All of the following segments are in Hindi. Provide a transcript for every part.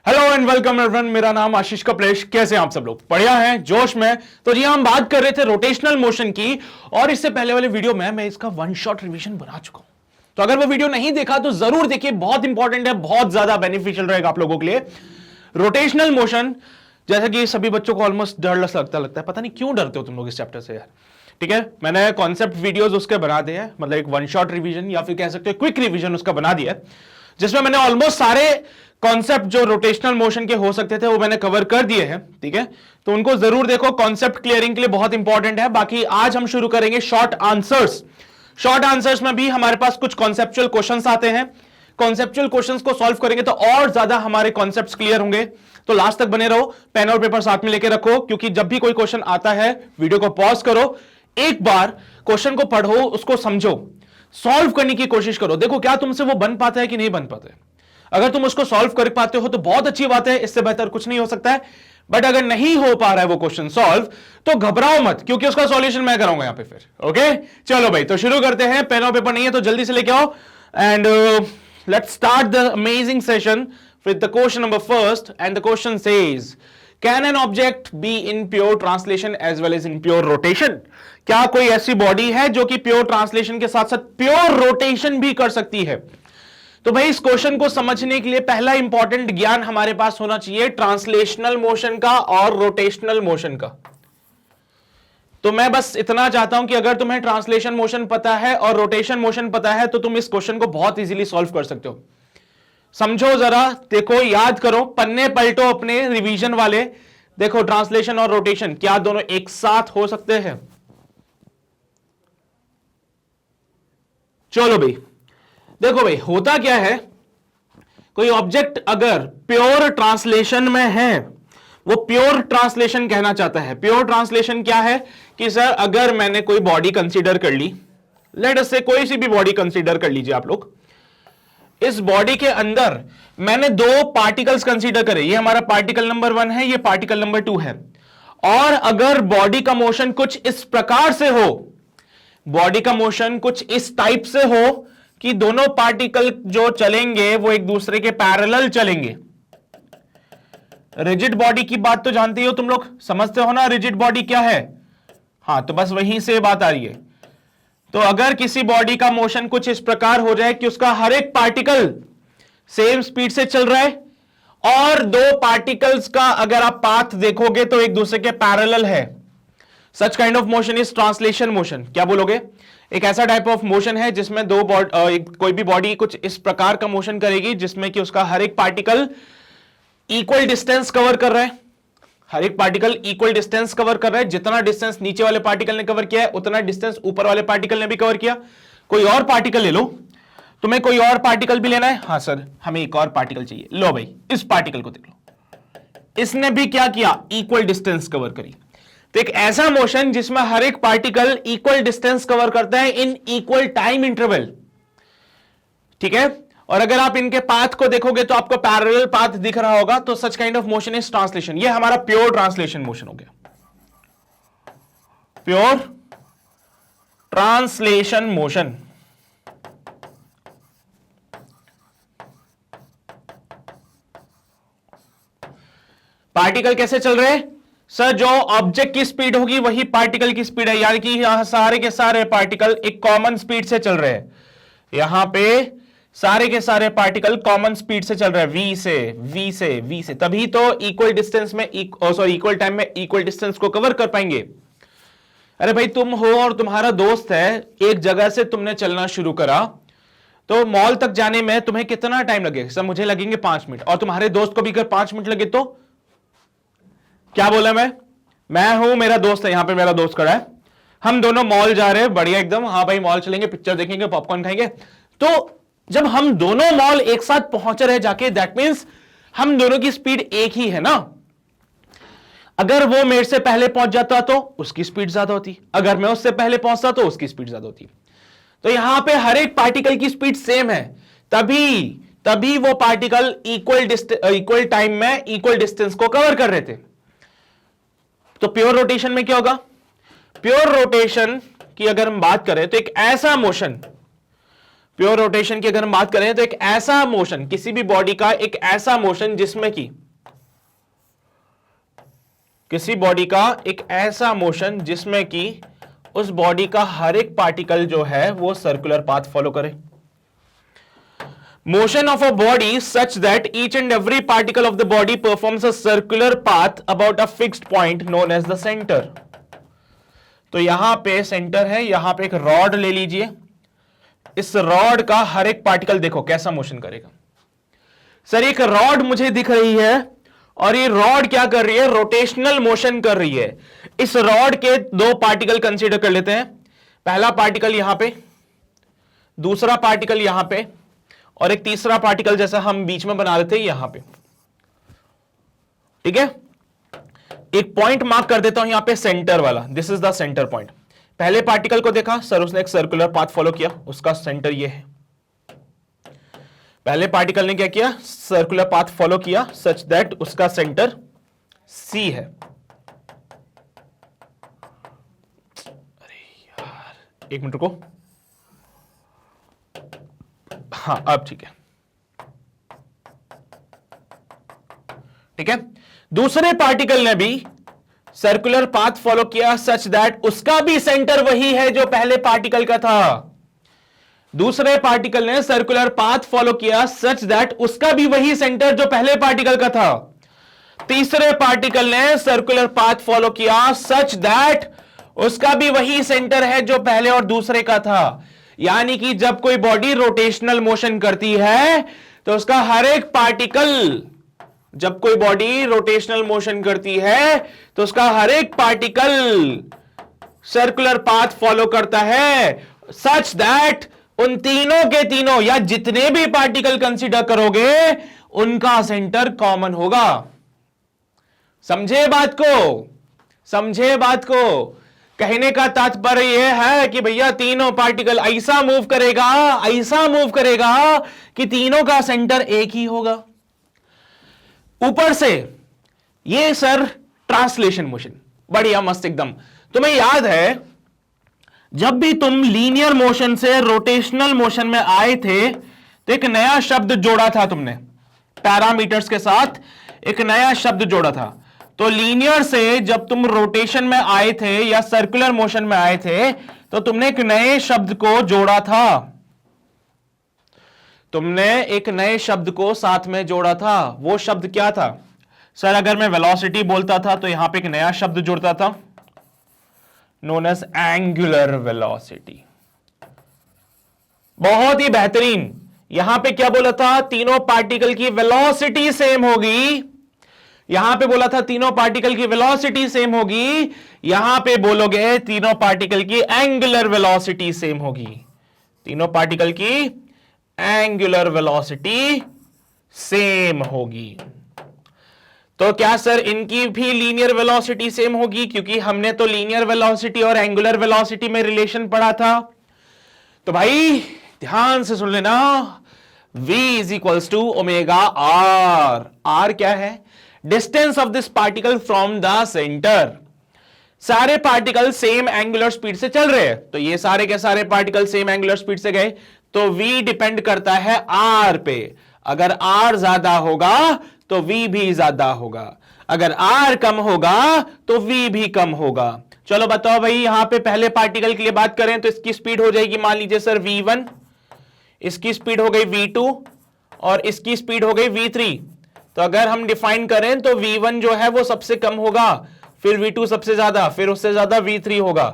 हेलो एंड वेलकम एवरीवन, मेरा नाम आशीष कपलेश। कैसे हैं आप सब लोग? बढ़िया हैं, जोश में। तो जी हम बात कर रहे थे रोटेशनल मोशन की, और इससे पहले वाले वीडियो में मैं इसका वन शॉट रिवीजन बना चुका हूं। तो अगर वो वीडियो नहीं देखा तो जरूर देखिए, बहुत इंपॉर्टेंट है, बहुत ज्यादा बेनिफिशियल रहेगा आप लोगों के लिए। रोटेशनल मोशन, जैसा कि सभी बच्चों को ऑलमोस्ट डरलेस लगता है, पता नहीं क्यों डरते हो तुम लोग इस चैप्टर से यार। ठीक है, मैंने कॉन्सेप्ट वीडियोस उसके बना दिए हैं, मतलब एक वन शॉट रिवीजन या फिर कह सकते हो क्विक रिवीजन उसका बना दिया है, जिसमें मैंने ऑलमोस्ट सारे कॉन्सेप्ट जो रोटेशनल मोशन के हो सकते थे वो मैंने कवर कर दिए हैं। ठीक है, तो उनको जरूर देखो, कॉन्सेप्ट क्लियरिंग के लिए बहुत इंपॉर्टेंट है। बाकी आज हम शुरू करेंगे शॉर्ट आंसर्स। शॉर्ट आंसर्स में भी हमारे पास कुछ कॉन्सेप्चुअल क्वेश्चंस आते हैं। कॉन्सेप्चुअल क्वेश्चंस को सॉल्व करेंगे तो और ज्यादा हमारे कॉन्सेप्ट्स क्लियर होंगे। तो लास्ट तक बने रहो, पेन और पेपर साथ में लेके रखो, क्योंकि जब भी कोई क्वेश्चन आता है वीडियो को पॉज करो, एक बार क्वेश्चन को पढ़ो, उसको समझो, सॉल्व करने की कोशिश करो। देखो क्या तुमसे वो बन पाता है कि नहीं बन पाता है। अगर तुम उसको सॉल्व कर पाते हो तो बहुत अच्छी बात है, इससे बेहतर कुछ नहीं हो सकता है। बट अगर नहीं हो पा रहा है वो क्वेश्चन सॉल्व, तो घबराओ मत, क्योंकि उसका सॉल्यूशन मैं कराऊंगा यहां पे फिर। ओके, चलो भाई, तो शुरू करते हैं। पेन और पेपर नहीं है तो जल्दी से लेके आओ, and let's start the amazing session with the question number first, and the question says, can an object be in pure translation as well as in pure rotation? क्या कोई ऐसी बॉडी है जो कि प्योर ट्रांसलेशन के साथ साथ प्योर रोटेशन भी कर सकती है? तो भाई इस क्वेश्चन को समझने के लिए पहला इंपॉर्टेंट ज्ञान हमारे पास होना चाहिए ट्रांसलेशनल मोशन का और रोटेशनल मोशन का। तो मैं बस इतना चाहता हूं कि अगर तुम्हें ट्रांसलेशन मोशन पता है और रोटेशन मोशन पता है तो तुम इस क्वेश्चन को बहुत इजीली सॉल्व कर सकते हो। समझो जरा, देखो, याद करो, पन्ने पलटो अपने रिवीजन वाले। देखो, ट्रांसलेशन और रोटेशन क्या दोनों एक साथ हो सकते हैं? चलो भाई, देखो भाई, होता क्या है, कोई ऑब्जेक्ट अगर प्योर ट्रांसलेशन में है, वो प्योर ट्रांसलेशन कहना चाहता है। प्योर ट्रांसलेशन क्या है कि सर, अगर मैंने कोई बॉडी कंसीडर कर ली, लेट अस से कोई सी भी बॉडी कंसीडर कर लीजिए आप लोग, इस बॉडी के अंदर मैंने दो पार्टिकल्स कंसीडर करे, ये हमारा पार्टिकल नंबर 1 है, ये पार्टिकल नंबर 2 है, और अगर बॉडी का मोशन कुछ इस प्रकार से हो, बॉडी का मोशन कुछ इस टाइप से हो कि दोनों पार्टिकल जो चलेंगे वो एक दूसरे के पैरेलल चलेंगे। रिजिड बॉडी की बात तो जानते हो तुम लोग, समझते हो ना रिजिड बॉडी क्या है? हाँ, तो बस वहीं से बात आ रही है। तो अगर किसी बॉडी का मोशन कुछ इस प्रकार हो जाए कि उसका हर एक पार्टिकल सेम स्पीड से चल रहा है, और दो पार्टिकल्स का अगर आप पाथ देखोगे तो एक दूसरे के पैरेलल है, such kind of motion is translation motion. क्या बोलोगे? एक ऐसा टाइप ऑफ मोशन है जिसमें कोई भी बॉडी कुछ इस प्रकार का मोशन करेगी जिसमें कि उसका हर एक पार्टिकल इक्वल डिस्टेंस कवर कर रहा है। हर एक पार्टिकल इक्वल डिस्टेंस कवर कर रहा है, जितना डिस्टेंस नीचे वाले पार्टिकल ने कवर किया है उतना डिस्टेंस ऊपर वाले पार्टिकल ने भी कवर किया। कोई और पार्टिकल ले लो, तुम्हें कोई और पार्टिकल भी लेना है? हाँ सर, हमें एक और पार्टिकल चाहिए। लो भाई, इस पार्टिकल को देख लो, इसने भी क्या किया? इक्वल डिस्टेंस कवर करी। तो एक ऐसा मोशन जिसमें हर एक पार्टिकल इक्वल डिस्टेंस कवर करता है इन इक्वल टाइम इंटरवल। ठीक है, और अगर आप इनके पाथ को देखोगे तो आपको पैरेलल पाथ दिख रहा होगा, तो such kind of motion is translation. ये हमारा प्योर ट्रांसलेशन मोशन हो गया, प्योर ट्रांसलेशन मोशन। पार्टिकल कैसे चल रहे हैं सर? जो ऑब्जेक्ट की स्पीड होगी वही पार्टिकल की स्पीड है, यानी कि यहां सारे के सारे पार्टिकल एक कॉमन स्पीड से चल रहे हैं। यहां पे सारे के सारे पार्टिकल कॉमन स्पीड से चल रहे हैं, v से, तभी तो इक्वल डिस्टेंस में इक्वल टाइम में इक्वल डिस्टेंस को कवर कर पाएंगे। अरे भाई, तुम हो और तुम्हारा दोस्त है, एक जगह से तुमने चलना शुरू करा, तो मॉल तक जाने में तुम्हें कितना टाइम लगेगा? सर मुझे लगेंगे 5 मिनट, और तुम्हारे दोस्त को भी अगर 5 मिनट लगे तो क्या बोला मैं हूं, मेरा दोस्त है, यहां पे मेरा दोस्त खड़ा है, हम दोनों मॉल जा रहे हैं, बढ़िया एकदम, हाँ भाई मॉल चलेंगे, पिक्चर देखेंगे, पॉपकॉर्न खाएंगे। तो जब हम दोनों मॉल एक साथ पहुंच रहे जाके, दैट मींस हम दोनों की स्पीड एक ही है ना। अगर वो मेरे से पहले पहुंच जाता तो उसकी स्पीड ज्यादा होती, अगर मैं उससे पहले पहुंचता तो उसकी स्पीड ज्यादा होती। तो यहां पे हर एक पार्टिकल की स्पीड सेम है, तभी वो पार्टिकल इक्वल टाइम में इक्वल डिस्टेंस को कवर कर रहे थे। तो प्योर रोटेशन में क्या होगा? प्योर रोटेशन की अगर हम बात करें तो एक ऐसा मोशन प्योर रोटेशन की अगर हम बात करें तो एक ऐसा मोशन, किसी भी बॉडी का एक ऐसा मोशन जिसमें कि किसी बॉडी का एक ऐसा मोशन जिसमें कि उस बॉडी का हर एक पार्टिकल जो है वो सर्कुलर पाथ फॉलो करे। Motion of a body such that each and every particle of the body performs a circular path about a fixed point known as the center. तो यहां पे सेंटर है, यहां पे एक रॉड ले लीजिए, इस रॉड का हर एक पार्टिकल देखो कैसा मोशन करेगा। सर एक रॉड मुझे दिख रही है और ये रॉड क्या कर रही है, रोटेशनल मोशन कर रही है। इस रॉड के दो पार्टिकल कंसीडर कर लेते हैं, पहला पार्टिकल यहां पे, दूसरा पार्टिकल यहां पे, और एक तीसरा पार्टिकल जैसा हम बीच में बना देते हैं यहां पे। ठीक है, एक पॉइंट मार्क कर देता हूं यहां पे, सेंटर वाला, this is the centre point. पहले पार्टिकल को देखा सर, उसने एक सर्कुलर पाथ फॉलो किया, उसका सेंटर ये है। पहले पार्टिकल ने क्या किया, सर्कुलर पाथ फॉलो किया सच दैट उसका सेंटर सी है। अरे यार एक मिनट रुको, हाँ अब ठीक है। ठीक है, दूसरे पार्टिकल ने भी सर्कुलर पाथ फॉलो किया सच दैट उसका भी सेंटर वही है जो पहले पार्टिकल का था। दूसरे पार्टिकल ने सर्कुलर पाथ फॉलो किया सच दैट उसका भी वही सेंटर जो पहले पार्टिकल का था। तीसरे पार्टिकल ने सर्कुलर पाथ फॉलो किया सच दैट उसका भी वही सेंटर है जो पहले और दूसरे का था। यानी कि जब कोई बॉडी रोटेशनल मोशन करती है तो उसका हर एक पार्टिकल, जब कोई बॉडी रोटेशनल मोशन करती है तो उसका हर एक पार्टिकल सर्कुलर पाथ फॉलो करता है सच दैट उन तीनों के तीनों या जितने भी पार्टिकल कंसीडर करोगे उनका सेंटर कॉमन होगा। समझे बात को, समझे बात को। कहने का तात्पर्य यह है कि भैया तीनों पार्टिकल ऐसा मूव करेगा, ऐसा मूव करेगा कि तीनों का सेंटर एक ही होगा। ऊपर से ये सर ट्रांसलेशन मोशन बढ़िया मस्त एकदम। तुम्हें याद है जब भी तुम लीनियर मोशन से रोटेशनल मोशन में आए थे तो एक नया शब्द जोड़ा था तुमने, पैरामीटर्स के साथ एक नया शब्द जोड़ा था। तो लीनियर से जब तुम रोटेशन में आए थे या सर्कुलर मोशन में आए थे तो तुमने एक नए शब्द को जोड़ा था, तुमने एक नए शब्द को साथ में जोड़ा था। वो शब्द क्या था सर? अगर मैं वेलोसिटी बोलता था तो यहां पे एक नया शब्द जुड़ता था, नोन एज एंगुलर वेलोसिटी। बहुत ही बेहतरीन। यहां पे क्या बोला था? तीनों पार्टिकल की वेलोसिटी सेम होगी। यहां पे बोला था तीनों पार्टिकल की वेलोसिटी सेम होगी, यहां पे बोलोगे तीनों पार्टिकल की एंगुलर वेलोसिटी सेम होगी। तीनों पार्टिकल की एंगुलर वेलोसिटी सेम होगी। तो क्या सर इनकी भी लीनियर वेलोसिटी सेम होगी? क्योंकि हमने तो लीनियर वेलोसिटी और एंगुलर वेलोसिटी में रिलेशन पढ़ा था। तो भाई ध्यान से सुन लेना, v is equals to omega r. R क्या है? Distance of this particle from the centre. सारे पार्टिकल सेम एंगुलर स्पीड से चल रहे हैं, तो ये सारे के सारे पार्टिकल सेम एंगुलर स्पीड से गए, तो v डिपेंड करता है r पे। अगर r ज्यादा होगा तो v भी ज्यादा होगा, अगर r कम होगा तो v भी कम होगा। चलो बताओ भाई, यहां पे पहले पार्टिकल के लिए बात करें तो इसकी स्पीड हो जाएगी, मान लीजिए सर v1, इसकी स्पीड हो गई v2 और इसकी स्पीड हो गई v3। तो अगर हम डिफाइन करें तो v1 जो है वो सबसे कम होगा, फिर v2 सबसे ज्यादा, फिर उससे ज्यादा v3 होगा।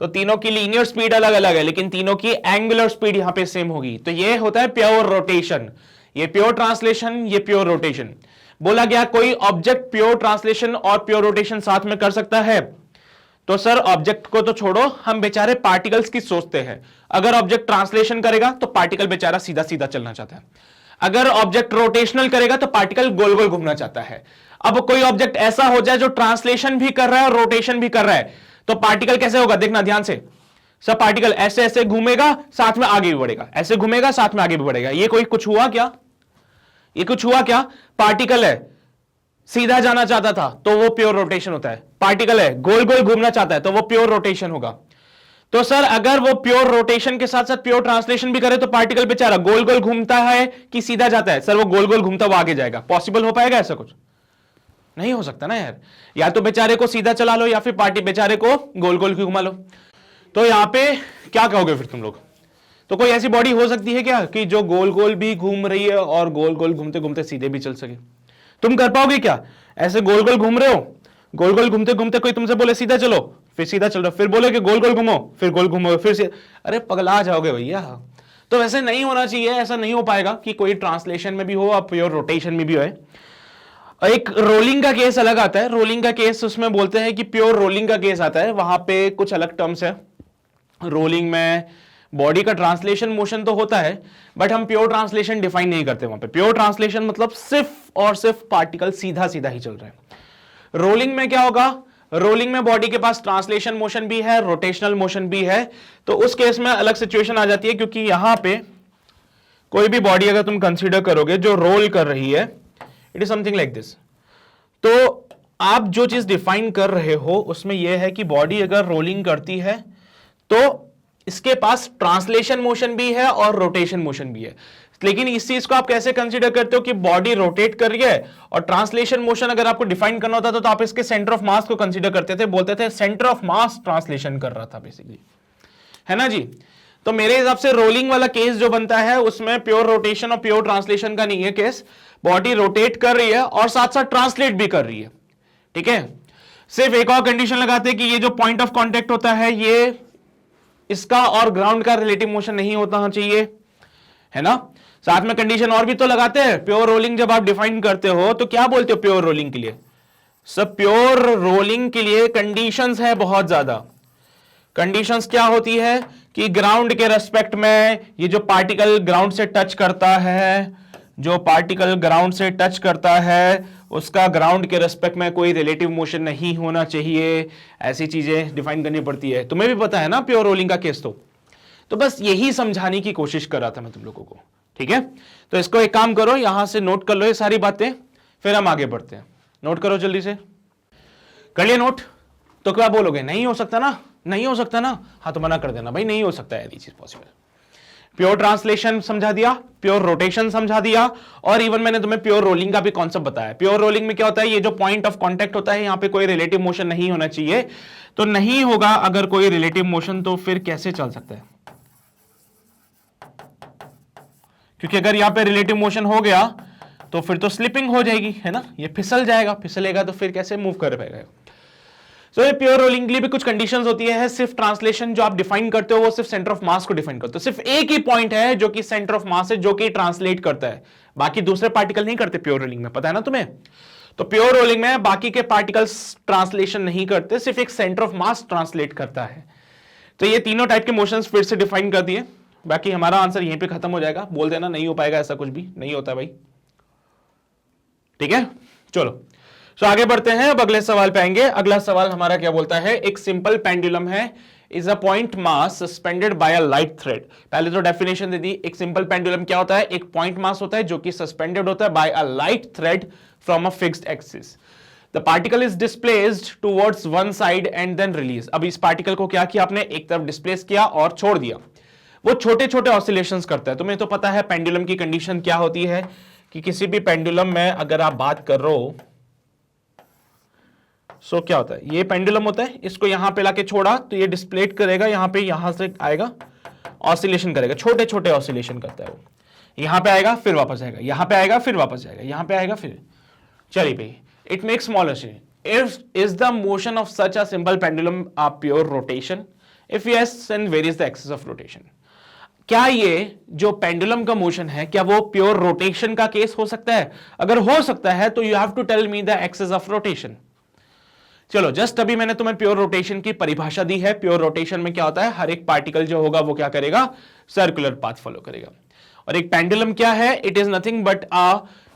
तो तीनों की लीनियर स्पीड अलग अलग है लेकिन तीनों की एंगुलर स्पीड यहां पे सेम होगी। तो ये होता है प्योर रोटेशन, ये प्योर ट्रांसलेशन, ये प्योर रोटेशन। बोला गया कोई ऑब्जेक्ट प्योर ट्रांसलेशन और प्योर रोटेशन साथ में कर सकता है? तो सर ऑब्जेक्ट को तो छोड़ो, हम बेचारे पार्टिकल्स की सोचते हैं। अगर ऑब्जेक्ट ट्रांसलेशन करेगा तो पार्टिकल बेचारा सीधा सीधा चलना चाहता है, अगर ऑब्जेक्ट रोटेशनल करेगा तो पार्टिकल गोल गोल घूमना चाहता है। अब कोई ऑब्जेक्ट ऐसा हो जाए जो ट्रांसलेशन भी कर रहा है और रोटेशन भी कर रहा है, तो पार्टिकल कैसे होगा? देखना ध्यान से, सब पार्टिकल ऐसे ऐसे घूमेगा साथ में आगे भी बढ़ेगा, ऐसे घूमेगा साथ में आगे भी बढ़ेगा। ये कोई कुछ हुआ क्या? ये कुछ हुआ क्या? पार्टिकल है सीधा जाना चाहता था तो वो प्योर रोटेशन होता है, पार्टिकल है गोल गोल घूमना चाहता है तो वो प्योर रोटेशन होगा। तो सर अगर वो प्योर रोटेशन के साथ साथ प्योर ट्रांसलेशन भी करे तो पार्टिकल बेचारा गोल गोल घूमता है कि सीधा जाता है? सर वो गोल गोल घूमता हुआ आगे जाएगा। पॉसिबल हो पाएगा ऐसा? कुछ नहीं हो सकता ना यार। या तो बेचारे को सीधा चला लो या फिर पार्टी बेचारे को गोल गोल घुमा लो। तो यहां पे क्या कहोगे फिर तुम लोग? तो कोई ऐसी बॉडी हो सकती है क्या कि जो गोल गोल भी घूम रही है और गोल गोल घूमते घूमते सीधे भी चल सके? तुम कर पाओगे क्या? ऐसे गोल गोल घूम रहे हो, गोल गोल घूमते घूमते कोई तुमसे बोले सीधा चलो, फिर सीधा चल रहे हो, फिर बोले कि गोल गोल घूमो, फिर गोल घूमो, फिर से, अरे पगला जाओगे भैया। तो वैसे नहीं होना चाहिए, ऐसा नहीं हो पाएगा कि कोई ट्रांसलेशन में भी हो और प्योर रोटेशन में भी हो। एक रोलिंग का केस अलग आता है। रोलिंग का केस उसमें बोलते हैं कि प्योर रोलिंग का केस आता है, वहां पे कुछ अलग टर्म्स है। रोलिंग में बॉडी का ट्रांसलेशन मोशन तो होता है, बट हम प्योर ट्रांसलेशन डिफाइन नहीं करते वहां पे। प्योर ट्रांसलेशन मतलब सिर्फ और सिर्फ पार्टिकल सीधा सीधा ही चल रहा है। रोलिंग में क्या होगा? रोलिंग में बॉडी के पास ट्रांसलेशन मोशन भी है, रोटेशनल मोशन भी है। तो उस केस में अलग सिचुएशन आ जाती है, क्योंकि यहां पे कोई भी बॉडी अगर तुम कंसीडर करोगे जो रोल कर रही है, it is something like this. तो आप जो चीज डिफाइन कर रहे हो उसमें यह है कि बॉडी अगर रोलिंग करती है तो इसके पास ट्रांसलेशन मोशन भी है और रोटेशन मोशन भी है। लेकिन इस चीज को आप कैसे कंसीडर करते हो कि बॉडी रोटेट कर रही है? और ट्रांसलेशन मोशन अगर आपको डिफाइन करना होता था तो आप इसके सेंटर ऑफ मास को कंसीडर करते थे, बोलते थे सेंटर ऑफ मास ट्रांसलेशन कर रहा था बेसिकली, है ना जी। तो मेरे हिसाब से रोलिंग वाला केस जो बनता है उसमें प्योर रोटेशन और प्योर ट्रांसलेशन का नहीं है केस। बॉडी रोटेट कर रही है और साथ साथ ट्रांसलेट भी कर रही है, ठीक है। सिर्फ एक और कंडीशन लगाते हैं कि ये जो पॉइंट ऑफ कांटेक्ट होता है ये इसका और ग्राउंड का रिलेटिव मोशन नहीं होता चाहिए, है ना। साथ में कंडीशन और भी तो लगाते हैं। प्योर रोलिंग जब आप डिफाइन करते हो तो क्या बोलते हो प्योर रोलिंग के लिए? सब प्योर रोलिंग के लिए कंडीशंस है बहुत ज्यादा। कंडीशंस क्या होती है कि ग्राउंड के रेस्पेक्ट में ये जो पार्टिकल ग्राउंड से टच करता है, जो पार्टिकल ग्राउंड से टच करता है उसका ग्राउंड के रेस्पेक्ट में कोई रिलेटिव मोशन नहीं होना चाहिए। ऐसी चीजें डिफाइन करनी पड़ती है। तुम्हें भी पता है ना प्योर रोलिंग का केस। तो बस यही समझाने की कोशिश कर रहा था मैं तुम लोगों को, ठीक है। तो इसको एक काम करो, यहां से नोट कर लो ये सारी बातें, फिर हम आगे बढ़ते हैं। नोट करो जल्दी से, कर लिया नोट? तो क्या बोलोगे? नहीं हो सकता ना, नहीं हो सकता ना? हाँ तो मना कर देना भाई, नहीं हो सकता है, चीज पॉसिबल। प्योर ट्रांसलेशन समझा दिया, प्योर रोटेशन समझा दिया, और इवन मैंने तुम्हें प्योर रोलिंग का भी कॉन्सेप्ट बताया। प्योर रोलिंग में क्या होता है, ये जो पॉइंट ऑफ कांटेक्ट होता है यहां पे कोई रिलेटिव मोशन नहीं होना चाहिए। तो नहीं होगा अगर कोई रिलेटिव मोशन तो फिर कैसे चल सकता है? क्योंकि अगर यहां पे रिलेटिव मोशन हो गया तो फिर तो स्लिपिंग हो जाएगी, है ना, ये फिसल जाएगा। फिसलेगा तो फिर कैसे मूव कर पाएगा? तो ये प्योर रोलिंग के लिए भी कुछ कंडीशंस होती है। सिर्फ ट्रांसलेशन जो आप डिफाइन करते हो वो सिर्फ सेंटर ऑफ मास को डिफाइन करते हो। सिर्फ एक ही पॉइंट है जो कि सेंटर ऑफ मास है, जो कि ट्रांसलेट करता है, बाकी दूसरे पार्टिकल नहीं करते प्योर रोलिंग में, पता है ना तुम्हें। तो प्योर रोलिंग में बाकी के पार्टिकल्स ट्रांसलेशन नहीं करते, सिर्फ एक सेंटर ऑफ मास ट्रांसलेट करता है। तो ये तीनों टाइप के मोशंस फिर से डिफाइन कर दिए। बाकी हमारा आंसर यहीं पे खत्म हो जाएगा। बोल देना नहीं हो पाएगा, ऐसा कुछ भी नहीं होता भाई, ठीक है। चलो तो आगे बढ़ते हैं, अब अगले सवाल पे आएंगे। अगला सवाल हमारा क्या बोलता है, एक सिंपल पेंडुलम है, is a point mass suspended bye a light thread. पहले तो डेफिनेशन दे दी। एक सिंपल पेंडुलम क्या होता है? एक पॉइंट मास होता है जो कि सस्पेंडेड होता है by a light thread from a fixed axis. The particle is displaced towards one side and then release. अब इस पार्टिकल को क्या किया आपने? एक तरफ डिस्प्लेस किया और छोड़ दिया। वो छोटे छोटे ऑसिलेशंस करता है। तुम्हें तो पता है पेंडुलम की कंडीशन क्या होती है कि किसी भी पेंडुलम में अगर आप बात कर रहे हो सो क्या होता है, ये पेंडुलम होता है, इसको यहां पे लाके छोड़ा तो ये डिस्प्लेट करेगा, यहां पे, यहां से आएगा, ऑसिलेशन करेगा, छोटे छोटे ऑसिलेशन करता है वो। यहां पे आएगा फिर वापस आएगा, यहां पे आएगा फिर वापस जाएगा, यहां पे आएगा फिर। चलिए भाई, it makes smaller shape. Is the motion of such a simple pendulum a pure rotation? If yes, then where is the axis of rotation? क्या ये जो पेंडुलम का मोशन है क्या वो प्योर रोटेशन का केस हो सकता है? अगर हो सकता है तो you have to tell me the axis of rotation. चलो, जस्ट अभी मैंने तुम्हें प्योर रोटेशन की परिभाषा दी है। प्योर रोटेशन में क्या होता है, हर एक पार्टिकल जो होगा वो क्या करेगा? सर्कुलर पाथ फॉलो करेगा। और एक पेंडुलम क्या है? It is nothing but a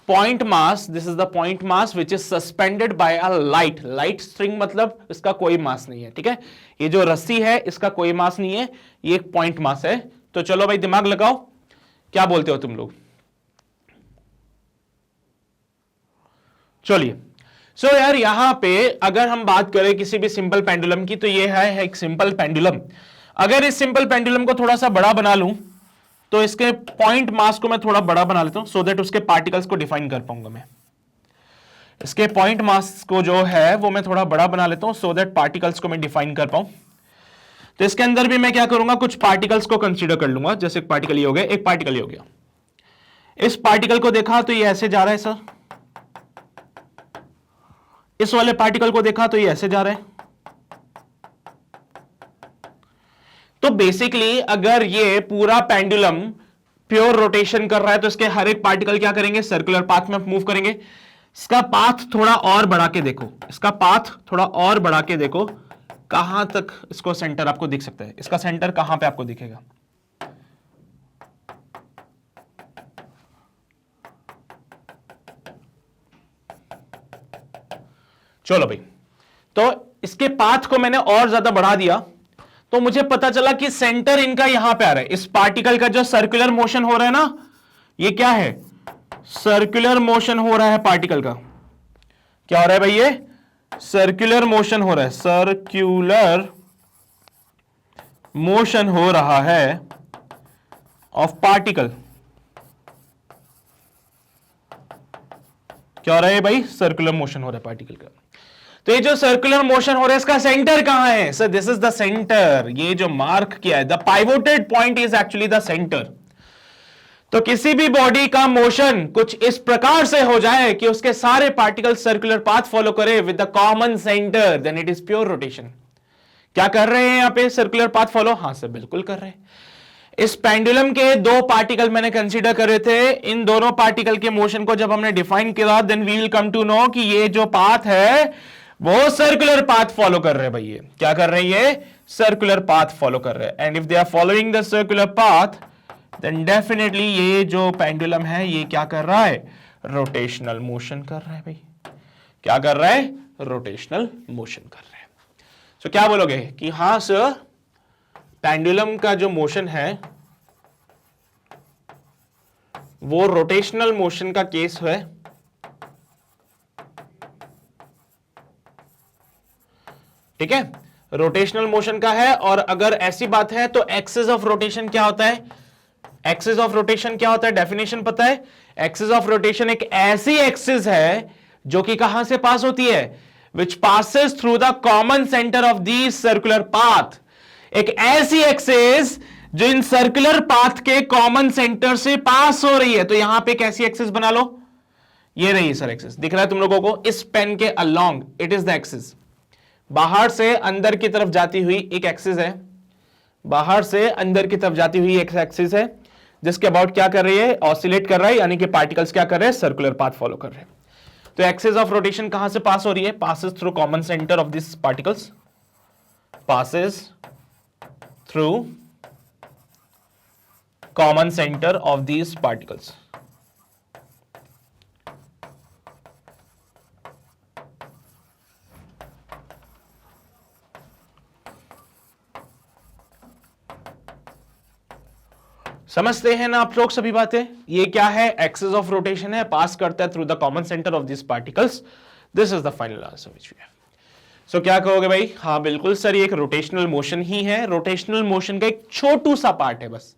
point mass, this is the point mass which is suspended bye a light string, मतलब इसका कोई मास नहीं है, ठीक है। ये जो रस्सी है इसका कोई मास नहीं है, ये एक पॉइंट मास है। तो चलो भाई दिमाग लगाओ, क्या बोलते हो तुम लोग? चलिए, सो यार यहां पे अगर हम बात करें किसी भी सिंपल पेंडुलम की तो ये है एक सिंपल पेंडुलम। अगर इस सिंपल पेंडुलम को थोड़ा सा बड़ा बना लूं तो इसके पॉइंट मास को मैं थोड़ा बड़ा बना लेता हूं सो दैट उसके पार्टिकल्स को डिफाइन कर पाऊंगा मैं। इसके पॉइंट मास को जो है वो मैं थोड़ा बड़ा बना लेता हूं सो दैट पार्टिकल्स को मैं डिफाइन कर पाऊं। तो इसके अंदर भी मैं क्या करूंगा, कुछ पार्टिकल्स को कंसीडर कर लूंगा। जैसे एक पार्टिकल ये हो गया, एक पार्टिकल ये हो गया। इस पार्टिकल को देखा तो ये ऐसे जा रहा है सर, इस वाले पार्टिकल को देखा तो ये ऐसे जा रहा है। तो बेसिकली अगर ये पूरा पेंडुलम प्योर रोटेशन कर रहा है तो इसके हर एक पार्टिकल क्या करेंगे, सर्कुलर पाथ में मूव करेंगे। इसका पाथ थोड़ा और बढ़ा के देखो, इसका पाथ थोड़ा और बढ़ा के देखो, कहां तक इसको सेंटर आपको दिख सकता है। इसका सेंटर कहां पे आपको दिखेगा, चलो भाई। तो इसके पाथ को मैंने और ज्यादा बढ़ा दिया तो मुझे पता चला कि सेंटर इनका यहां पे आ रहा है। इस पार्टिकल का जो सर्कुलर मोशन हो रहा है ना, ये क्या है, सर्कुलर मोशन हो रहा है पार्टिकल का। क्या हो रहा है भाई, ये सर्कुलर मोशन हो रहा है, सर्कुलर मोशन हो रहा है ऑफ पार्टिकल। क्या हो रहा है भाई, सर्कुलर मोशन हो रहा है पार्टिकल का। तो ये जो सर्कुलर मोशन हो रहा है इसका सेंटर कहां है sir, this is the centre. ये जो मार्क किया है, the pivoted point is actually the centre. तो किसी भी बॉडी का मोशन कुछ इस प्रकार से हो जाए कि उसके सारे पार्टिकल सर्कुलर पाथ फॉलो करे with the common centre, then it is pure rotation. क्या कर रहे हैं यहां पे, सर्कुलर पाथ फॉलो, हां सर बिल्कुल कर रहे हैं। इस पेंडुलम के दो पार्टिकल मैंने कंसीडर करे थे, इन दोनों पार्टिकल के मोशन को जब हमने डिफाइन किया then we will come to know कि ये जो पाथ है वो सर्कुलर पाथ फॉलो कर रहे हैं भाई। ये क्या कर रहे हैं, ये सर्कुलर पाथ फॉलो कर रहे हैं। And if they are following the circular path then definitely ये जो पेंडुलम है ये क्या कर रहा है, रोटेशनल मोशन कर रहा है भाई। क्या कर रहा है, रोटेशनल मोशन कर रहा है। तो क्या बोलोगे कि हां सर पेंडुलम का जो मोशन है वो रोटेशनल मोशन का केस है। ठीक है, रोटेशनल मोशन का है। और अगर ऐसी बात है तो एक्सिस ऑफ रोटेशन क्या होता है, एक्सिस ऑफ रोटेशन क्या होता है, डेफिनेशन पता है। एक्सिस ऑफ रोटेशन एक ऐसी एक्सिस है जो कि कहां से पास होती है, विच passes through the common centre of the circular path. एक ऐसी एक्सिस जो इन सर्कुलर पाथ के कॉमन सेंटर से पास हो रही है। तो यहां पे एक ऐसी एक्सिस बना लो, ये रही सर एक्सिस, दिख रहा है तुम लोगों को, इस पेन के along it is the axis. बाहर से अंदर की तरफ जाती हुई एक एक्सिस है, बाहर से अंदर की तरफ जाती हुई एक एक्सिस है जिसके अबाउट क्या कर रही है, ऑसिलेट कर रहा है, यानी कि पार्टिकल्स क्या कर रहे हैं, सर्कुलर पाथ फॉलो कर रहे हैं। तो एक्सिस ऑफ रोटेशन कहां से पास हो रही है, passes through common centre of this particles, passes through common centre of these particles. समझते हैं ना आप लोग सभी बातें। ये क्या है, एक्सिस ऑफ रोटेशन है, पास करता है through the common centre of this particles. This is the final answer which we have. So क्या कहोगे भाई, हाँ बिल्कुल सर ये एक रोटेशनल मोशन ही है। रोटेशनल मोशन का एक छोटू सा पार्ट है बस।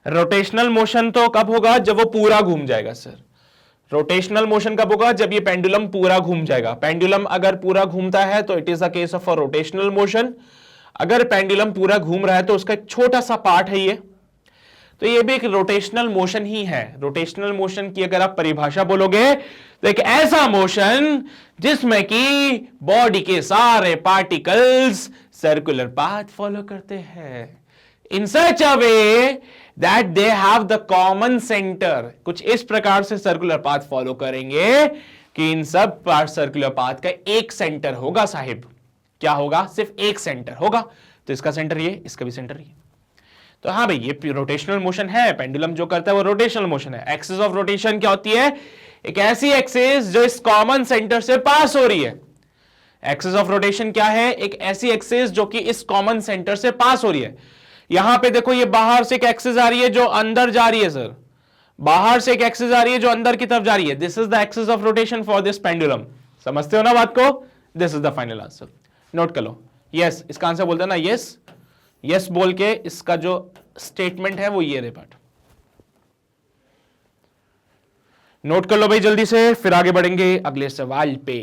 रोटेशनल मोशन तो कब होगा, जब वो पूरा घूम जाएगा सर। रोटेशनल मोशन कब होगा, जब ये पेंडुलम पूरा घूम जाएगा। पेंडुलम अगर पूरा घूमता है तो it is a case of a rotational motion. अगर पेंडुलम पूरा घूम रहा है तो उसका एक छोटा सा पार्ट है ये, तो ये भी एक रोटेशनल मोशन ही है। रोटेशनल मोशन की अगर आप परिभाषा बोलोगे तो एक ऐसा मोशन जिसमें कि बॉडी के सारे पार्टिकल्स सर्कुलर पाथ फॉलो करते हैं in such a way that they have the common centre. कुछ इस प्रकार से सर्कुलर पाथ फॉलो करेंगे कि इन सब सर्कुलर पाथ का एक सेंटर होगा साहिब। क्या होगा, सिर्फ एक सेंटर होगा। तो इसका सेंटर ये, इसका भी सेंटर ये। तो हाँ भाई ये रोटेशनल मोशन है, पेंडुलम जो करता है वो रोटेशनल मोशन है। एक्सिस ऑफ रोटेशन क्या होती है, एक ऐसी एक्सिस जो इस कॉमन सेंटर से पास हो रही है। एक्सिस ऑफ रोटेशन क्या है, एक ऐसी एक्सिस जो कि इस कॉमन सेंटर से पास हो रही है। यहां पे देखो ये बाहर से एक एक्सिस आ रही है जो अंदर जा रही है सर, बाहर से एक एक्सिस आ रही है जो अंदर की तरफ जा रही है। This is the axis of rotation for this pendulum. समझते हो ना बात को, this is the final answer. Note कर लो, यस इसका आंसर बोलते हैं ना, यस यस बोल के इसका जो स्टेटमेंट है वो ये रहे पार्ट। नोट कर लो भाई जल्दी से, फिर आगे बढ़ेंगे अगले सवाल पे।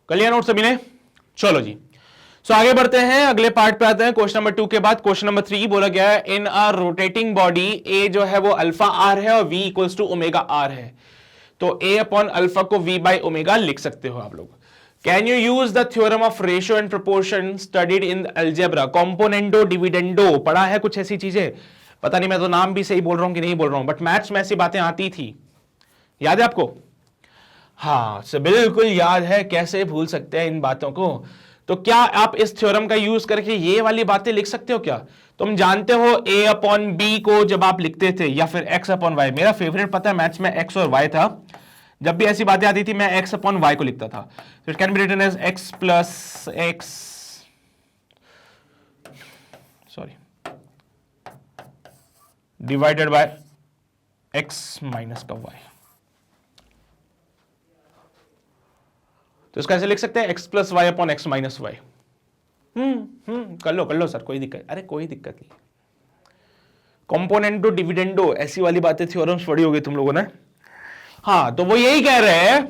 कर लिया नोट सभी ने? चलो जी, सो आगे बढ़ते हैं, अगले पार्ट पे आते हैं। क्वेश्चन नंबर 2 के बाद क्वेश्चन नंबर 3 बोला गया है इन अ रोटेटिंग बॉडी ए जो है वो अल्फा आर है और v equals to omega r है, तो ए अपॉन अल्फा को वी बाई ओमेगा लिख सकते हो आप लोग। Can you use the theorem of ratio and proportion studied in algebra, componendo dividendo, पढ़ा है कुछ ऐसी चीजें? पता नहीं मैं तो नाम भी सही बोल रहा हूं कि नहीं बोल रहा हूं, बट मैथ्स में ऐसी बातें आती थी, याद है आपको? हाँ से बिल्कुल याद है, कैसे भूल सकते हैं इन बातों को। तो क्या आप इस थ्योरम का यूज करके ये वाली बातें लिख सकते हो क्या? तुम जानते हो ए अपॉन बी को जब आप लिखते थे, या फिर एक्स अपॉन वाई, मेरा फेवरेट पता है मैथ्स में एक्स और वाई था, जब भी ऐसी बातें आती थी मैं एक्स अपॉन वाई को लिखता था। तो it can be written as x plus x, sorry, divided by x minus का वाई। तो इसका ऐसे लिख सकते हैं x plus y upon x minus y. कर लो सर, कोई दिक्कत? अरे कोई दिक्कत नहीं। कॉम्पोनेंटो डिविडेंडो ऐसी वाली बातें थ्योरम्स पढ़ी होगी तुम लोगों ने। हाँ, तो वो यही कह रहे हैं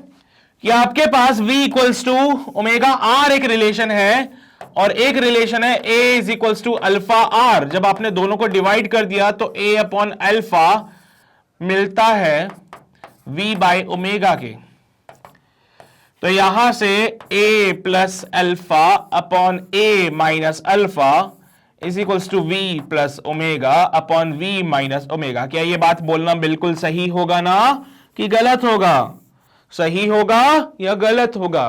कि आपके पास v equals to omega r एक रिलेशन है, और एक रिलेशन है a is equals to alpha r. जब आपने दोनों को डिवाइड कर दिया तो a अपॉन अल्फा मिलता है v बाय ओमेगा के। तो यहां से a plus alpha upon a minus alpha is equals to v plus omega upon v minus omega. क्या ये बात बोलना बिल्कुल सही होगा ना कि गलत होगा? सही होगा या गलत होगा?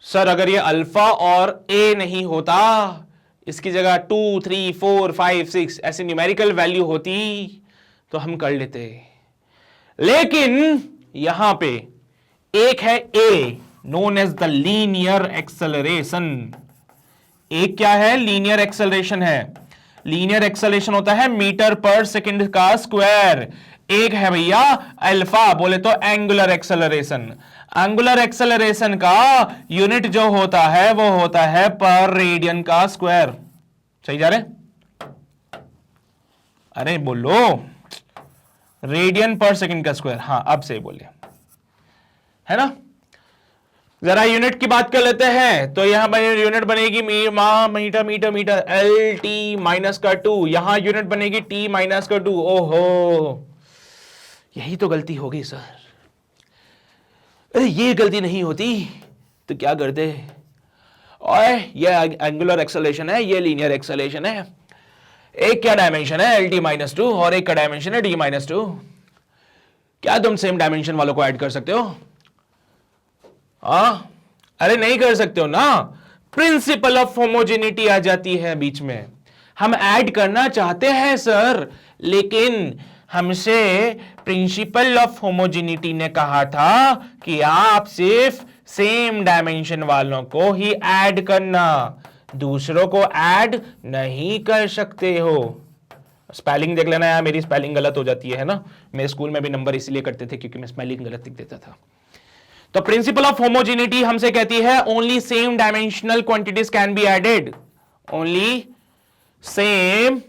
सर अगर ये अल्फा और a नहीं होता, इसकी जगह 2, 3, 4, 5, 6 ऐसी न्यूमेरिकल वैल्यू होती तो हम कर लेते, लेकिन यहां पे एक है a known as the linear acceleration. एक क्या है? लीनियर एक्सेलरेशन है। लीनियर एक्सेलरेशन होता है मीटर पर सेकंड का स्क्वायर। एक है भैया अल्फा, बोले तो एंगुलर एक्सेलरेशन। एंगुलर एक्सेलरेशन का यूनिट जो होता है वो होता है पर रेडियन का स्क्वायर। सही जा रहे? अरे बोलो, रेडियन पर सेकंड का स्क्वायर। हाँ अब सही बोलिए, है ना? जरा यूनिट की बात कर लेते हैं। तो यहां यूनिट बनेगी metre metre metre, L T minus का 2। यहां यूनिट बनेगी टी माइनस का 2। ओहो, यही तो गलती होगी सर। अरे ये गलती नहीं होती तो क्या करते? और ये एंगुलर एक्सेलरेशन है, ये लीनियर एक्सेलरेशन है। एक क्या डायमेंशन है एल टी माइनस 2 और एक का डायमेंशन है डी माइनस 2। क्या तुम सेम डायमेंशन वालों को ऐड कर सकते हो? अरे नहीं कर सकते हो ना। प्रिंसिपल ऑफ होमोजेनिटी आ जाती है बीच में। हम ऐड करना चाहते हैं सर, लेकिन हमसे प्रिंसिपल ऑफ होमोजेनिटी ने कहा था कि आप सिर्फ सेम डायमेंशन वालों को ही ऐड करना, दूसरों को ऐड नहीं कर सकते हो। स्पेलिंग देख लेना यार, मेरी स्पेलिंग गलत हो जाती है ना। मेरे स्कूल में भी नंबर इसीलिए करते थे क्योंकि मैं स्पेलिंग गलत लिख देता था। तो प्रिंसिपल ऑफ होमोजेनिटी हमसे कहती है only same dimensional quantities can be added. Only same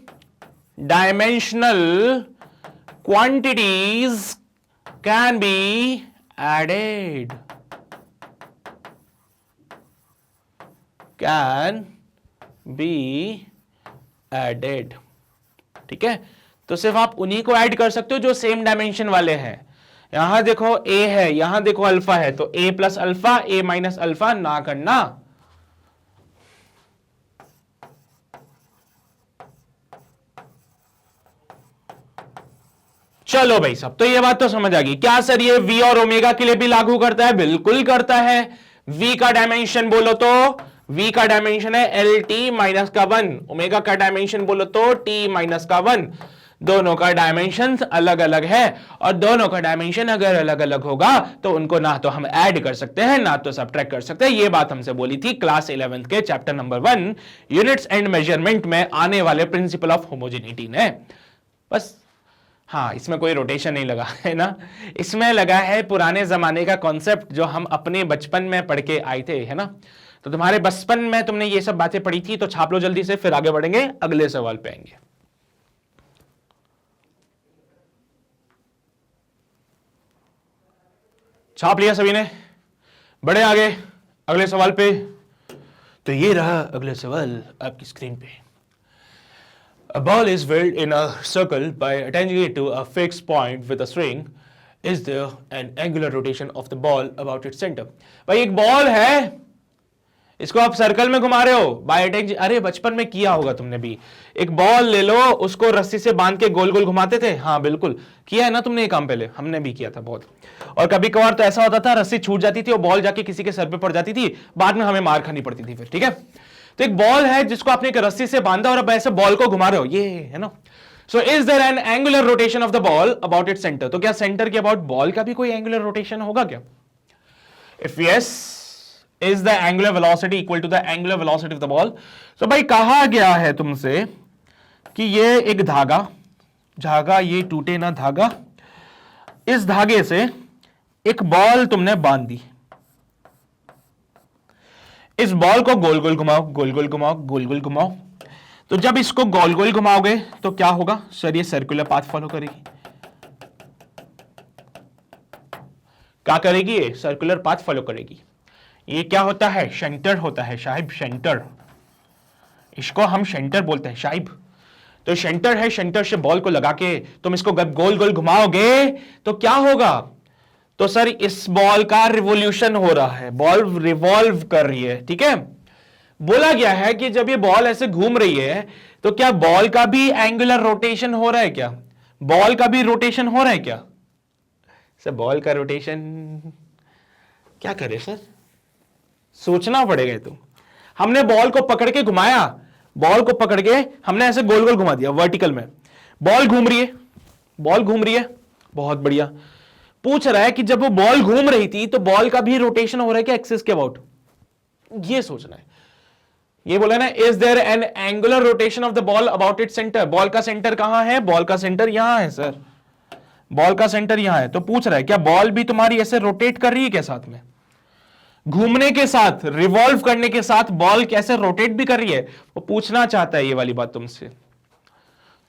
dimensional quantities can be added. Can be added, ठीक है? तो सिर्फ आप उन्हीं को ऐड कर सकते हो जो सेम डायमेंशन वाले हैं। यहां देखो a है, यहां देखो अल्फा है, तो a plus alpha, a minus alpha ना करना। चलो भाई साहब, तो ये बात तो समझ आ गई। क्या सर ये v और ओमेगा के लिए भी लागू करता है? बिल्कुल करता है। v का डायमेंशन बोलो तो v का डायमेंशन है एल टी माइनस का 1, ओमेगा का डायमेंशन बोलो तो t माइनस का 1। दोनों का डायमेंशन अलग अलग है, और दोनों का डायमेंशन अगर अलग अलग होगा तो उनको ना तो हम ऐड कर सकते हैं ना तो सबट्रैक्ट कर सकते हैं। ये बात हमसे बोली थी क्लास 11th के chapter number 1 units and measurement में आने वाले प्रिंसिपल ऑफ होमोजेनिटी ने। बस हाँ, इसमें कोई रोटेशन नहीं लगा है ना, इसमें लगा है पुराने जमाने का कॉन्सेप्ट जो हम अपने बचपन में पढ़ के आए थे, है ना। तो तुम्हारे बचपन में तुमने ये सब बातें पढ़ी थी, तो छाप लो जल्दी से, फिर आगे बढ़ेंगे, अगले सवाल पे आएंगे। छाप लिया सभी ने, बढ़े आगे अगले सवाल पे। तो ये रहा अगला सवाल आपकी स्क्रीन पे। A ball is filled in a circle by attaching it to a fixed point with a string. Is there an angular rotation of the ball about its center? भाई एक बॉल है, इसको आप सर्कल में घुमा रहे हो बाय अटैच। अरे बचपन में किया होगा तुमने भी, एक बॉल ले लो, उसको रस्सी से बांध के गोल गोल घुमाते थे। हाँ बिल्कुल किया है ना तुमने ये काम, पहले हमने भी किया था बहुत। और कभी कभार तो ऐसा होता था रस्सी छूट जाती थी और बॉल जाके किसी के सर पे पड़ जाती थी, बाद में हमें मार खानी पड़ती थी फिर, ठीक है। तो एक बॉल है जिसको आपने एक रस्सी से बांधा और अब ऐसे बॉल को घुमा रहे हो, ये है ना। So is there an angular rotation of the ball about its centre? तो क्या सेंटर के अबाउट बॉल का भी कोई एंगुलर रोटेशन होगा क्या? If yes, is the angular velocity equal to the angular velocity of the ball? तो भाई कहा गया है तुमसे कि ये एक धागा ये टूटे ना धागा, इस धागे से एक बॉल तुमने बांध दी, इस बॉल को गोल गोल घुमाओ, गोल गोल घुमाओ, गोल गोल घुमाओ। तो जब इसको गोल गोल घुमाओगे तो क्या होगा सर? ये सर्कुलर पाथ फॉलो करेगी। क्या करेगी? ये सर्कुलर पाथ फॉलो करेगी। ये क्या होता है? सेंटर होता है साहिब, सेंटर। इसको हम सेंटर बोलते हैं साहिब। तो सेंटर है, सेंटर से बॉल को लगा के तुम इसको गोल गोल घुमाओगे तो क्या होगा? तो सर इस बॉल का रिवोल्यूशन हो रहा है, बॉल रिवॉल्व कर रही है, ठीक है। बोला गया है कि जब ये बॉल ऐसे घूम रही है तो क्या बॉल का भी एंगुलर रोटेशन हो रहा है क्या? बॉल का भी रोटेशन हो रहा है क्या? सर बॉल का रोटेशन क्या करे सर? सोचना पड़ेगा। तो हमने बॉल को पकड़ के घुमाया, बॉल को पकड़ के हमने ऐसे गोल गोल घुमा दिया वर्टिकल में, बॉल घूम रही है, बॉल घूम रही है, बहुत बढ़िया। पूछ रहा है कि जब वो बॉल घूम रही थी तो बॉल का भी रोटेशन हो रहा है क्या एक्सिस के अबाउट? ये सोचना है। ये बोला ना, is there an angular rotation of the ball about its centre? Ball का सेंटर कहां है? बॉल का सेंटर यहां है सर, बॉल का सेंटर यहां है। तो पूछ रहा है क्या बॉल भी तुम्हारी ऐसे रोटेट कर रही है क्या? साथ में घूमने के साथ, रिवॉल्व करने के साथ बॉल कैसे रोटेट भी कर रही है, वो पूछना चाहता है ये वाली बात तुमसे।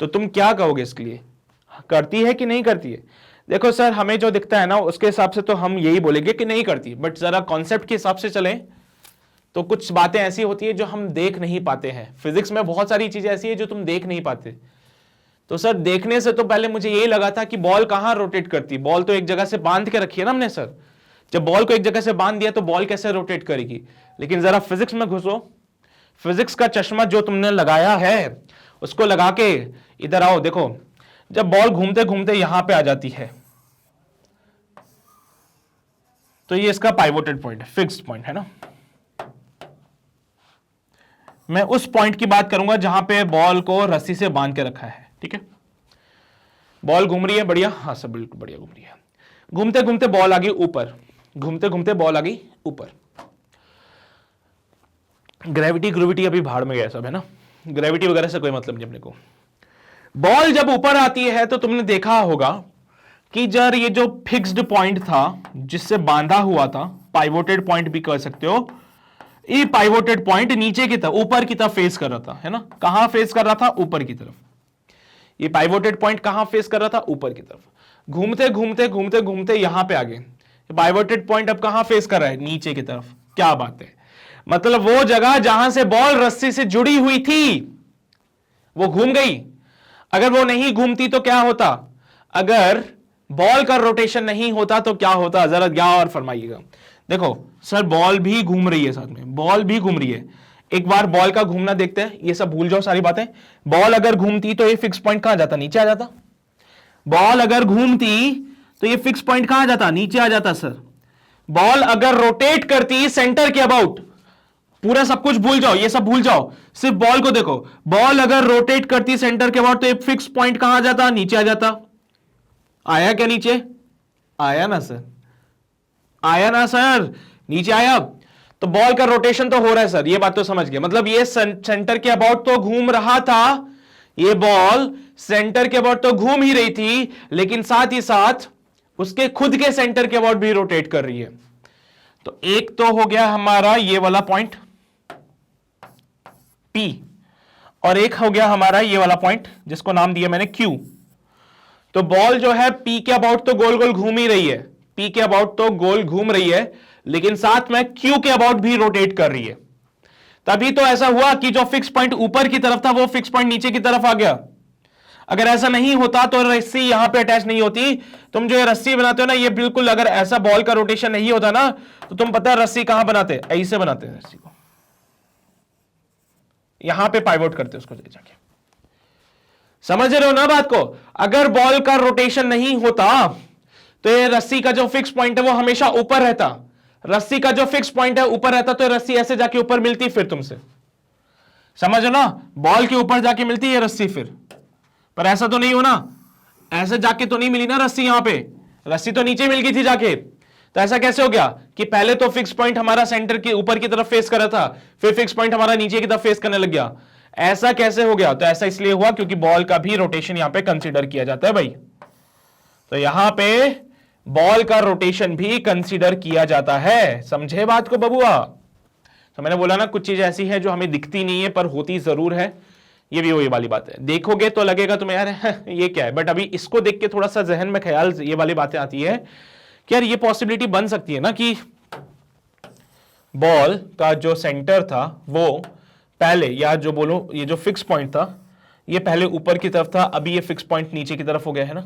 तो तुम क्या कहोगे इसके लिए? करती है कि नहीं करती है? देखो सर हमें जो दिखता है ना उसके हिसाब से तो हम यही बोलेंगे कि नहीं करती, बट जरा कॉन्सेप्ट के हिसाब से चलें तो कुछ बातें ऐसी होती है जो हम देख नहीं पाते हैं। फिजिक्स में बहुत सारी चीजें ऐसी है जो तुम देख नहीं पाते। तो सर देखने से तो पहले मुझे यही लगा था कि बॉल कहां रोटेट करती, बॉल तो एक जगह से बांध के रखी है ना हमने सर। जब बॉल को एक जगह से बांध दिया तो बॉल कैसे रोटेट करेगी? लेकिन जरा फिजिक्स में घुसो, फिजिक्स का चश्मा जो तुमने लगाया है उसको लगा के इधर आओ। देखो जब बॉल घूमते घूमते यहां पे आ जाती है तो ये इसका पाइवोटेड पॉइंट है, फिक्स्ड पॉइंट है ना। मैं उस पॉइंट की बात करूंगा जहां पे बॉल को रस्सी से बांध के रखा है, ठीक है। बॉल घूम रही है, बढ़िया, हाँ सब बिल्कुल बढ़िया घूम रही है। घूमते घूमते बॉल आ गई ऊपर, घूमते घूमते बॉल आ गई ऊपर। ग्रेविटी अभी भाड़ में गया सब, है ना। ग्रेविटी वगैरह से कोई मतलब नहीं अपने को। बॉल जब ऊपर आती है तो तुमने देखा होगा कि जब ये जो फिक्स्ड पॉइंट था जिससे बांधा हुआ था, पाइवोटेड पॉइंट भी कर सकते हो, ये पाइवोटेड पॉइंट नीचे की तरफ, ऊपर की तरफ फेस कर रहा था, है ना। कहां फेस कर रहा था? ऊपर की तरफ। ये पाइवोटेड पॉइंट कहां फेस कर रहा था? ऊपर की तरफ। घूमते घूमते घूमते घूमते यहां पे आ गए, पाइवोटेड पॉइंट अब कहां फेस कर रहा है? नीचे की तरफ। क्या बात है, मतलब वो जगह जहां से बॉल रस्सी से जुड़ी हुई थी वो घूम गई। अगर वो नहीं घूमती तो क्या होता? अगर बॉल का रोटेशन नहीं होता तो क्या होता? जरा गौर फरमाइएगा। देखो सर बॉल भी घूम रही है, साथ में बॉल भी घूम रही है। एक बार बॉल का घूमना देखते हैं, ये सब भूल जाओ सारी बातें। बॉल अगर घूमती तो ये फिक्स पॉइंट कहां जाता? नीचे आ जाता। बॉल अगर घूमती तो ये फिक्स पॉइंट कहां जाता? नीचे आ जाता सर। बॉल अगर रोटेट करती सेंटर के अबाउट, पूरा सब कुछ भूल जाओ, ये सब भूल जाओ, सिर्फ बॉल को देखो। बॉल अगर रोटेट करती सेंटर के अबाउट तो ये फिक्स पॉइंट कहां जाता? नीचे आ जाता। आया क्या नीचे? आया ना सर, आया ना सर, नीचे आया। तो बॉल का रोटेशन तो हो रहा है सर, ये बात तो समझ गए। मतलब ये सेंटर के अबाउट तो घूम रहा था, ये बॉल सेंटर के अबाउट तो घूम ही रही थी, लेकिन साथ ही साथ उसके खुद के सेंटर के अबाउट भी रोटेट कर रही है। तो एक तो हो गया हमारा ये वाला पॉइंट P, और एक हो गया हमारा ये वाला पॉइंट जिसको नाम दिया मैंने Q। तो बॉल जो है P के अबाउट तो गोल गोल घूम ही रही है, P के अबाउट तो गोल घूम रही है, लेकिन साथ में Q के अबाउट भी रोटेट कर रही है। तभी तो ऐसा हुआ कि जो फिक्स पॉइंट ऊपर की तरफ था वो फिक्स पॉइंट नीचे की तरफ आ गया। अगर ऐसा नहीं होता तो रस्सी यहां पे अटैच नहीं होती। तुम जो ये रस्सी बनाते हो ना, ये बिल्कुल अगर ऐसा बॉल का रोटेशन नहीं होता ना, तो तुम पता है रस्सी कहां बनाते, ऐसे बनाते हैं रस्सी को, यहां पे पाइवोट करते उसको जाके। समझ रहे हो ना बात को? अगर बॉल का रोटेशन नहीं होता तो ये रस्सी का जो फिक्स पॉइंट है वो हमेशा ऊपर रहता, रस्सी का जो फिक्स पॉइंट है ऊपर रहता, तो रस्सी ऐसे जाके ऊपर मिलती फिर तुमसे। समझ ना, बॉल के ऊपर जाके मिलती है रस्सी फिर, पर ऐसा तो नहीं हो ना, ऐसे जाके तो नहीं मिली ना रस्सी, यहां पे रस्सी तो नीचे मिल गई थी जाके। तो ऐसा कैसे हो गया कि पहले तो फिक्स पॉइंट हमारा सेंटर के ऊपर की तरफ फेस कर रहा था, फिर फिक्स पॉइंट हमारा नीचे की तरफ फेस करने लग गया। ऐसा कैसे हो गया? तो ऐसा इसलिए हुआ क्योंकि बॉल का भी रोटेशन यहां पे कंसीडर किया जाता है भाई। तो यहां पे बॉल का रोटेशन भी कंसीडर किया जाता है। समझे बात को बबुआ? तो मैंने बोला ना, कुछ चीज ऐसी है जो हमें दिखती नहीं है पर होती जरूर है। ये भी वही वाली बात है, देखोगे तो लगेगा तुम्हें यार ये क्या है, बट अभी इसको देख के थोड़ा सा जहन में ख्याल ये वाली बातें आती है कि यार ये पॉसिबिलिटी बन सकती है ना कि बॉल का जो सेंटर था वो पहले, या जो बोलो ये जो फिक्स पॉइंट था ये पहले ऊपर की तरफ था, अभी ये फिक्स पॉइंट नीचे की तरफ हो गया है ना।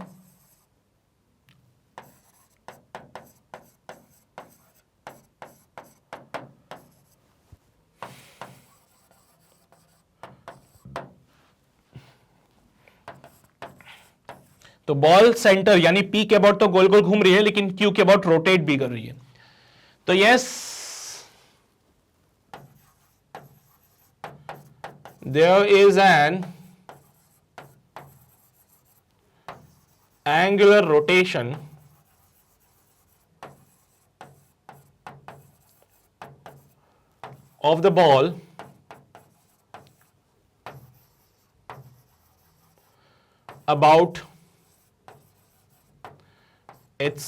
तो बॉल सेंटर यानी P के अबाउट तो गोल गोल घूम रही है, लेकिन Q के अबाउट रोटेट भी कर रही है। तो yes, there is an angular rotation of the ball about its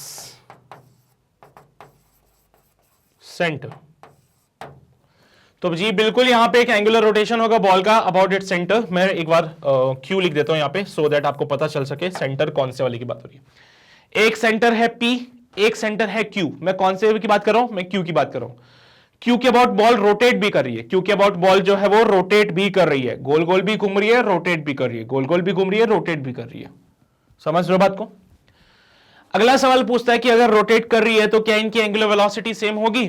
center। तो जी बिल्कुल यहां पे एक एंगुलर रोटेशन होगा बॉल का अबाउट इट्स सेंटर। मैं एक बार क्यू लिख देता हूं यहां पे सो दैट आपको पता चल सके सेंटर कौन से वाले की बात हो रही है। एक सेंटर है P, एक सेंटर है Q। मैं कौन से की बात कर रहा हूं? मैं Q की बात कर रहा हूं। Q के अबाउट बॉल रोटेट भी कर रही है, Q के अबाउट बॉल जो है वो रोटेट भी कर रही है, गोल गोल भी घूम रही है, रोटेट भी कर रही है, गोल गोल भी घूम रही है, रोटेट भी कर रही है। समझ रहे हो बात को? अगला सवाल पूछता है कि अगर रोटेट कर रही है तो क्या इनकी एंगुलर वेलोसिटी सेम होगी?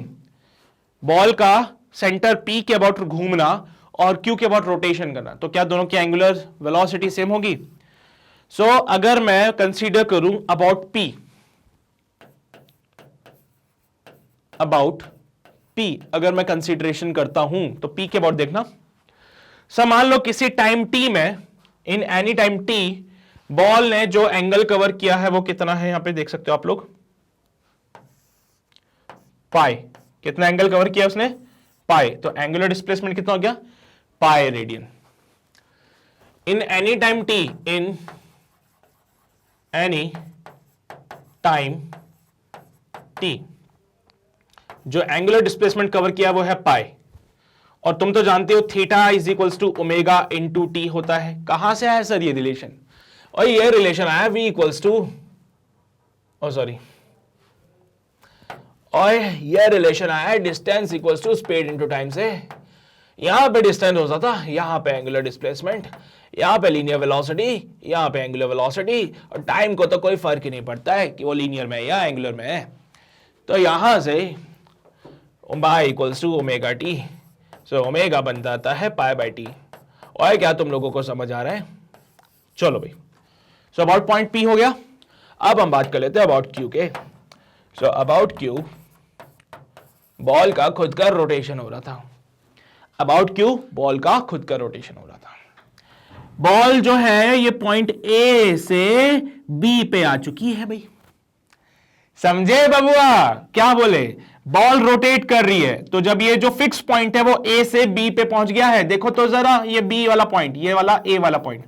बॉल का सेंटर P के अबाउट घूमना और Q के अबाउट रोटेशन करना, तो क्या दोनों की एंगुलर वेलोसिटी सेम होगी? सो अगर मैं कंसीडर करूं अबाउट P, अगर मैं कंसीडरेशन करता हूं तो P के अबाउट देखना। मान लो किसी टाइम T में, इन एनी टाइम T, बॉल ने जो एंगल कवर किया है वो कितना है, यहां पे देख सकते हो आप लोग, पाई। कितना एंगल कवर किया उसने? पाई। तो एंगुलर डिस्प्लेसमेंट कितना हो गया? Pi radian. In any time T, in any time T, जो एंगुलर डिस्प्लेसमेंट कवर किया वो है पाई। और तुम तो जानते हो theta is equals to omega into t होता है। कहां से आया सर ये रिलेशन? और ये रिलेशन आया v इक्वल्स टू, सॉरी, और ये रिलेशन आया distance equals to speed into time से। यहां पे डिस्टेंस होता था, यहां पे एंगुलर डिस्प्लेसमेंट, यहां पे लीनियर वेलोसिटी, यहां पे एंगुलर वेलोसिटी, और टाइम को तो कोई फर्क ही नहीं पड़ता है कि वो लीनियर में है या एंगुलर में है। तो यहां से pi equals to omega t, so omega बन जाता है पाई बाई टी। और क्या तुम लोगों को समझ आ रहा है? चलो भाई, सो अबाउट पॉइंट P हो गया। अब हम बात कर लेते हैं अबाउट Q के। सो अबाउट Q, बॉल का खुद का रोटेशन हो रहा था। अबाउट Q, बॉल का खुद का रोटेशन हो रहा था। बॉल जो है ये पॉइंट A से B पे आ चुकी है भाई। समझे बबुआ? क्या बोले? बॉल रोटेट कर रही है, तो जब ये जो फिक्स पॉइंट है वो A से B पे पहुंच गया है, देखो तो जरा ये B वाला पॉइंट, ये वाला A वाला पॉइंट,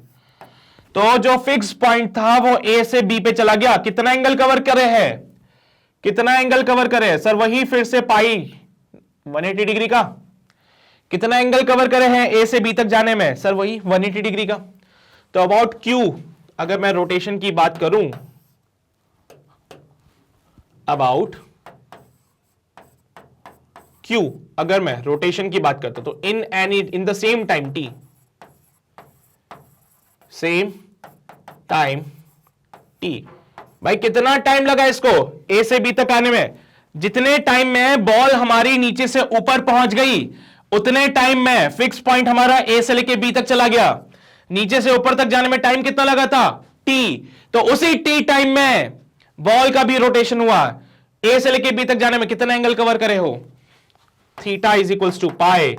तो जो फिक्स पॉइंट था वो ए से बी पे चला गया, कितना एंगल कवर करे है, कितना एंगल कवर करे सर, वही फिर से पाई 180 डिग्री का, कितना एंगल कवर करे हैं ए से बी तक जाने में सर, वही 180 डिग्री का। तो अबाउट क्यू अगर मैं रोटेशन की बात करूं, अबाउट क्यू अगर मैं रोटेशन की बात करता तो in the same time T, same time T, भाई कितना टाइम लगा इसको ए से बी तक आने में, जितने टाइम में बॉल हमारी नीचे से ऊपर पहुंच गई उतने टाइम में फिक्स पॉइंट हमारा ए से लेके बी तक चला गया। नीचे से ऊपर तक जाने में टाइम कितना लगा था, टी, तो उसी टी टाइम में बॉल का भी रोटेशन हुआ, ए से लेके बी तक जाने में कितना एंगल कवर करे हो, theta is equals to pi,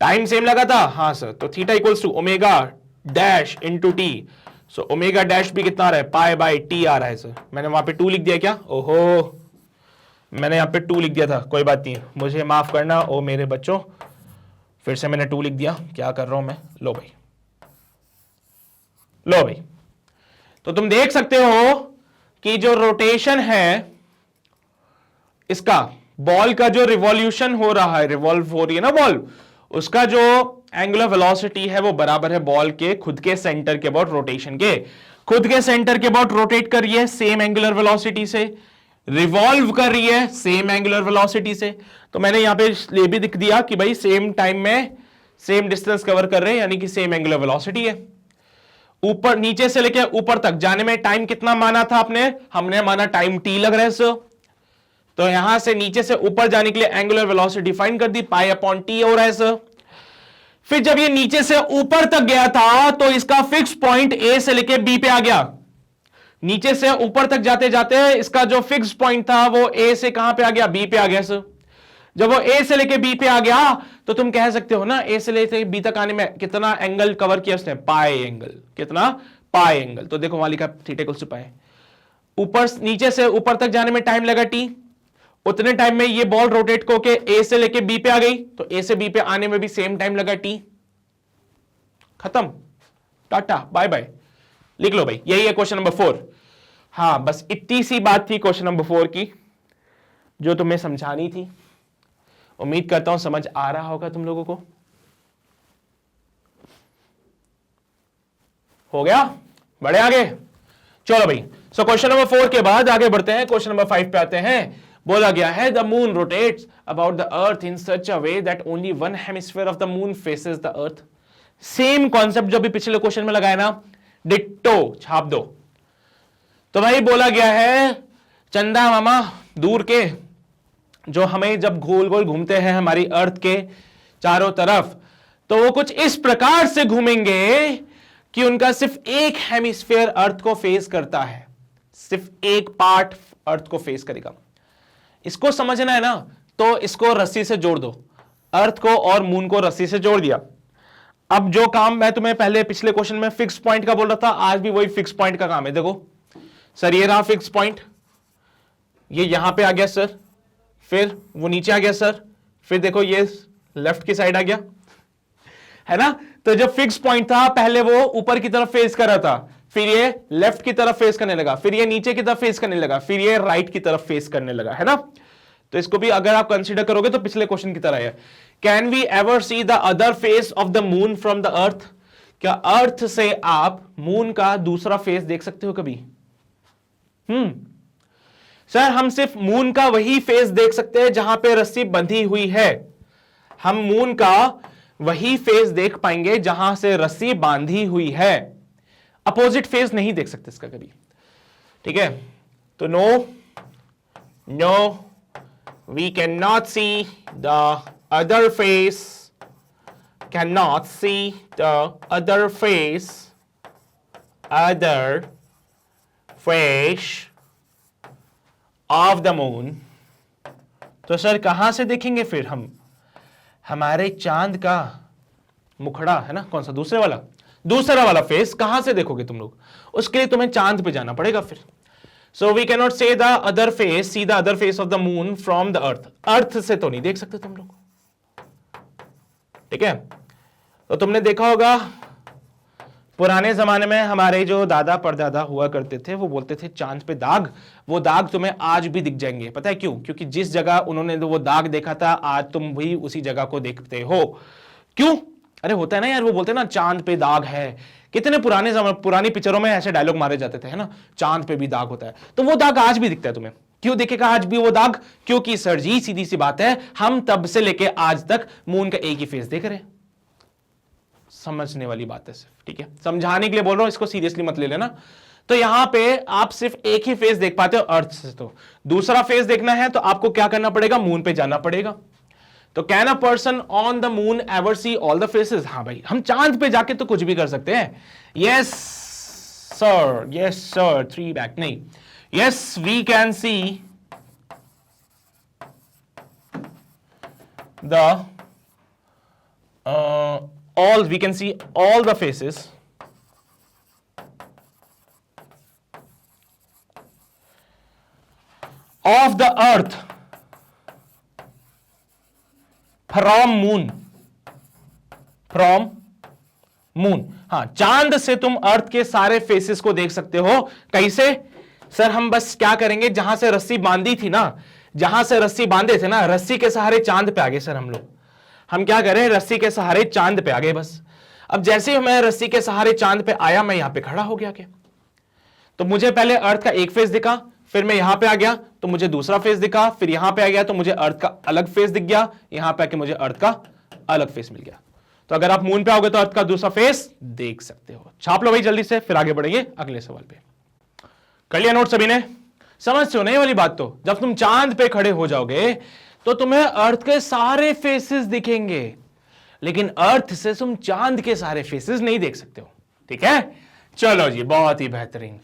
time same लगा था, हाँ सर, तो theta equals to omega dash into t, so omega dash भी कितना आ रहा है, पाई बाई टी आ रहा है सर। मैंने वहां पे 2 लिख दिया क्या, ओहो मैंने यहां पे 2 लिख दिया था, कोई बात नहीं, मुझे माफ करना ओ मेरे बच्चों, फिर से मैंने 2 लिख दिया, क्या कर रहा हूं मैं, लो भाई, लो भाई। तो तुम देख सकते हो कि जो रोटेशन है इसका, बॉल का जो रिवॉल्यूशन हो रहा है, रिवॉल्व हो रही है ना बॉल, उसका जो एंगुलर वेलोसिटी है वो बराबर है बॉल के खुद के सेंटर के अबाउट रोटेशन के, खुद के सेंटर के अबाउट रोटेट कर रही है सेम एंगुलर वेलोसिटी से, रिवॉल्व कर रही है सेम एंगुलर वेलोसिटी से। तो मैंने यहां पे ये भी दिख दिया कि भाई सेम टाइम में सेम डिस्टेंस कवर कर रहे हैं, यानी कि सेम एंगुलर वेलोसिटी है। ऊपर नीचे से लेकर ऊपर तक जाने में टाइम कितना माना था आपने, हमने माना टाइम टी लग रहा है सर, तो यहां से नीचे से ऊपर जाने के लिए एंगुलर वेलोसिटी डिफाइन कर दी, पाई अपॉन टी हो रहा है सर। फिर जब ये नीचे से ऊपर तक गया था तो इसका फिक्स पॉइंट ए से लेके बी पे आ गया, नीचे से ऊपर तक जाते जाते इसका जो फिक्स पॉइंट था वो ए से कहां पे आ गया, बी पे आ गया सर। जब वो ए से लेके बी पे आ गया तो तुम कह सकते हो ना ए से लेके बी तक आने में कितना एंगल कवर किया उसने, पाई एंगल, कितना, पाई एंगल। तो देखो वहां लिखा थीटा इक्वल्स टू पाई, ऊपर नीचे से ऊपर तक जाने में टाइम लगा टी, उतने टाइम में ये बॉल रोटेट को के ए से लेके बी पे आ गई, तो ए से बी पे आने में भी सेम टाइम लगा टी, खत्म, टाटा बाय बाय, लिख लो भाई, यही है क्वेश्चन नंबर 4। हाँ बस इतनी सी बात थी क्वेश्चन नंबर 4 की जो तुम्हें समझानी थी, उम्मीद करता हूं समझ आ रहा होगा तुम लोगों को। हो गया, बढ़े आगे, चलो भाई। सो क्वेश्चन नंबर 4 के बाद आगे बढ़ते हैं, क्वेश्चन नंबर 5 पे आते हैं। बोला गया है the moon rotates about the earth in such a way that only one hemisphere of the moon faces the earth. Same concept जो भी पिछले क्वेश्चन में लगाया ना, डिट्टो छाप दो। तो भाई बोला गया है चंदा मामा दूर के जो हमें जब गोल गोल घूमते हैं हमारी अर्थ के चारों तरफ, तो वो कुछ इस प्रकार से घूमेंगे कि उनका सिर्फ एक हेमिस्फीयर अर्थ को फेस करता है, सिर्फ एक पार्ट अर्थ को फेस करेगा। इसको समझना है ना, तो इसको रस्सी से जोड़ दो, अर्थ को और मून को रस्सी से जोड़ दिया। अब जो काम मैं तुम्हें पहले पिछले क्वेश्चन में फिक्स पॉइंट का बोल रहा था, आज भी वही फिक्स पॉइंट का काम है। देखो सर ये रहा फिक्स पॉइंट, ये यहां पे आ गया सर, फिर वो नीचे आ गया सर, फिर देखो ये लेफ्ट की साइड आ गया, है ना। तो जब फिक्स पॉइंट था पहले वो ऊपर की तरफ फेस कर रहा था, फिर ये लेफ्ट की तरफ फेस करने लगा, फिर ये नीचे की तरफ फेस करने लगा, फिर ये राइट की तरफ फेस करने लगा, है ना। तो इसको भी अगर आप कंसीडर करोगे तो पिछले क्वेश्चन की तरह है। Can we ever see the other face of the moon from the earth? क्या अर्थ से आप मून का दूसरा फेस देख सकते हो कभी? सर हम सिर्फ मून का वही फेस देख सकते हैं जहां पे रस्सी बंधी हुई है। हम मून का वही फेस देख पाएंगे जहां से रस्सी बांधी हुई है, अपोजिट फेस नहीं देख सकते इसका कभी, ठीक है। तो no we can not see the other face, can not see the other face of the moon. तो सर कहां से देखेंगे फिर हम? हमारे चांद का मुखड़ा है ना, कौन सा, दूसरा वाला फेस कहां से देखोगे तुम लोग? उसके लिए तुम्हें चांद पे जाना पड़ेगा फिर। So we can not say the other face, see the other face of the moon from the earth. Earth से तो नहीं देख सकते तुम लोग, ठीक है। तो तुमने देखा होगा पुराने जमाने में हमारे जो दादा परदादा हुआ करते थे वो बोलते थे चांद पे दाग, वो दाग तुम्हें आज भी दिख जाएंगे। पता है क्यों? क्योंकि जिस जगह उन्होंने वो दाग देखा था आज तुम भी उसी जगह को देखते हो। क्यों? अरे होता है ना यार, वो बोलते हैं ना चांद पे दाग है। कितने पुरानी पिक्चरों में ऐसे डायलॉग मारे जाते थे, है ना, चांद पे भी दाग होता है। तो वो दाग आज भी दिखता है तुम्हें। क्यों दिखेगा आज भी वो दाग? क्योंकि सर जी सीधी सी बात है, हम तब से लेके आज तक मून का एक ही फेस देख रहे हैं। समझने वाली बात है सिर्फ, ठीक है, समझाने के लिए बोल रहा हूं, इसको सीरियसली मत ले लेना। तो यहां पे आप सिर्फ एक ही फेस देख पाते हो अर्थ से, तो दूसरा फेस देखना है तो आपको क्या करना पड़ेगा? मून पे जाना पड़ेगा। तो can a person on the moon ever see all the faces? हाँ भाई, हम चांद पे जाके तो कुछ भी कर सकते हैं। Yes sir, yes sir, 3 back नहीं, yes we can see the we can see all the faces of the earth from moon, हाँ, चांद से तुम अर्थ के सारे फेसेस को देख सकते हो। कैसे? सर हम बस क्या करेंगे, जहां से रस्सी बांधी थी ना, जहां से रस्सी बांधे थे ना, रस्सी के सहारे चांद पे आ गए सर हम लोग। हम क्या करें, रस्सी के सहारे चांद पे आ गए बस। अब जैसे ही मैं रस्सी के सहारे चांद पे आया, मैं यहां पे खड़ा हो गया क्या? तो मुझे पहले अर्थ का एक फेस दिखा, फिर मैं यहां पे आ गया तो मुझे दूसरा फेस दिखा, फिर यहां पे आ गया तो मुझे अर्थ का अलग फेस दिख गया, यहां पे आके मुझे अर्थ का अलग फेस मिल गया। तो अगर आप मून पे आओगे तो अर्थ का दूसरा फेस देख सकते हो। छाप लो भाई जल्दी से, फिर आगे बढ़ेंगे अगले सवाल पे। कर लिया नोट सभी ने? समझते हो नहीं वाली बात? तो जब तुम चांद पे खड़े हो जाओगे तो तुम्हें अर्थ के सारे फेसेस दिखेंगे, लेकिन अर्थ से तुम चांद के सारे फेसेस नहीं देख सकते हो। ठीक है, चलो जी, बहुत ही बेहतरीन।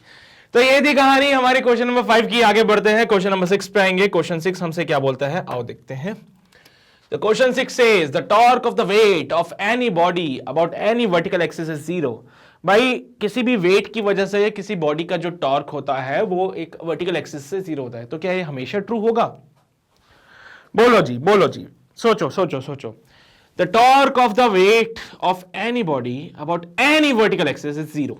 तो ये थी कहानी हमारे क्वेश्चन नंबर 5 की। आगे बढ़ते हैं, क्वेश्चन नंबर 6 पे आएंगे। क्वेश्चन 6 हमसे क्या बोलता है, आओ देखते हैं। The question 6 says the torque of the weight of any body about any vertical axis is 0. भाई किसी भी वेट की वजह से किसी बॉडी का जो टॉर्क होता है वो एक वर्टिकल एक्सिस से 0 होता है। तो क्या ये हमेशा ट्रू होगा? बोलो जी, बोलो जी, सोचो सोचो सोचो। The torque of the weight of any body about any vertical axis is 0.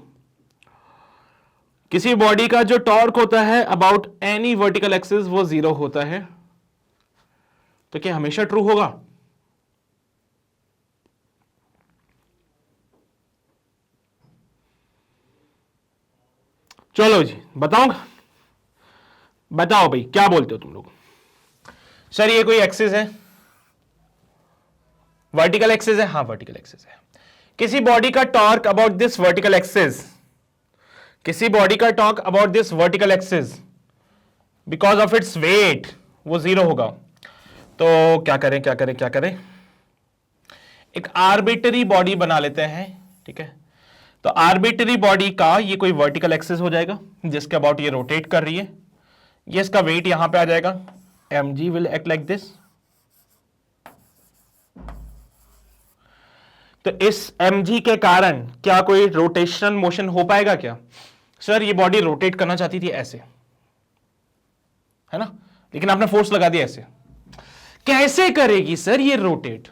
किसी बॉडी का जो टॉर्क होता है अबाउट एनी वर्टिकल एक्सिस वो 0 होता है। तो क्या हमेशा ट्रू होगा? चलो जी, बताओ बताओ भाई, क्या बोलते हो तुम लोग? सर ये कोई एक्सिस है, वर्टिकल एक्सिस है? हाँ वर्टिकल एक्सिस है। किसी बॉडी का torque about this vertical axis, किसी बॉडी का torque about this vertical axis because of its weight वो 0 होगा। तो क्या करें क्या करें क्या करें? एक आर्बिटरी बॉडी बना लेते हैं, ठीक है। तो आर्बिटरी बॉडी का ये कोई वर्टिकल एक्सिस हो जाएगा जिसके अबाउट ये रोटेट कर रही है। ये इसका वेट यहां पे आ जाएगा, mg will act like this. तो इस mg के कारण क्या कोई रोटेशनल मोशन हो पाएगा क्या? सर ये बॉडी रोटेट करना चाहती थी ऐसे, है ना, लेकिन आपने फोर्स लगा दिया ऐसे। कैसे करेगी सर ये रोटेट,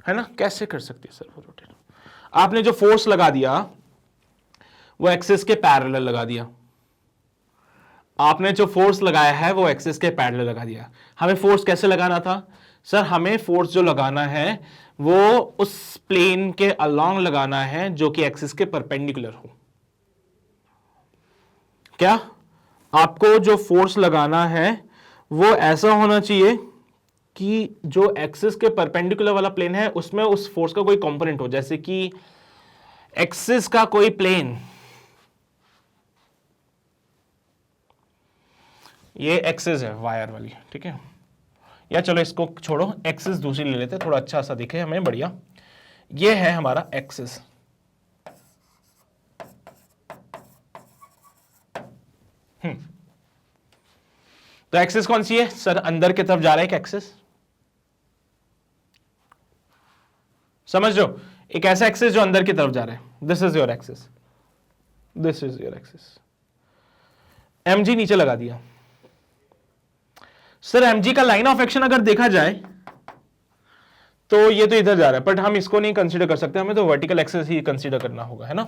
है ना, कैसे कर सकती है सर वो रोटेट? आपने जो फोर्स लगा दिया वो एक्सिस के पैरेलल लगा दिया। आपने जो फोर्स लगाया है वो एक्सिस के पैरेलल लगा दिया। हमें फोर्स कैसे लगाना था? सर हमें फोर्स जो लगाना है वो उस प्लेन के अलोंग लगाना है जो कि एक्सिस के परपेंडिकुलर हो। क्या आपको जो फोर्स लगाना है वो ऐसा होना चाहिए कि जो एक्सिस के परपेंडिकुलर वाला प्लेन है उसमें उस फोर्स का कोई कंपोनेंट हो। जैसे कि एक्सिस का कोई प्लेन, ये एक्सिस है वायर वाली, ठीक है, या चलो इसको छोड़ो, एक्सिस दूसरी ले लेते हैं, थोड़ा अच्छा सा दिखे हमें, बढ़िया। ये है हमारा एक्सिस, तो एक्सिस कौन सी है सर? अंदर की तरफ जा रहा है एक एक्सिस, समझ लो, एक ऐसा एक्सिस जो अंदर की तरफ जा रहा है। This is your axis, this is your axis. mg नीचे लगा दिया। सर mg का लाइन ऑफ एक्शन अगर देखा जाए तो ये तो इधर जा रहा है, बट हम इसको नहीं कंसीडर कर सकते, हमें तो वर्टिकल एक्सेस ही कंसीडर करना होगा, है ना।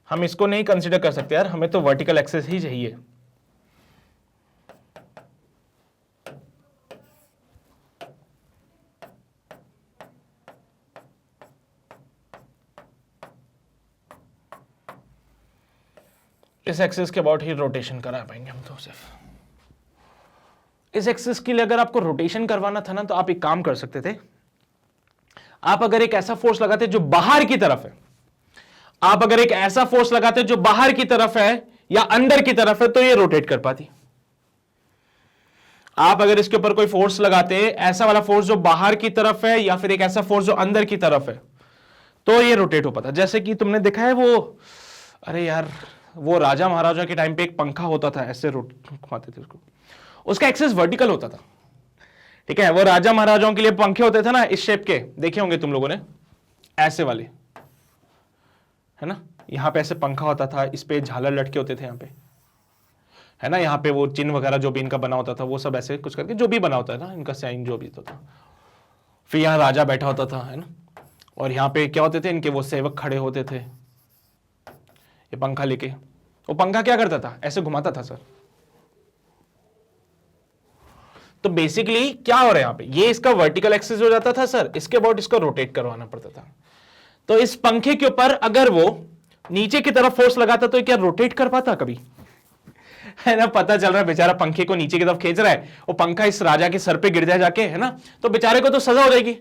हम इसको नहीं कंसीडर कर सकते यार, हमें तो वर्टिकल एक्सेस ही चाहिए। इस एक्सिस के अबाउट ही रोटेशन करा पाएंगे हम तो सिर्फ। इस एक्सिस के लिए अगर आपको रोटेशन करवाना था ना, तो आप एक काम कर सकते थे, आप अगर एक ऐसा फोर्स लगाते जो बाहर की तरफ है, आप अगर एक ऐसा फोर्स लगाते जो बाहर की तरफ है या अंदर की तरफ है, तो ये रोटेट कर पाती। आप अगर इसके ऊपर कोई फोर्स लगाते, ऐसा वाला फोर्स जो बाहर की तरफ है या फिर एक ऐसा फोर्स जो अंदर की तरफ है, तो ये रोटेट हो पाता। जैसे कि तुमने देखा है वो, अरे यार वो राजा महाराजा के टाइम पे एक पंखा होता था, ऐसे घुमाते थे उसको, उसका एक्सेस वर्टिकल होता था, ठीक है। वो राजा महाराजाओं के लिए पंखे होते थे ना, इस शेप के, देखे होंगे तुम लोगों ने, ऐसे वाले, है ना। यहां पे ऐसे पंखा होता था, इस पे झालर लटके होते थे यहाँ पे, है ना। यहाँ पे वो चिन्ह वगैरह जो भी इनका बना होता था, वो सब ऐसे कुछ करके जो भी बना होता है ना, इनका साइन जो भी होता था। फिर यहाँ राजा बैठा होता था, है ना, और यहाँ पे क्या होते थे, इनके वो सेवक खड़े होते थे ये पंखा लेके। वो पंखा क्या करता था, ऐसे घुमाता था सर। तो बेसिकली क्या हो रहा है यहाँ पे, ये इसका वर्टिकल एक्सिस हो जाता था सर, इसके अबाउट इसको रोटेट करवाना पड़ता था। तो इस पंखे के ऊपर अगर वो नीचे की तरफ फोर्स लगाता तो क्या रोटेट कर पाता कभी, है ना। पता चल रहा है बेचारा पंखे को नीचे की तरफ खींच रहा है, वो पंखा इस राजा के सर पे गिर जाए जाके, है ना, तो बेचारे को तो सजा हो जाएगी,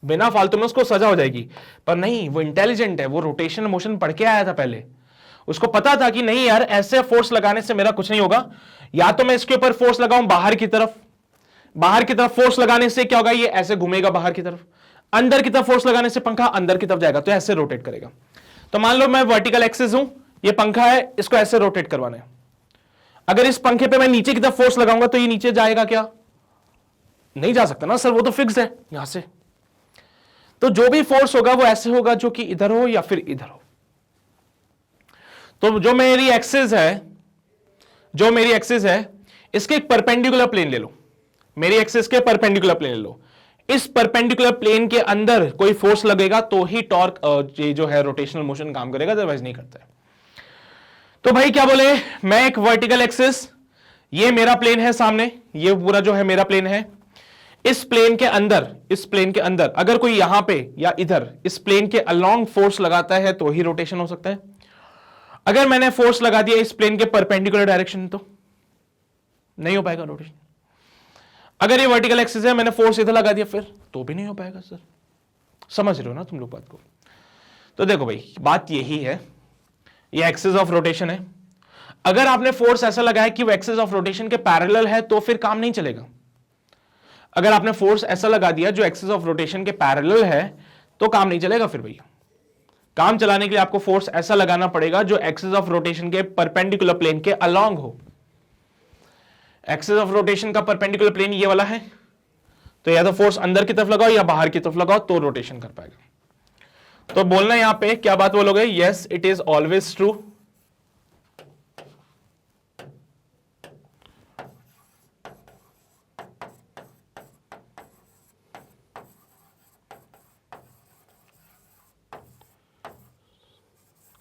बिना फालतू में उसको सजा हो जाएगी। पर नहीं, वो इंटेलिजेंट है, वो रोटेशनल मोशन पढ़ के आया था पहले, उसको पता था कि नहीं यार ऐसे फोर्स लगाने से मेरा कुछ नहीं होगा, या तो मैं इसके ऊपर फोर्स लगाऊं बाहर की तरफ, बाहर की तरफ फोर्स लगाने से क्या होगा, ये ऐसे घूमेगा बाहर की तरफ, अंदर की तरफ फोर्स लगाने से पंखा अंदर की तरफ जाएगा, तो ऐसे रोटेट करेगा। तो मान लो मैं वर्टिकल एक्सिस हूं, ये पंखा है, इसको ऐसे रोटेट करवाना है। अगर इस पंखे पे मैं नीचे की तरफ फोर्स लगाऊंगा तो ये नीचे जाएगा क्या, नहीं जा सकता ना सर, वो तो फिक्स है यहां से। तो जो भी फोर्स होगा वो ऐसे होगा, जो कि इधर हो या फिर इधर हो। तो जो मेरी एक्सिस है, इसके एक परपेंडिकुलर प्लेन ले लो, मेरी एक्सिस के परपेंडिकुलर प्लेन ले लो। इस परपेंडिकुलर प्लेन के अंदर कोई फोर्स लगेगा तो ही टॉर्क ये जो है रोटेशनल मोशन काम करेगा, अदरवाइज नहीं करता है। तो भाई क्या बोले, मैं एक वर्टिकल एक्सिस, ये मेरा प्लेन है सामने, ये पूरा जो है मेरा प्लेन है, इस प्लेन के अंदर अगर कोई यहां पे या इधर इस प्लेन के अलोंग फोर्स लगाता है तो ही रोटेशन हो सकता है। अगर मैंने फोर्स लगा दिया इस प्लेन के परपेंडिकुलर डायरेक्शन तो नहीं हो पाएगा रोटेशन। अगर ये वर्टिकल एक्सिस है, मैंने फोर्स इधर लगा दिया फिर तो भी नहीं हो पाएगा सर। समझ रहे हो ना तुम लोग बात को। तो देखो भाई बात यही है, ये एक्सिस ऑफ रोटेशन है। अगर आपने फोर्स ऐसा लगाया कि वो एक्सिस ऑफ रोटेशन के पैरेलल है तो फिर काम नहीं चलेगा। अगर आपने फोर्स ऐसा लगा दिया जो एक्सिस ऑफ रोटेशन के पैरेलल है तो काम नहीं चलेगा। फिर भैया काम चलाने के लिए आपको फोर्स ऐसा लगाना पड़ेगा जो एक्सिस ऑफ रोटेशन के परपेंडिकुलर प्लेन के अलोंग हो। एक्सिस ऑफ रोटेशन का परपेंडिकुलर प्लेन ये वाला है, तो या तो फोर्स अंदर की तरफ लगाओ या बाहर की तरफ लगाओ तो रोटेशन कर पाएगा। तो बोलना यहां पे क्या बात बोलोगे, yes it is always true.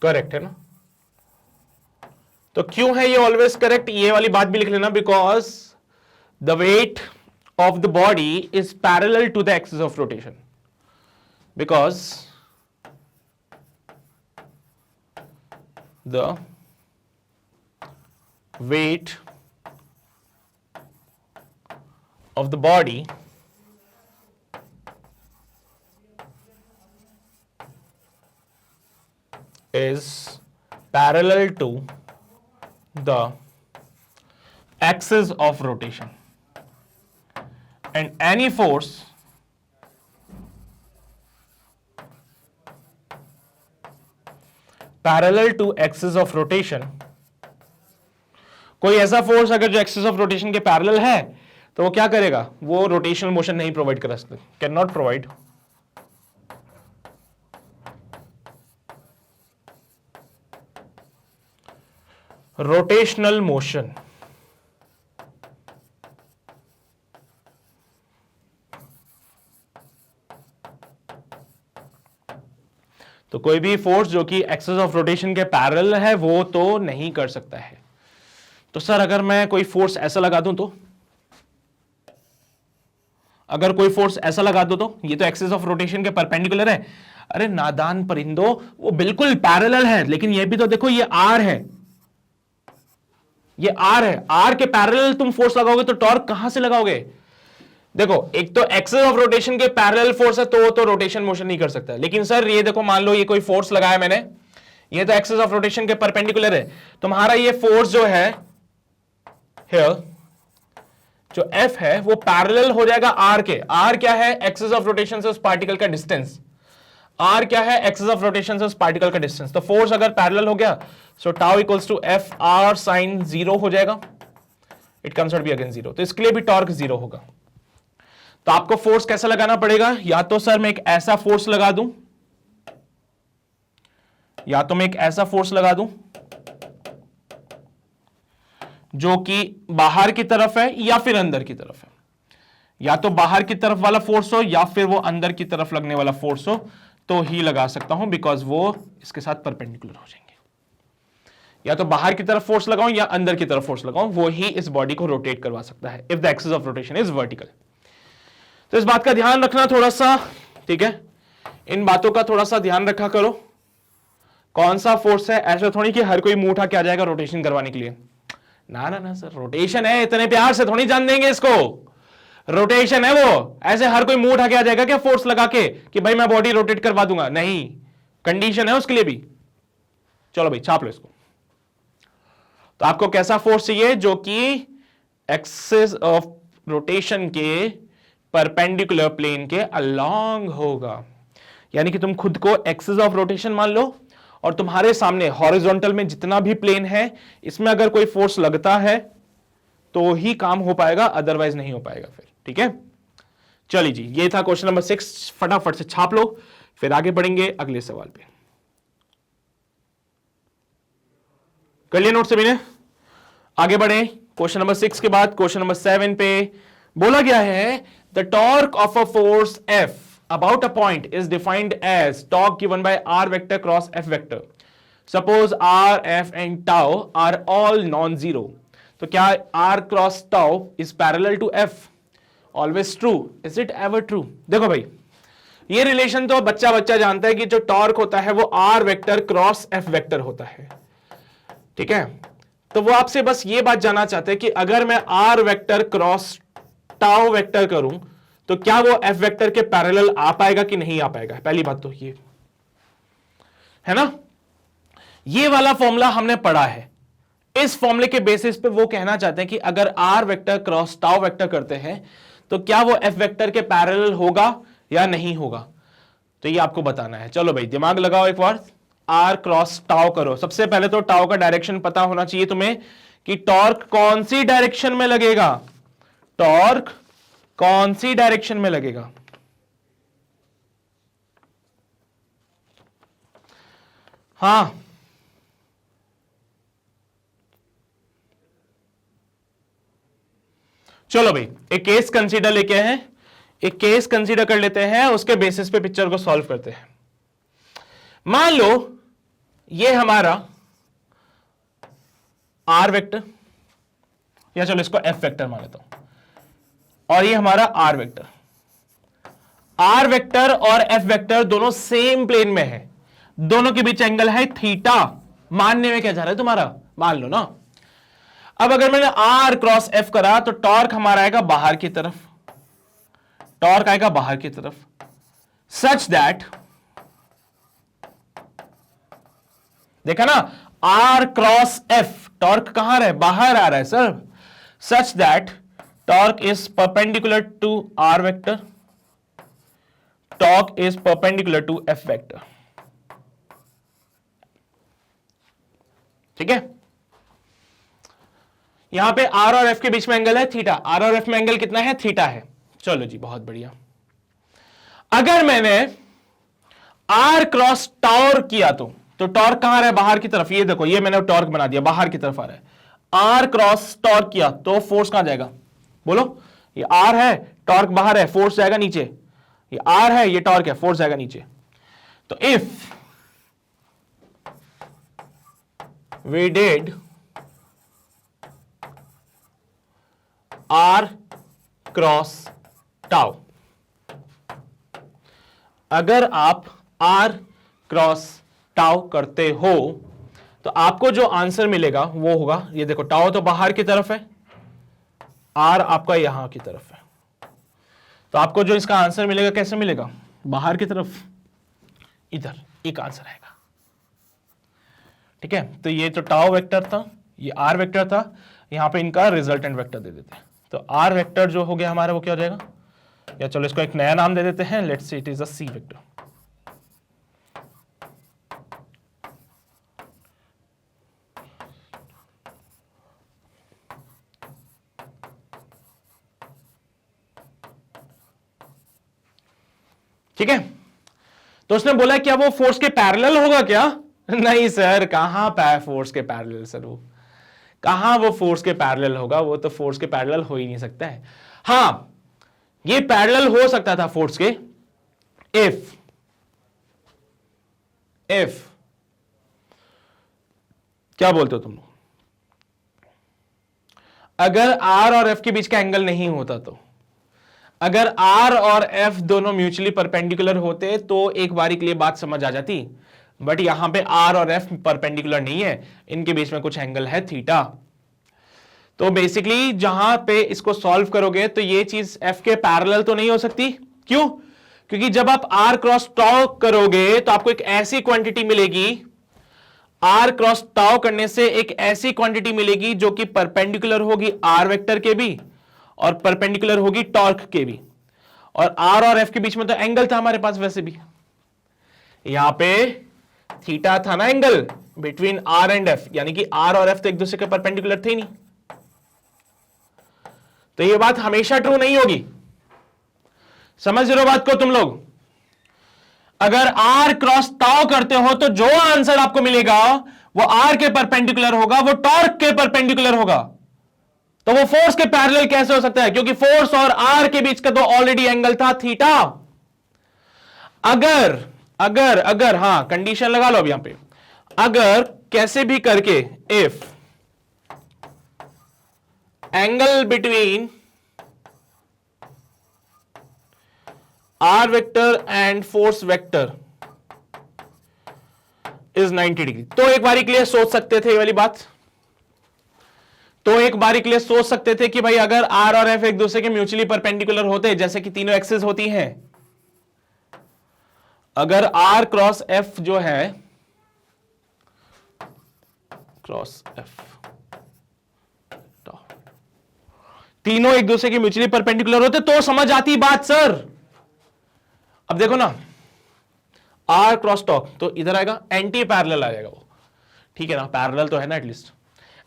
Correct है ना। तो क्यों है ये ऑलवेज करेक्ट, ये वाली बात भी लिख लेना, because the weight of the body is parallel to the axis of rotation, because the weight of the body is parallel to the axis of rotation, and any force parallel to axis of rotation, कोई ऐसा फोर्स अगर जो एक्सिस ऑफ रोटेशन के पैरेलल है तो वो क्या करेगा, वो रोटेशनल मोशन नहीं प्रोवाइड कर सकते, can not provide rotational motion. तो कोई भी फोर्स जो कि एक्सिस ऑफ रोटेशन के पैरेलल है वो तो नहीं कर सकता है। तो सर अगर मैं कोई फोर्स ऐसा लगा दूं तो, अगर कोई फोर्स ऐसा लगा दो तो ये तो एक्सिस ऑफ रोटेशन के परपेंडिकुलर है। अरे नादान परिंदो, वो बिल्कुल पैरेलल है, लेकिन ये भी तो देखो ये आर है, ये आर है, आर के पैरेलल तुम फोर्स लगाओगे तो टॉर्क कहां से लगाओगे? देखो एक तो एक्सिस ऑफ रोटेशन के पैरेलल फोर्स है तो रोटेशन मोशन नहीं कर सकता। लेकिन सर ये देखो मान लो ये कोई फोर्स लगाया मैंने, ये तो एक्सिस ऑफ रोटेशन के परपेंडिकुलर है, तुम्हारा ये फोर्स जो है हियर जो F है वो पैरेलल हो जाएगा R के। R क्या है? एक्सिस ऑफ रोटेशन से उस पार्टिकल का डिस्टेंस। R क्या है? एक्सिस ऑफ रोटेशन से उस पार्टिकल का डिस्टेंस। तो फोर्स अगर पैरेलल हो गया so tau equals to F R sine 0 हो जाएगा, it comes out be again 0। तो इसके लिए भी टॉर्क 0 होगा। तो आपको फोर्स कैसा लगाना पड़ेगा? या तो सर मैं एक ऐसा फोर्स लगा दूं, या तो मैं एक ऐसा फोर्स लगा दूं जो कि बाहर की तरफ है या फिर अंदर की तरफ है। या तो बाहर की तरफ वाला फोर्स हो या फिर वो अंदर की तरफ लगने वाला फोर्स हो तो ही लगा सकता हूं, बिकॉज वो इसके साथ परपेंडिकुलर हो जाएंगे। या तो बाहर की तरफ फोर्स लगाऊं या अंदर की तरफ फोर्स लगाऊं, वो ही इस बॉडी को रोटेट करवा सकता है if the axis of rotation is vertical. तो इस बात का ध्यान रखना थोड़ा सा, ठीक है, इन बातों का थोड़ा सा ध्यान रखा करो। कौन सा फोर्स है, ऐसा थोड़ी कि हर कोई मुंह उठा के आ जाएगा रोटेशन करवाने के लिए। ना ना ना सर, रोटेशन है, इतने प्यार से थोड़ी जान देंगे इसको। रोटेशन है वो, ऐसे हर कोई मुंह उठा के आ जाएगा क्या फोर्स लगा के कि भाई मैं बॉडी रोटेट करवा दूंगा? नहीं, कंडीशन है उसके लिए भी। चलो भाई छाप लो इसको। तो आपको कैसा फोर्स चाहिए? जो कि एक्सिस ऑफ रोटेशन के परपेंडिकुलर प्लेन के अलोंग होगा। यानी कि तुम खुद को एक्सिस ऑफ रोटेशन मान लो और तुम्हारे सामने हॉरिजॉन्टल में जितना भी प्लेन है इसमें अगर कोई फोर्स लगता है तो ही काम हो पाएगा, अदरवाइज नहीं हो पाएगा फिर। ठीक है, चलिए जी, ये था क्वेश्चन नंबर 6। फटाफट से छाप लो, फिर आगे बढ़ेंगे अगले सवाल पे। कर लिया नोट सभी ने? आगे बढ़े क्वेश्चन नंबर 6 के बाद क्वेश्चन नंबर 7 पे बोला गया है the torque of a force F about a point is defined as torque given by r vector cross f vector. Suppose r, f and tau are all non-zero. तो क्या r cross tau is parallel to f? Always true. Is it ever true? देखो भाई, ये रिलेशन तो बच्चा बच्चा जानता है कि जो टॉर्क होता है वो r vector cross f vector होता है। ठीक है, तो वो आपसे बस ये बात जानना चाहते हैं कि अगर मैं r vector cross tau vector करूं तो क्या वो f वेक्टर के पैरेलल आ पाएगा कि नहीं आ पाएगा? पहली बात तो ये है ना, ये वाला फॉर्मूला हमने पढ़ा है। इस फॉर्मूले के बेसिस पे वो कहना चाहते हैं कि अगर r vector cross tau vector करते हैं तो क्या वो f वेक्टर के पैरेलल होगा या नहीं होगा, तो ये आपको बताना है। चलो भाई दिमाग लगाओ एक बार, r क्रॉस टाउ करो। सबसे पहले तो टाउ का डायरेक्शन पता होना चाहिए तुम्हें कि टॉर्क कौन सी डायरेक्शन में लगेगा, टॉर्क कौन सी डायरेक्शन में लगेगा। हां, चलो भाई एक केस कंसीडर लेके हैं, एक केस कंसीडर कर लेते हैं, उसके बेसिस पे पिक्चर को सॉल्व करते हैं। मान लो ये हमारा आर वेक्टर, या चलो इसको एफ वेक्टर मान लेता हूं, और ये हमारा आर वेक्टर। आर वेक्टर और एफ वेक्टर दोनों सेम प्लेन में है, दोनों के बीच एंगल है थीटा। मानने में क्या जा रहा है तुम्हारा, मान लो ना। अब अगर मैंने आर क्रॉस एफ करा तो टॉर्क हमारा आएगा बाहर की तरफ, टॉर्क आएगा बाहर की तरफ, सच दैट, देखा ना, आर क्रॉस एफ, टॉर्क कहां रहा है, बाहर आ रहा है sir, such that torque is perpendicular to r vector, torque is perpendicular to f vector। ठीक है, यहां पे r और f के बीच में एंगल है थीटा, r और f में एंगल कितना है, थीटा है। चलो जी बहुत बढ़िया। अगर मैंने r क्रॉस टॉर्क किया तो टॉर्क कहां रहा है, बाहर की तरफ। ये देखो, ये मैंने टॉर्क बना दिया, बाहर की तरफ आ रहा है। r क्रॉस टॉर्क किया तो फोर्स कहां जाएगा, बोलो, ये आर है, टॉर्क बाहर है, फोर्स जाएगा नीचे। ये आर है, ये टॉर्क है, फोर्स जाएगा नीचे। तो if we did r cross tau. अगर आप r क्रॉस टाउ करते हो तो आपको जो आंसर मिलेगा वो होगा, ये देखो टाउ तो बाहर की तरफ है, r आपका यहां की तरफ है, तो आपको जो इसका आंसर मिलेगा कैसे मिलेगा, बाहर की तरफ, इधर एक आंसर आएगा। ठीक है, तो ये तो टाउ वेक्टर था, ये r वेक्टर था, यहां पे इनका रिजल्टेंट वेक्टर दे देते हैं, तो r वेक्टर जो हो गया हमारा वो क्या हो जाएगा, या चलो इसको एक नया नाम दे देते हैं, let's see it is a c vector. ठीक है, तो उसने बोला क्या वो फोर्स के पैरेलल होगा क्या? नहीं सर, कहां फोर्स के पैरेलल सर, वो कहां वो फोर्स के पैरेलल होगा, वो तो फोर्स के पैरेलल हो ही नहीं सकता है। हां, ये पैरेलल हो सकता था फोर्स के इफ क्या बोलते हो तुम लोग, अगर R और F के बीच का एंगल नहीं होता तो, अगर R और F दोनों म्यूचुअली परपेंडिकुलर होते तो एक बारी के लिए बात समझ आ जाती, बट यहां पे R और F परपेंडिकुलर नहीं है, इनके बीच में कुछ एंगल है थीटा। तो बेसिकली जहां पे इसको सॉल्व करोगे तो ये चीज F के पैरेलल तो नहीं हो सकती। क्यों? क्योंकि जब आप R क्रॉस टाउ करोगे तो आपको एक ऐसी क्वांटिटी मिलेगी, R क्रॉस टाउ करने से एक ऐसी क्वांटिटी मिलेगी जो कि परपेंडिकुलर होगी R वेक्टर के भी और परपेंडिकुलर होगी टॉर्क के भी, और R और F के बीच में तो एंगल था हमारे पास वैसे भी, यहां पे थीटा था ना angle between R and F, यानी कि R और F तो एक दूसरे के परपेंडिकुलर थे नहीं। तो ये बात हमेशा ट्रू नहीं होगी, समझ रहे हो बात को तुम लोग? अगर R क्रॉस टाउ करते हो तो जो आंसर आपको मिलेगा वो R के परपेंडिकुलर होगा, वो टॉर्क के परपेंडिकुलर होगा। तो वो फोर्स के पैरेलल कैसे हो सकता है? क्योंकि फोर्स और R के बीच का तो ऑलरेडी एंगल था थीटा। अगर हां, कंडीशन लगा लो अब यहां पे, अगर कैसे भी करके if angle between R vector and force vector is 90 degree, तो एक बारी के लिए सोच सकते थे ये वाली बात, तो एक बारी के लिए सोच सकते थे कि भाई अगर R और F एक दूसरे के म्यूचुअली परपेंडिकुलर होते, जैसे कि तीनों एक्सिस होती हैं, अगर R क्रॉस F जो है क्रॉस F तीनों एक दूसरे के म्यूचुअली परपेंडिकुलर होते तो समझ आती बात सर। अब देखो ना, R क्रॉस टॉक तो इधर आएगा, एंटी पैरेलल आ जाएगा वो, ठीक है ना, पैरेलल तो है ना एटलीस्ट।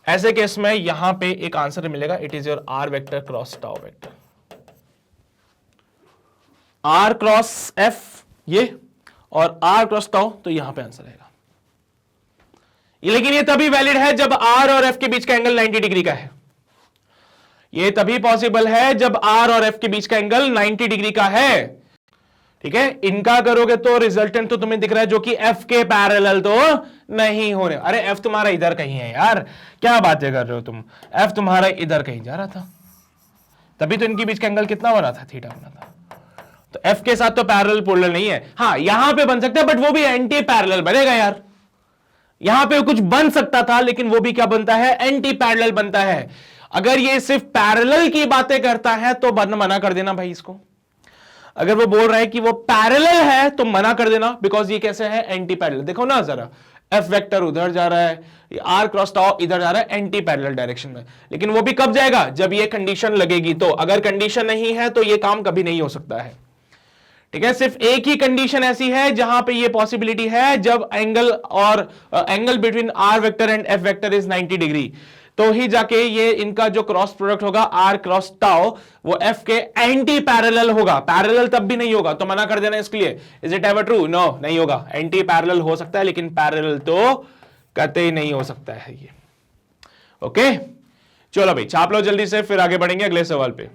ऐसे केस में यहां पे एक आंसर मिलेगा, it is your R vector cross tau vector, R cross F ये और R क्रॉस टाउ, तो यहां पे आंसर आएगा। लेकिन ये तभी वैलिड है जब R और F के बीच का एंगल 90 डिग्री का है, ये तभी पॉसिबल है जब R और F के बीच का एंगल 90 डिग्री का है। ठीक है, इनका करोगे तो रिजल्टेंट तो तुम्हें दिख रहा है जो कि F के पैरेलल तो नहीं हो रहे। अरे F तुम्हारा इधर कहीं है यार, क्या बातें कर रहे हो तुम, F तुम्हारा इधर कहीं जा रहा था, तभी तो इनके बीच का एंगल कितना बना था, थीटा बना था। तो F के साथ तो पैरेलल पोलर नहीं है, हाँ यहां पे बन सकता है बट वो भी एंटी पैरेलल बनेगा यार, यहां पे कुछ बन सकता था लेकिन वो भी क्या बनता है, एंटी पैरेलल बनता है। अगर ये सिर्फ पैरेलल की बातें करता है तो मना कर देना भाई इसको, अगर वो बोल रहा है कि वो पैरेलल है तो मना कर देना, बिकॉज ये कैसे है, एंटी पैरेलल। देखो ना जरा, F वेक्टर उधर जा रहा है, R क्रॉस टाउ इधर जा रहा है एंटी पैरेलल डायरेक्शन में, लेकिन वो भी कब जाएगा, जब ये कंडीशन लगेगी। तो अगर कंडीशन नहीं है तो ये काम कभी नहीं हो सकता है। ठीक है, सिर्फ एक ही कंडीशन ऐसी है जहां पे ये पॉसिबिलिटी है, जब angle between R vector and F vector is 90 degree, तो ही जाके ये इनका जो क्रॉस प्रोडक्ट होगा R क्रॉस टाउ वो F के एंटी पैरेलल होगा। पैरेलल तब भी नहीं होगा, तो मना कर देना इसके लिए। Is it ever true? No, नहीं होगा। एंटी पैरेलल हो सकता है लेकिन पैरेलल तो कतई नहीं हो सकता है ये। ओके, चलो भाई छाप लो जल्दी से, फिर आगे बढ़ेंगे अगले सवाल पे।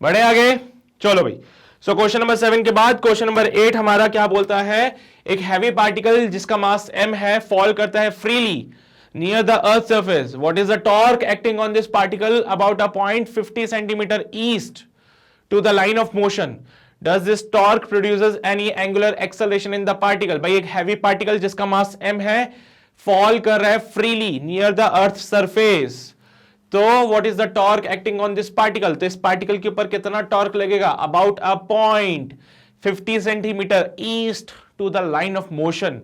बढ़े आगे, चलो भाई। सो क्वेश्चन नंबर 7 के बाद क्वेश्चन नंबर 8 हमारा क्या बोलता है, एक हैवी पार्टिकल जिसका मास m है फॉल करता है freely near the earth surface, what is the torque acting on this particle about a point 50 centimetre east to the line of motion, does this torque produces any angular acceleration in the particle. भाई एक हैवी पार्टिकल जिसका मास m है फॉल कर रहा है freely near the earth surface, तो what is the torque acting on this particle, तो इस पार्टिकल के ऊपर कितना टॉर्क लगेगा, about a point 50 centimetre east to the line of motion.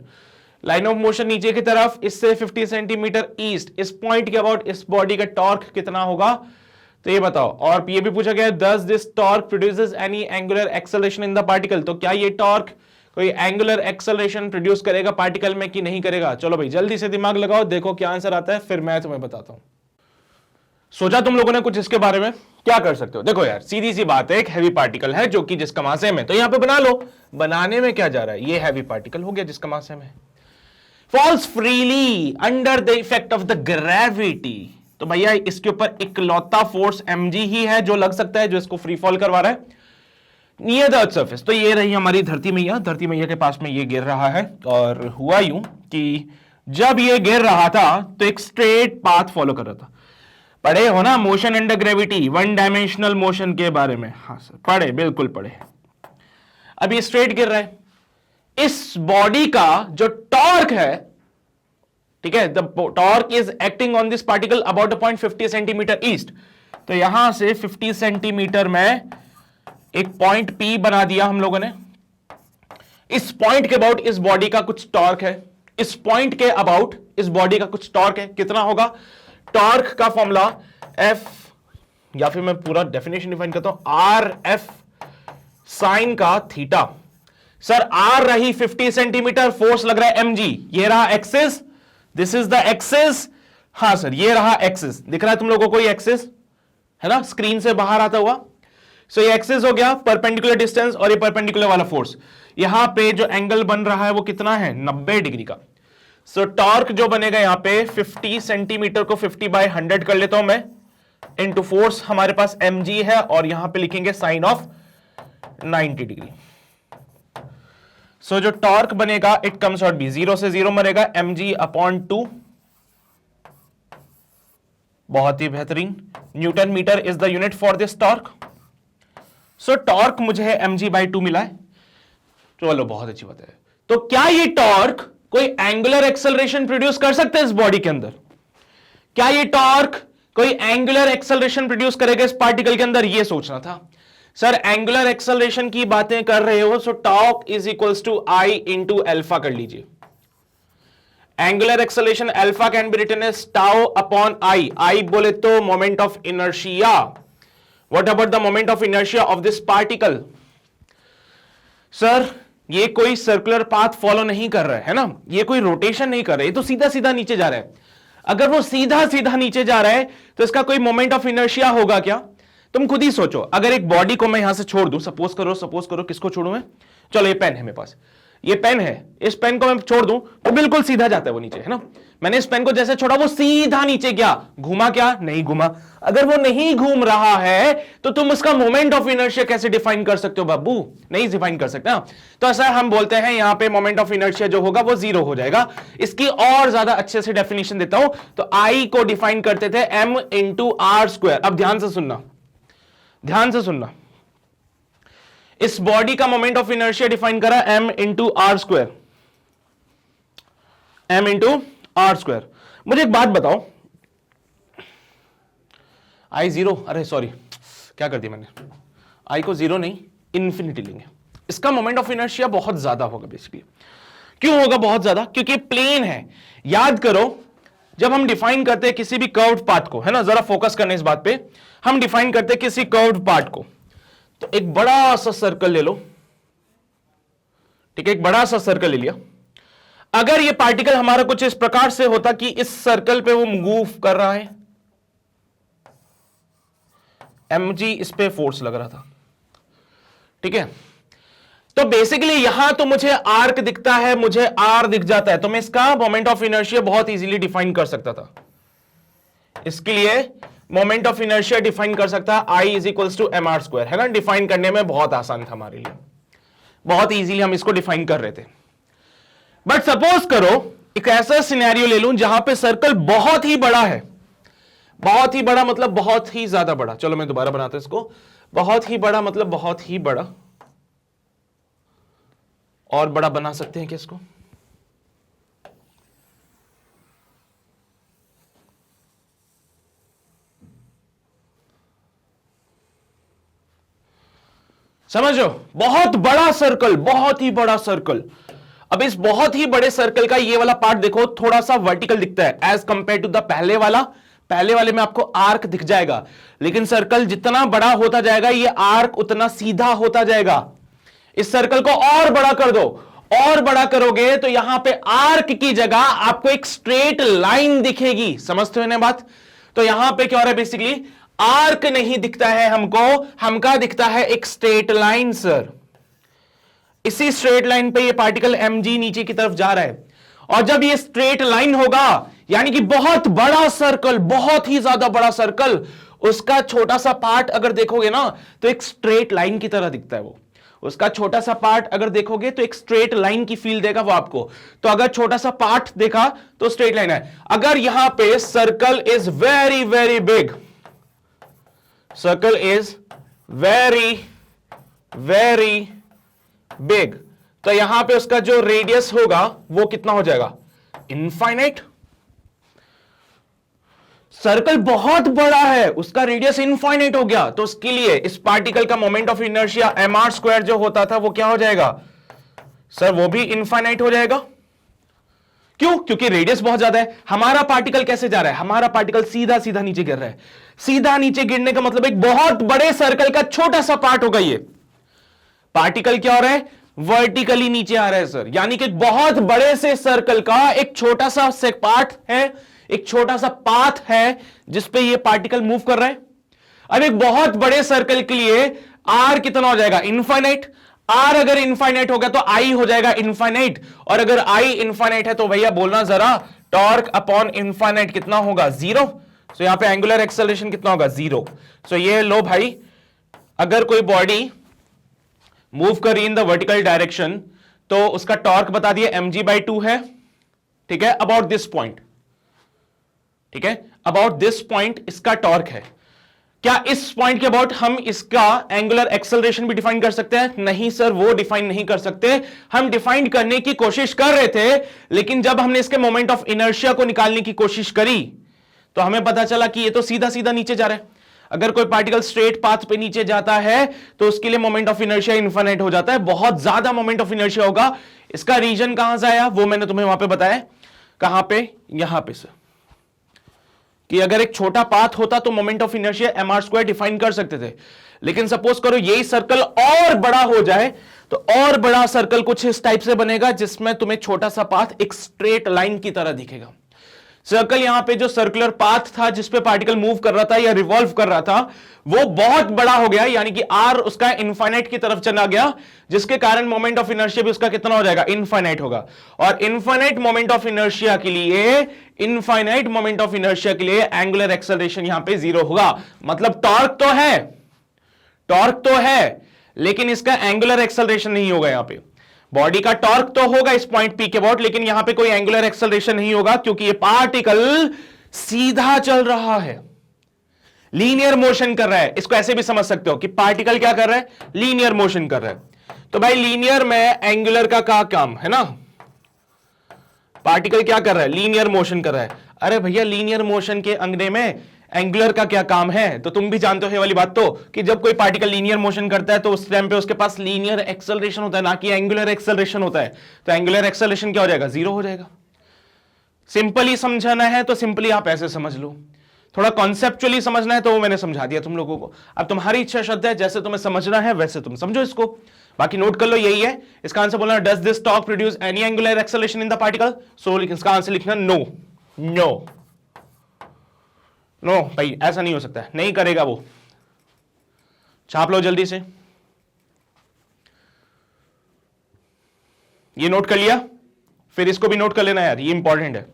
Line of motion नीचे की तरफ, इससे 50 सेंटीमीटर ईस्ट, इस पॉइंट के अबाउट इस बॉडी का टॉर्क कितना होगा, तो ये बताओ। और ये भी पूछा गया does this torque produces any angular acceleration in the particle, तो क्या ये टॉर्क कोई एंगुलर एक्सेलरेशन प्रोड्यूस करेगा पार्टिकल में कि नहीं करेगा। चलो भाई जल्दी से दिमाग लगाओ, देखो क्या आंसर आता है, फिर मैं तुम्हें बताता हूं। सोचा तुम लोगों ने कुछ इसके बारे में, क्या कर सकते हो। देखो यार सीधी सी बात है, एक हैवी पार्टिकल है जो कि जिसका मास m है, तो यहां पे बना लो, बनाने में क्या जा रहा है, ये हैवी पार्टिकल हो गया जिसका मास m है, falls freely under the effect of the gravity, तो भैया इसके ऊपर इकलौता फोर्स mg ही है जो लग सकता है, जो इसको फ्री फॉल करवा रहा है नियर द अर्थ सरफेस। तो ये रही हमारी धरती मैया, धरती मैया के पास में ये गिर रहा है, और हुआ यूं कि जब ये गिर रहा था तो एक स्ट्रेट पाथ फॉलो कर रहा था। पढ़े हो ना motion under gravity, one dimensional motion के बारे में, हाँ सर पढ़े, बिल्कुल पढ़े। अब ये स्ट्रेट गिर रहा है, इस बॉडी का जो टॉर्क है, ठीक है, the torque is acting on this particle about a point 50 centimetre east, तो यहां से 50 सेंटीमीटर में एक पॉइंट P बना दिया हम लोगों ने। इस पॉइंट के अबाउट इस बॉडी का कुछ टॉर्क है, इस पॉइंट के अबाउट इस बॉडी का कुछ टॉर्क है, कितना होगा, टॉर्क का फॉर्मूला F, या फिर मैं पूरा डेफिनेशन डिफाइन करता हूं, आर एफ साइन का थीटा। सर आर रही 50 सेंटीमीटर, फोर्स लग रहा है mg, ये रहा axis, this is the axis, हां सर ये रहा एक्सिस, दिख रहा है तुम लोगों को ये एक्सिस है ना, स्क्रीन से बाहर आता हुआ। सो ये एक्सिस हो गया परपेंडिकुलर डिस्टेंस, और ये परपेंडिकुलर वाला फोर्स, यहां पे जो एंगल बन रहा है वो कितना है, 90 डिग्री का। सो टॉर्क जो बनेगा यहां पे 50 सेंटीमीटर को 50/100 कर लेता हूं मैं, इनटू फोर्स हमारे पास mg है, और यहां पे लिखेंगे साइन ऑफ 90 डिग्री। सो जो टॉर्क बनेगा इट कम्स आउट बी, 0 से 0 मरेगा, mg/2, बहुत ही बेहतरीन, newton metre is the unit for this torque. So torque मुझे mg/2 मिला है, चलो बहुत अच्छी बात है। तो क्या ये टॉर्क कोई एंगुलर एक्सेलरेशन प्रोड्यूस कर सकते हैं इस बॉडी के अंदर, क्या ये टॉर्क कोई एंगुलर एक्सेलरेशन प्रोड्यूस करेगा इस पार्टिकल के अंदर, ये सोचना था। सर एंगुलर एक्सेलरेशन की बातें कर रहे हो, so torque is equals to I into alpha कर लीजिए। Angular acceleration alpha can be written as tau upon I बोले तो moment of inertia. What about the moment of inertia of this particle, sir ये कोई सर्कुलर पाथ फॉलो नहीं कर रहा है ना, ये कोई रोटेशन नहीं कर रहा है, ये तो सीधा सीधा नीचे जा रहा है। अगर वो सीधा सीधा नीचे जा रहा है तो इसका कोई मोमेंट ऑफ इनर्शिया होगा क्या, तुम खुद ही सोचो। अगर एक बॉडी को मैं यहां से छोड़ दूं, सपोज करो किसको छोड़ू मैं, चलो ये पेन है मेरे पास, ये पेन है, इस पेन को मैं छोड़ दूं तो बिल्कुल सीधा जाता है वो नीचे, है ना। मैंने इस पेन को जैसे छोड़ा वो सीधा नीचे गया, घूमा क्या, नहीं घूमा। अगर वो नहीं घूम रहा है तो तुम उसका मोमेंट ऑफ इनर्शिया कैसे डिफाइन कर सकते हो बाबू, नहीं डिफाइन कर सकते ना। तो ऐसा हम बोलते हैं यहां पे मोमेंट ऑफ इनर्शिया जो होगा वो 0 हो जाएगा। इसकी और ज्यादा अच्छे से डेफिनेशन देता हूं, तो I को डिफाइन करते थे m इंटू आर स्क्वायर। अब ध्यान से सुनना, ध्यान से सुनना, इस बॉडी का मोमेंट ऑफ इनर्शिया डिफाइन करा m into R square, m into R square. मुझे एक बात बताओ, I 0, अरे सॉरी क्या कर दिया मैंने, I को 0 नहीं इन्फिनिटी लेंगे, इसका मोमेंट ऑफ इनर्शिया बहुत ज्यादा होगा बेसिकली। क्यों होगा बहुत ज्यादा, क्योंकि प्लेन है। याद करो जब हम डिफाइन करते हैं किसी भी कर्व्ड पाथ को, है ना, जरा फोकस करने इस बात पे, हम डिफाइन करते हैं किसी कर्व्ड पाथ को, तो एक बड़ा सा सर्कल ले लो, ठीक है, एक बड़ा सा सर्कल ले लिया। अगर ये पार्टिकल हमारा कुछ इस प्रकार से होता कि इस सर्कल पे वो मूव कर रहा है, mg इस पे फोर्स लग रहा था, ठीक है, तो बेसिकली यहां तो मुझे आर्क दिखता है, मुझे आर दिख जाता है, तो मैं इसका मोमेंट ऑफ इनर्शिया बहुत इजीली डिफाइन कर सकता था। इसके लिए मोमेंट ऑफ इनर्शिया डिफाइन कर सकता है I is equals to M R square, है ना। डिफाइन करने में बहुत आसान था हमारे लिए, बहुत इजीली हम इसको डिफाइन कर रहे थे। बट सपोज करो एक ऐसा सिनेरियो ले लूं जहां पे सर्कल बहुत ही बड़ा है, बहुत ही बड़ा मतलब बहुत ही ज्यादा बड़ा। चलो मैं दोबारा बनाता हूं इसको। बहुत ही बड़ा मतलब बहुत ही बड़ा, और बड़ा बना सकते हैं क्या इसको? समझो, बहुत बड़ा सर्कल, बहुत ही बड़ा सर्कल। अब इस बहुत ही बड़े सर्कल का ये वाला पार्ट देखो थोड़ा सा वर्टिकल दिखता है एज कंपेयर टू द पहले वाला। पहले वाले में आपको आर्क दिख जाएगा, लेकिन सर्कल जितना बड़ा होता जाएगा ये आर्क उतना सीधा होता जाएगा। इस सर्कल को और बड़ा कर दो, और बड़ा करोगे तो यहां पे आर्क की जगह आपको एक स्ट्रेट लाइन दिखेगी। समझते हो ना बात? तो यहां पे क्या हो रहा है, बेसिकली आर्क नहीं दिखता है हमको, हमका दिखता है एक स्ट्रेट लाइन। सर इसी स्ट्रेट लाइन पे ये पार्टिकल mg नीचे की तरफ जा रहा है, और जब ये स्ट्रेट लाइन होगा यानी कि बहुत बड़ा सर्कल, बहुत ही ज्यादा बड़ा सर्कल, उसका छोटा सा पार्ट अगर देखोगे ना तो एक स्ट्रेट लाइन की तरह दिखता है वो। उसका छोटा सा पार्ट अगर देखोगे तो एक स्ट्रेट लाइन की फील देगा वो आपको। तो अगर छोटा सा पार्ट देखा तो स्ट्रेट लाइन है। अगर यहां पे circle is very very big, circle is very very big, तो यहां पे उसका जो रेडियस होगा वो कितना हो जाएगा? इनफाइनाइट। सर्कल बहुत बड़ा है, उसका रेडियस इनफाइनाइट हो गया, तो उसके लिए इस पार्टिकल का मोमेंट ऑफ इनर्शिया mr² जो होता था वो क्या हो जाएगा? सर वो भी इनफाइनाइट हो जाएगा। क्यों? क्योंकि रेडियस बहुत ज्यादा है। हमारा पार्टिकल कैसे जा रहा है? हमारा पार्टिकल सीधा सीधा नीचे गिर रहा है। सीधा नीचे गिरने का मतलब एक बहुत बड़े सर्कल का छोटा सा पार्ट होगा। ये पार्टिकल क्या हो रहा है? वर्टिकली नीचे आ रहा है सर, यानी कि बहुत बड़े से सर्कल का एक छोटा सा पार्ट है, एक छोटा सा पाथ है जिसपे ये पार्टिकल मूव कर रहा है। अब एक बहुत बड़े सर्कल के लिए आर कितना हो जाएगा? इनफाइनाइट। आर अगर इनफाइनाइट हो गया तो आई हो जाएगा इनफाइनाइट, और अगर आई इनफाइनाइट है तो भैया बोलना जरा, टॉर्क अपॉन इनफाइनाइट कितना होगा? 0। सो यहां पे एंगुलर एक्सेलरेशन कितना होगा? 0। सो ये लो भाई, अगर कोई बॉडी मूव कर रही इन द वर्टिकल डायरेक्शन तो उसका टॉर्क बता दिए mg/2 है। ठीक है, अबाउट दिस पॉइंट, ठीक है, अबाउट दिस पॉइंट इसका टॉर्क है। क्या इस पॉइंट के अबाउट हम इसका एंगुलर एक्सेलरेशन भी डिफाइन कर सकते हैं? नहीं सर, वो डिफाइन नहीं कर सकते। हम डिफाइन करने की कोशिश कर रहे थे, लेकिन जब हमने इसके मोमेंट ऑफ इनर्शिया को निकालने की कोशिश करी तो हमें पता चला कि ये तो सीधा सीधा नीचे जा रहा है। अगर कोई पार्टिकल स्ट्रेट पाथ पे नीचे जाता है तो उसके लिए मोमेंट ऑफ इनर्शिया इनफाइनाइट हो जाता है, बहुत ज्यादा मोमेंट ऑफ इनर्शिया होगा। इसका रीजन कहां से आया वो मैंने तुम्हें वहां पे बताया। कहां पे? यहां पे से, कि अगर एक छोटा पाथ होता तो moment of inertia mr² define कर सकते थे, लेकिन सपोज करो यही सर्कल और बड़ा हो जाए तो और बड़ा सर्कल कुछ इस टाइप से बनेगा जिसमें तुम्हें छोटा सा पाथ एक स्ट्रेट लाइन की तरह दिखेगा। सर्कल यहां पे जो सर्कुलर पाथ था जिसपे पार्टिकल मूव कर रहा था या रिवॉल्व कर रहा था वो बहुत बड़ा हो गया, यानी कि आर उसका इनफाइनाइट की तरफ चला गया, जिसके कारण मोमेंट ऑफ इनर्शिया भी उसका कितना हो जाएगा? इनफाइनाइट होगा। और इनफाइनाइट मोमेंट ऑफ इनर्शिया के लिए, इनफाइनाइट मोमेंट ऑफ इनर्शिया के लिए एंगुलर एक्सेलरेशन यहां पे 0 होगा। मतलब टॉर्क तो है, टॉर्क तो है, लेकिन इसका एंगुलर एक्सेलरेशन नहीं होगा। यहां पे बॉडी का टॉर्क तो होगा इस पॉइंट पी के अबाउट, लेकिन यहां पे कोई एंगुलर एक्सेलरेशन नहीं होगा, क्योंकि ये पार्टिकल सीधा चल रहा है, लीनियर मोशन कर रहा है। इसको ऐसे भी समझ सकते हो कि पार्टिकल क्या कर रहा है? लीनियर मोशन कर रहा है। तो भाई लीनियर में एंगुलर का क्या काम है ना? पार्टिकल क्या कर रहा है? लीनियर मोशन कर रहा है। अरे भैया लीनियर मोशन के अंगने में एंगुलर का क्या काम है? तो तुम भी जानते हो ये वाली बात तो, कि जब कोई पार्टिकल लीनियर मोशन करता है तो उस टाइम पे उसके पास लीनियर एक्सेलरेशन होता है, ना कि एंगुलर एक्सेलरेशन होता है। तो एंगुलर एक्सेलरेशन क्या हो जाएगा? 0 हो जाएगा। सिंपली समझना है तो सिंपली आप ऐसे समझ लो, थोड़ा कॉन्सेप्चुअली समझना है तो वो मैंने समझा दिया तुम लोगों को। अब तुम्हारी इच्छा श्रद्धा है, जैसे तुम्हें समझना है वैसे तुम समझो इसको। बाकी नोट कर लो, यही है इसका आंसर बोलना। Does this torque produce any angular acceleration in the particle? So इसका आंसर लिखना नो, नो, नो भाई ऐसा नहीं हो सकता है, नहीं करेगा वो। छाप लो जल्दी से। ये नोट कर लिया, फिर इसको भी नोट कर लेना यार, ये इंपॉर्टेंट है,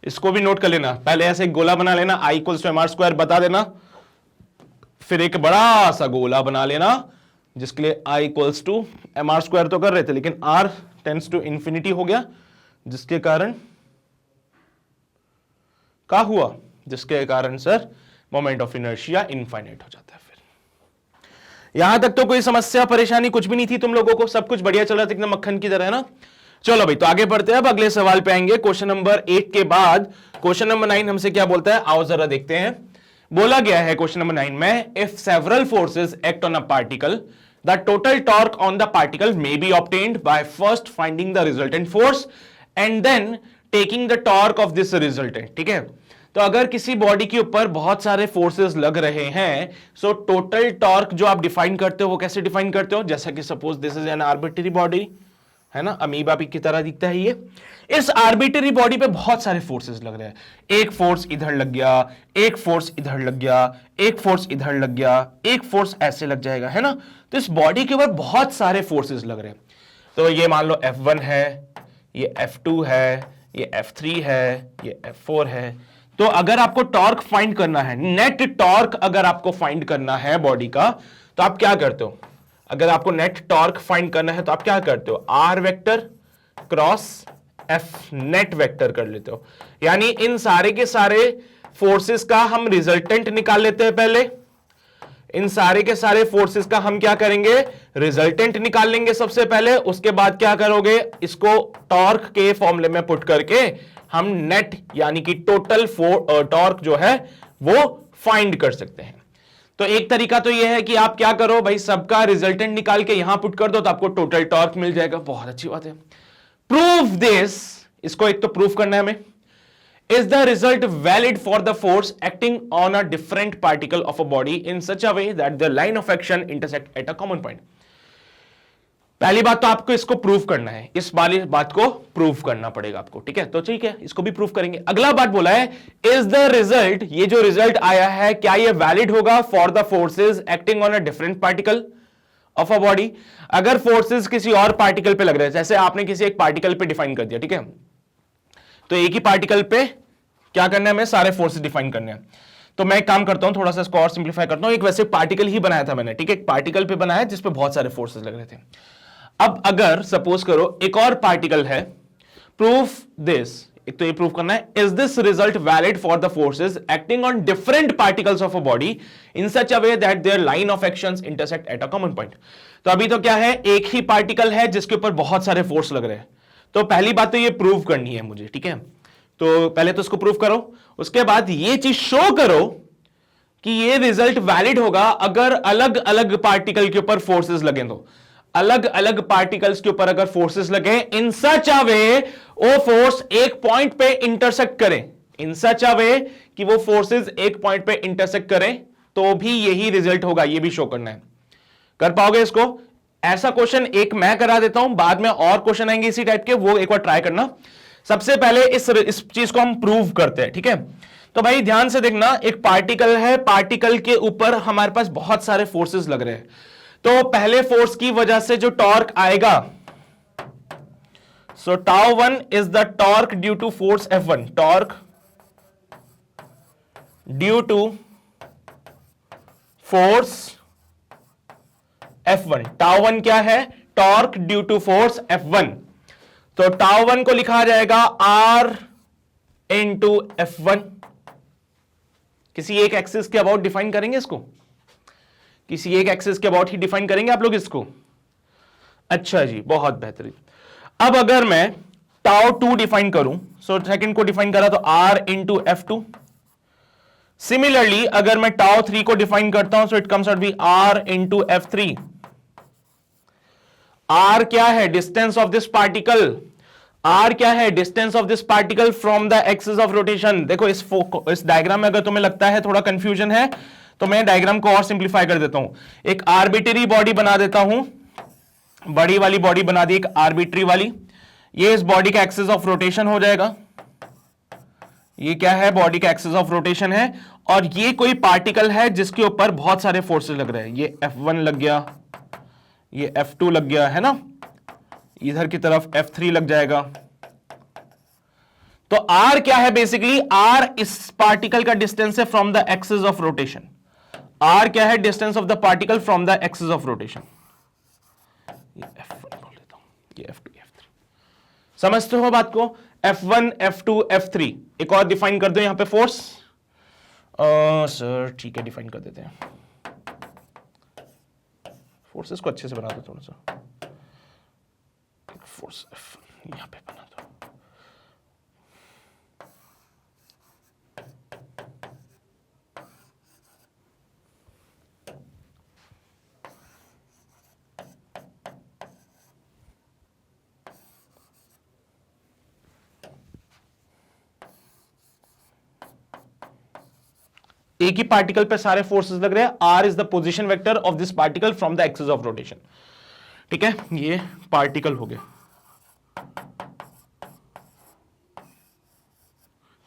इसको भी नोट कर लेना। पहले ऐसे एक गोला बना लेना, I = mr² बता देना, फिर एक बड़ा सा गोला बना लेना जिसके लिए I = mr² तो कर रहे थे, लेकिन r टेंड्स टू इंफिनिटी हो गया, जिसके कारण क्या हुआ, जिसके कारण sir moment of inertia infinite हो जाता है। फिर यहां तक तो कोई समस्या परेशानी कुछ भी नहीं थी तुम लोगों को, सब कुछ बढ़िया चल रहा था एकदम मक्खन की तरह, है ना। चलो भाई, तो आगे बढ़ते हैं, अब अगले सवाल पे आएंगे। क्वेश्चन नंबर 8 के बाद क्वेश्चन नंबर 9 हमसे क्या बोलता है, आओ जरा देखते हैं। बोला गया है क्वेश्चन नंबर 9 में, if several forces act on a particle, the total torque on the particle may be obtained by first finding the resultant force and then taking the torque of this resultant. ठीक है, तो अगर किसी बॉडी के ऊपर बहुत सारे फोर्सेस लग रहे हैं, सो टोटल टॉर्क जो आप डिफाइन करते हो वो कैसे डिफाइन करते हो, जैसा कि suppose this is an arbitrary body, है ना, अमीबा की तरह दिखता है ये। इस आर्बिट्री बॉडी पे बहुत सारे फोर्सेस लग रहे हैं, एक फोर्स इधर लग गया, एक फोर्स इधर लग गया, एक फोर्स इधर लग गया, एक फोर्स ऐसे लग जाएगा, है ना। तो इस बॉडी के ऊपर बहुत सारे फोर्सेस लग रहे हैं। तो ये मान लो F1 है, ये F2 है, ये F3 है, ये F4 है। तो अगर आपको टॉर्क फाइंड करना है, नेट टॉर्क अगर आपको फाइंड करना है बॉडी का, तो आप क्या करते हो, अगर आपको नेट टॉर्क फाइंड करना है तो आप क्या करते हो, R vector cross F net vector कर लेते हो। यानी इन सारे के सारे फोर्सेस का हम रिजल्टेंट निकाल लेते हैं पहले, इन सारे के सारे फोर्सेस का हम क्या करेंगे, रिजल्टेंट निकाल लेंगे सबसे पहले। उसके बाद क्या करोगे, इसको टॉर्क के फॉर्मूले में पुट करके हम नेट यानी कि टोटल टॉर्क जो है वो फाइंड कर सकते हैं। तो एक तरीका तो यह है कि आप क्या करो भाई, सबका रिजल्टेंट निकाल के यहां पुट कर दो तो आपको टोटल टॉर्क मिल जाएगा। बहुत अच्छी बात है। प्रूव दिस, इसको एक तो प्रूफ करना है हमें। Is the result valid for the force acting on a different particle of a body in such a way that the line of action intersect at a common point. पहली बात तो आपको इसको प्रूव करना है, इस वाली बात को प्रूव करना पड़ेगा आपको, ठीक है। तो ठीक है, इसको भी प्रूव करेंगे। अगला बात बोला है, इज द रिजल्ट, ये जो रिजल्ट आया है क्या ये वैलिड होगा for the forces acting on a different particle of a body. अगर फोर्सेज किसी और पार्टिकल पे लग रहे हैं, जैसे आपने किसी एक पार्टिकल पे डिफाइन कर दिया, ठीक है, तो एक ही पार्टिकल पे क्या करना है, हमें सारे फोर्सेज डिफाइन करने हैं। तो मैं एक काम करता हूं, थोड़ा सा इसको और सिंप्लीफाई करता हूं। एक वैसे पार्टिकल ही बनाया था मैंने, ठीक है, एक पार्टिकल पे बनाया जिसपे बहुत सारे फोर्सेज लग रहे थे। अब अगर सपोज करो एक और पार्टिकल है, प्रूफ दिस, एक तो ये प्रूफ करना है, is this result valid for the forces acting on different particles of a body in such a way that their line of actions intersect at a common point. तो अभी तो क्या है, एक ही पार्टिकल है जिसके ऊपर बहुत सारे फोर्स लग रहे हैं। तो पहली बात तो ये प्रूव करनी है मुझे, ठीक है। तो पहले तो इसको प्रूव करो, उसके बाद ये चीज शो करो कि ये रिजल्ट वैलिड होगा अगर अलग अलग पार्टिकल के ऊपर फोर्सेस लगे। तो अलग अलग पार्टिकल्स के ऊपर अगर फोर्सेस लगे इन सच अ वे वो फोर्स एक पॉइंट पे इंटरसेक्ट करें, इन सच अ वे कि वो फोर्सेस एक पॉइंट पे इंटरसेक्ट करें, तो भी यही रिजल्ट होगा, ये भी शो करना है। कर पाओगे इसको? ऐसा क्वेश्चन एक मैं करा देता हूं, बाद में और क्वेश्चन आएंगे इसी टाइप के, वो एक बार ट्राई करना। सबसे पहले इस चीज को हम प्रूव करते हैं, ठीक है। तो भाई ध्यान से देखना, एक पार्टिकल है, पार्टिकल के ऊपर हमारे पास बहुत सारे फोर्सेस लग रहे हैं। तो पहले फोर्स की वजह से जो टॉर्क आएगा, so tau 1 is the torque due to force F1, torque due to force F1। Tau 1 क्या है, torque due to force F1। तो टाउ 1 को लिखा जाएगा R इंटू F1। किसी एक एक्सिस के अबाउट डिफाइन करेंगे इसको, किसी एक एक्सिस के अबाउट ही डिफाइन करेंगे आप लोग इसको। अच्छा जी, बहुत बेहतरीन। अब अगर मैं टाउ 2 डिफाइन करूं, सो सेकंड को डिफाइन करा तो R इंटू F2। सिमिलरली अगर मैं टाउ 3 को डिफाइन करता हूं, so it comes out be R into F3। R क्या है, distance of this particle. R क्या है, distance of this particle from the axis of rotation. देखो इस डायग्राम में अगर तुम्हें लगता है थोड़ा कंफ्यूजन है, तो मैं डायग्राम को और सिंप्लीफाई कर देता हूं। एक आर्बिट्री बॉडी बना देता हूं, बड़ी वाली बॉडी बना दी एक आर्बिट्री वाली। ये इस बॉडी का एक्सिस ऑफ रोटेशन हो जाएगा, ये क्या है, बॉडी का एक्सिस ऑफ रोटेशन है। और ये कोई पार्टिकल है जिसके ऊपर बहुत सारे फोर्सेस लग रहे हैं। ये F1 लग गया, ये F2 लग गया, है ना, इधर की तरफ F3 लग जाएगा। तो R क्या है, बेसिकली R इस पार्टिकल का डिस्टेंस है from the axis of rotation. R क्या है, distance of the particle from the axis of rotation. ये F1 बोल देता हूं, ये F2, F3। समझते हो बात को? F1, F2, F3 एक और डिफाइन कर दो यहां पे फोर्स। सर ठीक है, डिफाइन कर देते हैं। फोर्सेस को अच्छे से बना दो थोड़ा सा। फोर्स F यहां पे बना दो। एक ही पार्टिकल पे सारे फोर्सेस लग रहे हैं। R is the position vector of this particle from the axis of rotation. ठीक है, ये पार्टिकल हो गया,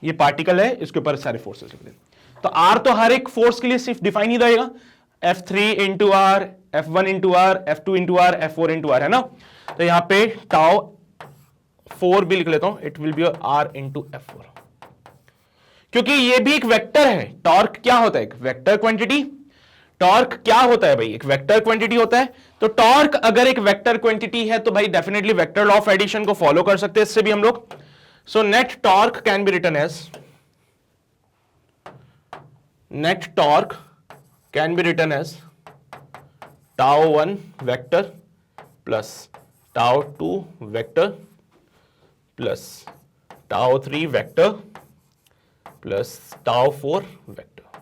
ये पार्टिकल है, इसके ऊपर सारे फोर्सेस लग रहे हैं। तो आर तो हर एक फोर्स के लिए सिर्फ डिफाइन ही रहेगा, F3 into R, F1 into R, F2 into R, F4 into R, है ना। तो यहां पे टाउ 4 भी लिख लेता हूं, it will be R into F4, क्योंकि ये भी एक वेक्टर है। टॉर्क क्या होता है? एक वेक्टर क्वांटिटी। टॉर्क क्या होता है भाई? एक वेक्टर क्वांटिटी होता है। तो टॉर्क अगर एक वेक्टर क्वांटिटी है तो भाई definitely vector law of addition को फॉलो कर सकते हैं इससे भी हम लोग। So net torque can be written as, net torque can be written as tau 1 vector plus tau 2 vector plus tau 3 vector plus tau 4 vector.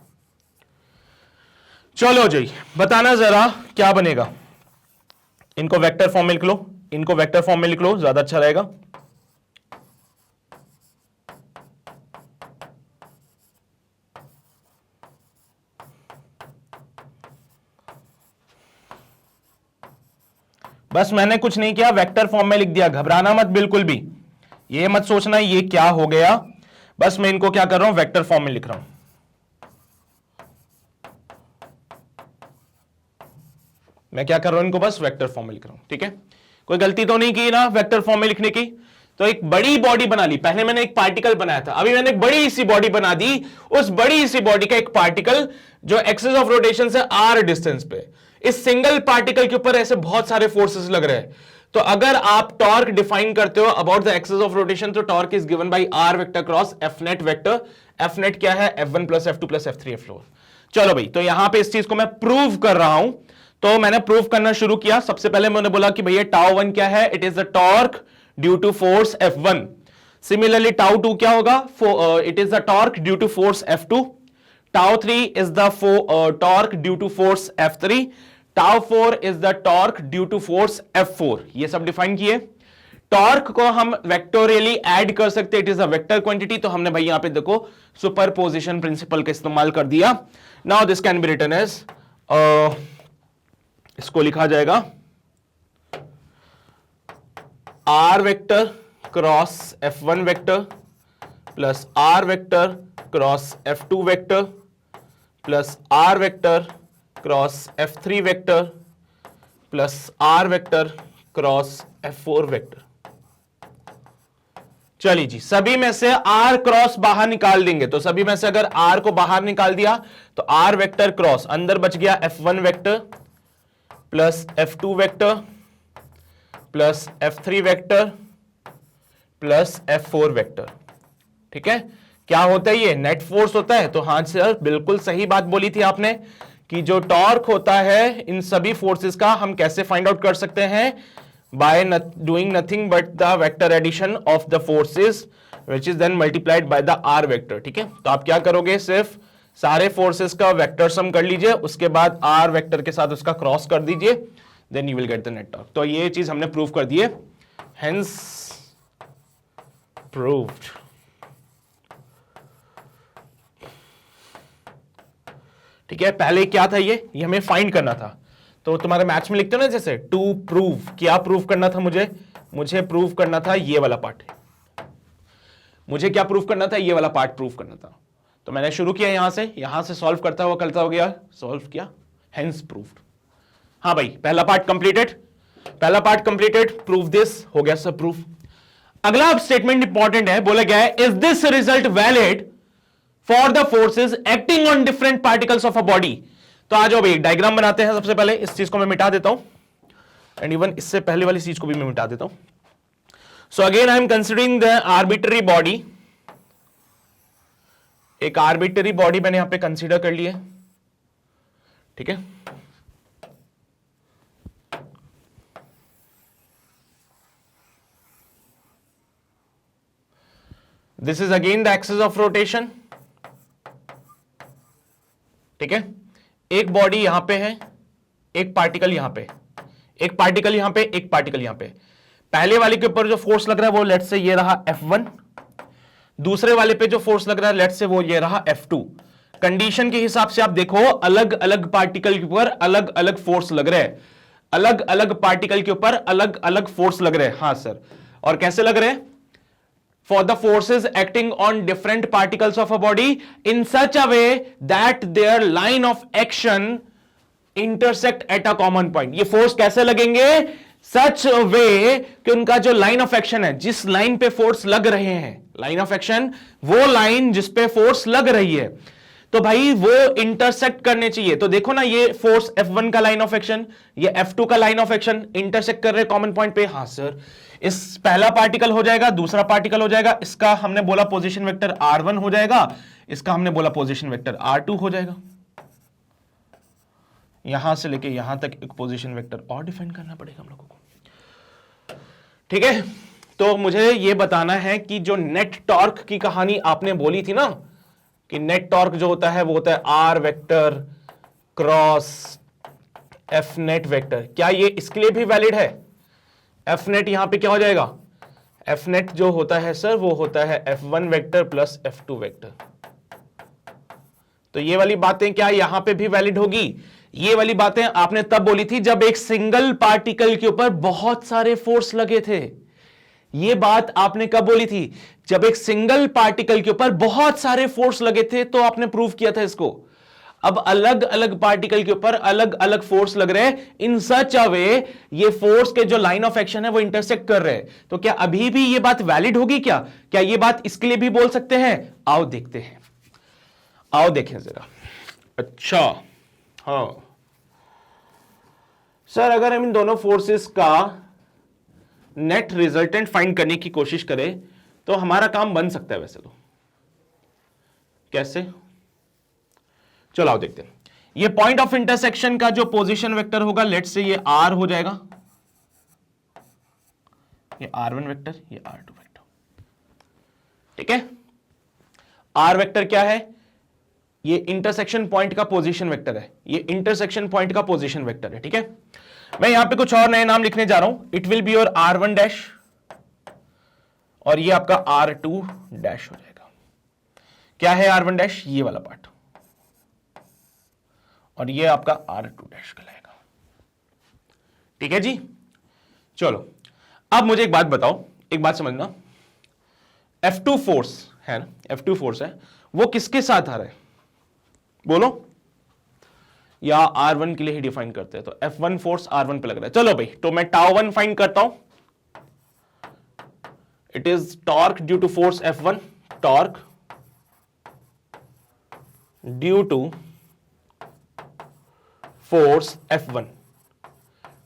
चलो जी, बताना जरा क्या बनेगा। इनको वेक्टर फॉर्म में लिख लो, इनको वेक्टर फॉर्म में लिख लो, ज्यादा अच्छा रहेगा। बस मैंने कुछ नहीं किया, वेक्टर फॉर्म में लिख दिया। घबराना मत बिल्कुल भी, ये मत सोचना ये क्या हो गया। बस मैं इनको क्या कर रहा हूं, वेक्टर फॉर्म में लिख रहा हूं। मैं क्या कर रहा हूं, इनको बस वेक्टर फॉर्म में लिख रहा हूं। ठीक है, कोई गलती तो नहीं की ना वेक्टर फॉर्म में लिखने की। तो एक बड़ी बॉडी बना ली, पहले मैंने एक पार्टिकल बनाया था, अभी मैंने एक बड़ी सी बॉडी बना दी। उस बड़ी सी बॉडी का एक पार्टिकल जो एक्सिस ऑफ रोटेशन से आर डिस्टेंस पे, इस सिंगल पार्टिकल के ऊपर ऐसे बहुत सारे फोर्सेस लग रहे हैं। तो अगर आप टॉर्क डिफाइन करते हो about the axis of rotation, तो torque is given by r vector cross F net vector. F net क्या है? F1 plus F2 plus F3 F4। चलो भाई, तो यहां पे इस चीज को मैं प्रूव कर रहा हूं। तो मैंने प्रूव करना शुरू किया। सबसे पहले मैंने बोला कि भैया टाउ 1 क्या है? It is the torque due to force F1। Similarly tau 2 क्या होगा? It is the torque due to force F2। Tau 3 is the torque due to force F3। Tau 4 is the torque due to force F4। ये सब डिफाइन किए। टॉर्क को हम वेक्टोरियली ऐड कर सकते हैं, it is a vector quantity. तो हमने भाई यहां पे देखो सुपरपोजिशन प्रिंसिपल का इस्तेमाल कर दिया। Now this can be written as, इसको लिखा जाएगा R vector cross F1 vector plus R vector cross F2 vector plus R vector cross F3 vector plus R vector cross F4 vector. चलिए जी, सभी में से आर क्रॉस बाहर निकाल देंगे। तो सभी में से अगर आर को बाहर निकाल दिया तो आर वेक्टर क्रॉस अंदर बच गया F1 vector plus F2 vector plus F3 vector plus F4 vector. ठीक है, क्या होता है? ये नेट फोर्स होता है। तो हाँ सर, बिल्कुल सही बात बोली थी आपने कि जो टॉर्क होता है इन सभी फोर्सेस का हम कैसे फाइंड आउट कर सकते हैं? By doing nothing but the vector addition of the forces which is then multiplied by the R vector. ठीक है, तो आप क्या करोगे, सिर्फ सारे फोर्सेस का वेक्टर सम कर लीजिए, उसके बाद आर वेक्टर के साथ उसका क्रॉस कर दीजिए, then you will get the net torque. तो ये चीज हमने प्रूव कर दी है, हेंस प्रूव्ड। ठीक है, पहले क्या था? ये हमें फाइंड करना था। तो तुम्हारे मैथ्स में लिखते हो ना जैसे टू प्रूव, क्या प्रूव करना था मुझे प्रूव करना था ये वाला पार्ट। मुझे क्या प्रूव करना था? ये वाला पार्ट प्रूव करना था। तो मैंने शुरू किया यहां से सॉल्व करता हो गया, सॉल्व किया, हेंस प्रूव्ड। हाँ भाई, पहला पार्ट कंप्लीटेड, प्रूव दिस, हो गया सब प्रूफ। अगला स्टेटमेंट इंपॉर्टेंट है, बोला गया है is this result valid for the forces acting on different particles of a body. तो आ जाओ भाई, डायग्राम बनाते हैं। सबसे पहले इस चीज को मैं मिटा देता हूं, एंड इवन इससे पहले वाली चीज को भी मैं मिटा देता हूं। So again I am considering the arbitrary body, एक आर्बिट्ररी बॉडी मैंने यहां पे कंसीडर कर लिया, ठीक है। This is again the axis of rotation, ठीक है। एक बॉडी यहां पे है, एक पार्टिकल यहां पे, एक पार्टिकल यहां पे, एक पार्टिकल यहां पे। पहले वाले के ऊपर जो फोर्स लग रहा है वो लेट से ये रहा F1, दूसरे वाले पे जो फोर्स लग रहा है लेट से वो ये रहा F2। कंडीशन के हिसाब से आप देखो अलग अलग पार्टिकल के ऊपर अलग अलग फोर्स लग रहे हैं, अलग अलग पार्टिकल के ऊपर अलग अलग फोर्स लग रहे हैं। हां सर, और कैसे लग रहे हैं? For the forces acting on different particles of a body in such a way that their line of action intersect at a common point। ये फोर्स कैसे लगेंगे? Such a way कि उनका जो लाइन ऑफ एक्शन है, जिस लाइन पे फोर्स लग रहे हैं, लाइन ऑफ एक्शन वो लाइन जिस पे फोर्स लग रही है, तो भाई वो इंटरसेक्ट करने चाहिए। तो देखो ना, ये फोर्स F1 का लाइन ऑफ एक्शन, ये F2 का लाइन ऑफ एक्शन इंटरसेक्ट कर रहे कॉमन पॉइंट पे। हाँ सर, इस पहला पार्टिकल हो जाएगा, दूसरा पार्टिकल हो जाएगा, इसका हमने बोला पोजीशन वेक्टर R1 हो जाएगा, इसका हमने बोला पोजीशन वेक्टर R2 हो जाएगा। यहां से लेके यहां तक एक पोजीशन वेक्टर और डिफाइन करना पड़ेगा हम लोगों को, ठीक है। तो मुझे यह बताना है कि जो नेट टॉर्क की कहानी आपने बोली थी ना, कि नेट टॉर्क जो होता है वो होता है R vector cross F net vector, क्या ये इसके लिए भी वैलिड है? F नेट यहां पे क्या हो जाएगा? F नेट जो होता है सर वो होता है F1 vector plus F2 vector. तो ये वाली बातें क्या यहां पे भी वैलिड होगी? ये वाली बातें आपने तब बोली थी जब एक सिंगल पार्टिकल के ऊपर बहुत सारे फोर्स लगे थे। ये बात आपने कब बोली थी? जब एक सिंगल पार्टिकल के ऊपर बहुत सारे फोर्स लगे थे, तो आपने प्रूव किया था इसको। अब अलग अलग पार्टिकल के ऊपर अलग अलग फोर्स लग रहे हैं, इन सच अ वे ये फोर्स के जो लाइन ऑफ एक्शन है वो इंटरसेक्ट कर रहे हैं। तो क्या अभी भी ये बात वैलिड होगी? क्या ये बात इसके लिए भी बोल सकते हैं? आओ देखते हैं, आओ देखें जरा। अच्छा हाँ सर, अगर हम इन दोनों फोर्सेस का नेट रिजल्टेंट फाइंड करने की कोशिश करें तो हमारा काम बन सकता है। वैसे तो कैसे, चलो आओ देखते हैं। ये पॉइंट ऑफ इंटरसेक्शन का जो पोजीशन वेक्टर होगा, लेट से ये R हो जाएगा, ये R1 वेक्टर, ये R2 वेक्टर, ठीक है। R वेक्टर क्या है? ये इंटरसेक्शन पॉइंट का पोजीशन वेक्टर है, ये इंटरसेक्शन पॉइंट का पोजीशन वेक्टर है, ठीक है। मैं यहां पे कुछ और नए नाम लिखने जा रहा हूं। It will be your R1 dash और ये आपका R2 डैश हो जाएगा। क्या है R1 डैश? ये वाला पार्ट, और ये आपका R2 डैश कहलाएगा, ठीक है जी। चलो अब मुझे एक बात बताओ, एक बात समझना, F2 फोर्स है ना, F2 फोर्स है, वो किसके साथ आ रहा है बोलो? या R1 के लिए ही डिफाइन करते हैं, तो F1 फोर्स R1 पे लग रहा है। चलो भाई, तो मैं τ1 फाइंड करता हूं। It is torque due to force F1, torque due to force F1।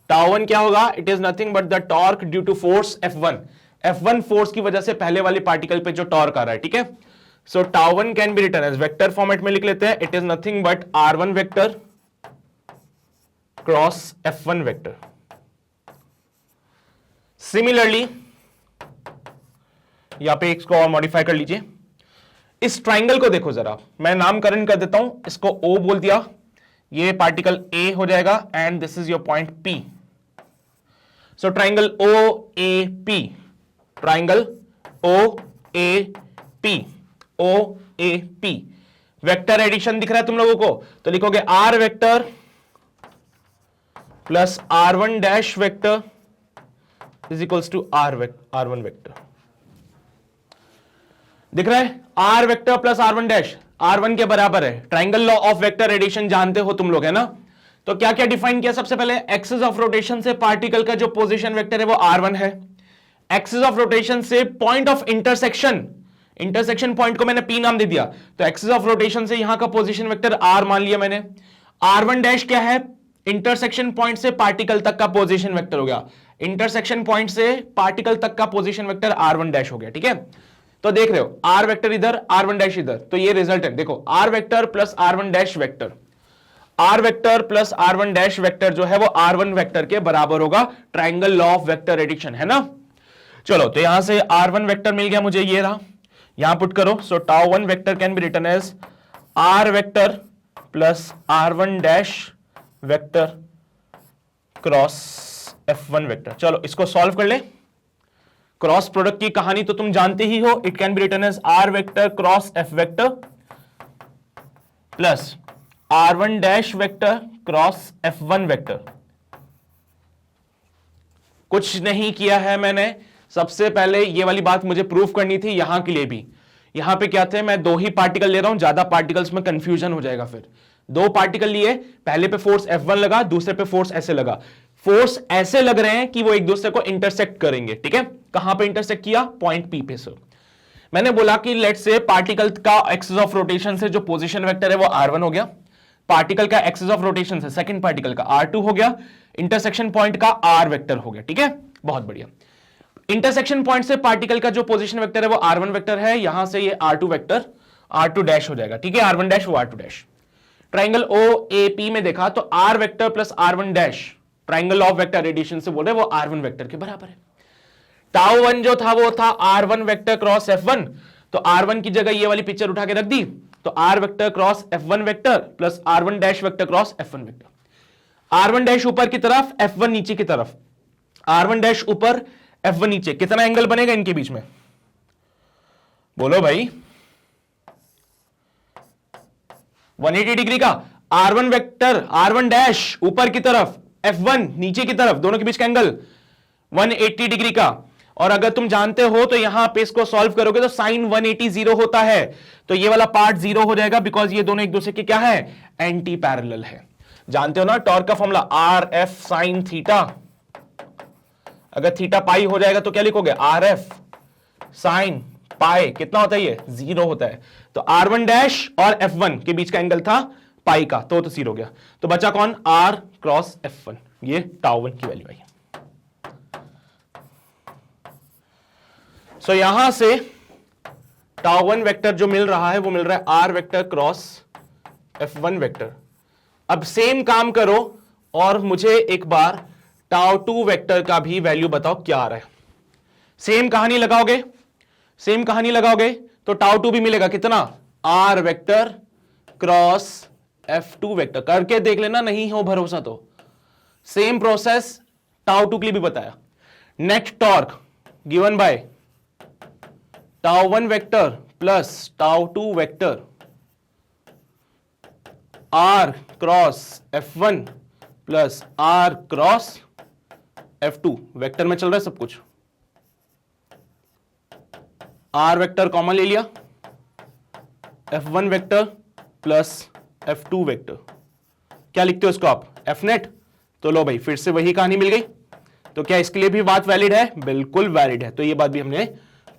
τ1 क्या होगा? It is nothing but the torque due to force F1। F1 force की वजह से पहले वाले पार्टिकल पे जो टॉर्क आ रहा है, ठीक है। So τ1 can be written as vector format में लिख लेते हैं। It is nothing but R1 vector cross F1 vector. Similarly यहां पे इसको और मॉडिफाई कर लीजिए। इस ट्राइंगल को देखो जरा, मैं नामकरण कर देता हूं, इसको O बोल दिया, ये पार्टिकल A हो जाएगा and this is your point P। So triangle OAP, triangle OAP, OAP। Vector addition दिख रहा है तुम लोगों को, तो लिखोगे R vector plus R1 dash vector is equals to R1 vector. दिख रहा है? R vector plus R1 dash R1 के बराबर है। Triangle law of vector addition जानते हो तुम लोग, है ना। तो क्या क्या डिफाइन किया? सबसे पहले एक्सिस ऑफ रोटेशन से पार्टिकल का जो पोजीशन वेक्टर है वो R1 है। एक्सिस ऑफ रोटेशन से point of intersection, intersection point को मैंने P नाम दे दिया, तो एक्सिस ऑफ रोटेशन से यहां का पोजीशन वेक्टर R मान लिया मैंने। R1 डैश क्या है? इंटरसेक्शन पॉइंट से पार्टिकल तक का पोजीशन वेक्टर हो गया। इंटरसेक्शन पॉइंट से पार्टिकल तक का पोजीशन वेक्टर r1 डैश हो गया, ठीक है। तो देख रहे हो r वेक्टर इधर, r1 डैश इधर, तो ये रिजल्ट है। देखो r vector plus r1 dash vector, r vector plus r1 dash vector जो है वो r1 वेक्टर के बराबर होगा, triangle law of vector addition, है ना। चलो तो यहां से r1 वेक्टर मिल गया मुझे, ये रहा, यहां पुट करो। So tau one vector can be written as r vector plus r1 dash vector cross f1 vector. चलो इसको सॉल्व कर ले। क्रॉस प्रोडक्ट की कहानी तो तुम जानते ही हो, it can be written as r vector cross f vector plus r1 dash vector cross f1 vector. कुछ नहीं किया है मैंने, सबसे पहले ये वाली बात मुझे प्रूव करनी थी, यहां के लिए भी। यहां पे क्या थे, मैं दो ही पार्टिकल ले रहा हूं, ज्यादा पार्टिकल्स में कंफ्यूजन हो जाएगा। फिर दो पार्टिकल लिए, पहले पे फोर्स F1 लगा, दूसरे पे फोर्स ऐसे लगा। फोर्स ऐसे लग रहे हैं कि वो एक दूसरे को इंटरसेक्ट करेंगे, ठीक है। कहां पे इंटरसेक्ट किया, पॉइंट P पे। सर मैंने बोला कि लेट से पार्टिकल का एक्सिस ऑफ रोटेशन से जो पोजीशन वेक्टर है वो r1 हो गया, पार्टिकल का एक्सिस ऑफ रोटेशन से सेकंड पार्टिकल का r2 हो गया, इंटरसेक्शन पॉइंट का r वेक्टर हो गया, ठीक है। बहुत बढ़िया। इंटरसेक्शन पॉइंट से पार्टिकल का जो पोजीशन वेक्टर है वो r1 वेक्टर है, यहां से ये r2 वेक्टर r2 डैश हो जाएगा, ठीक है। r1 डैश वो r2 डैश। ट्राइंगल OAP में देखा तो r vector plus r1 dash, triangle of vector addition से बोल रहे वो r1 वेक्टर के बराबर है। टाउ वन जो था वो था r1 वेक्टर क्रॉस f1, तो r1 की जगह ये वाली पिक्चर उठा के रख दी, तो r vector cross f1 vector plus r1 dash vector cross f1 vector. r1 dash ऊपर की तरफ, f1 नीचे की तरफ, r1 डैश ऊपर f1 नीचे, कितना एंगल बनेगा इनके बीच में, बोलो भाई। 180 डिग्री का। r1 वेक्टर r1 डैश ऊपर की तरफ, f1 नीचे की तरफ, दोनों के बीच का एंगल 180 डिग्री का। और अगर तुम जानते हो तो यहां पे इसको सॉल्व करोगे तो साइन 180 जीरो होता है, तो ये वाला पार्ट जीरो हो जाएगा, बिकॉज ये दोनों एक दूसरे के क्या है, एंटी पैरेलल है। जानते हो ना टॉर्क का formula, R F sine theta. अगर थीटा पाई हो जाएगा तो क्या लिखोगे, आर एफ साइन पाई, कितना होता है ये, जीरो होता है। तो r1 डैश और f1 के बीच का एंगल था पाई का, तो जीरो हो गया। तो बचा कौन, r क्रॉस f1, ये टाउ वन की वैल्यू आई। सो यहां से टाउ वन वेक्टर जो मिल रहा है वो मिल रहा है r vector cross f1 vector. अब सेम काम करो और मुझे एक बार टाउ टू वेक्टर का भी वैल्यू बताओ क्या आ रहा है। सेम कहानी लगाओगे, सेम कहानी लगाओगे तो टाउ टू भी मिलेगा, कितना, r vector cross f2 vector. करके देख लेना, नहीं हो भरोसा तो सेम प्रोसेस टाउ टू के लिए भी बताया। Net torque given by tau one vector plus tau two vector r cross f1 plus r cross f2 vector में चल रहा है सब कुछ। r वेक्टर कॉमन ले लिया, f1 vector plus f2 vector, क्या लिखते हो इसको आप, f नेट। तो लो भाई फिर से वही कहानी मिल गई। तो क्या इसके लिए भी बात वैलिड है, बिल्कुल वैलिड है। तो ये बात भी हमने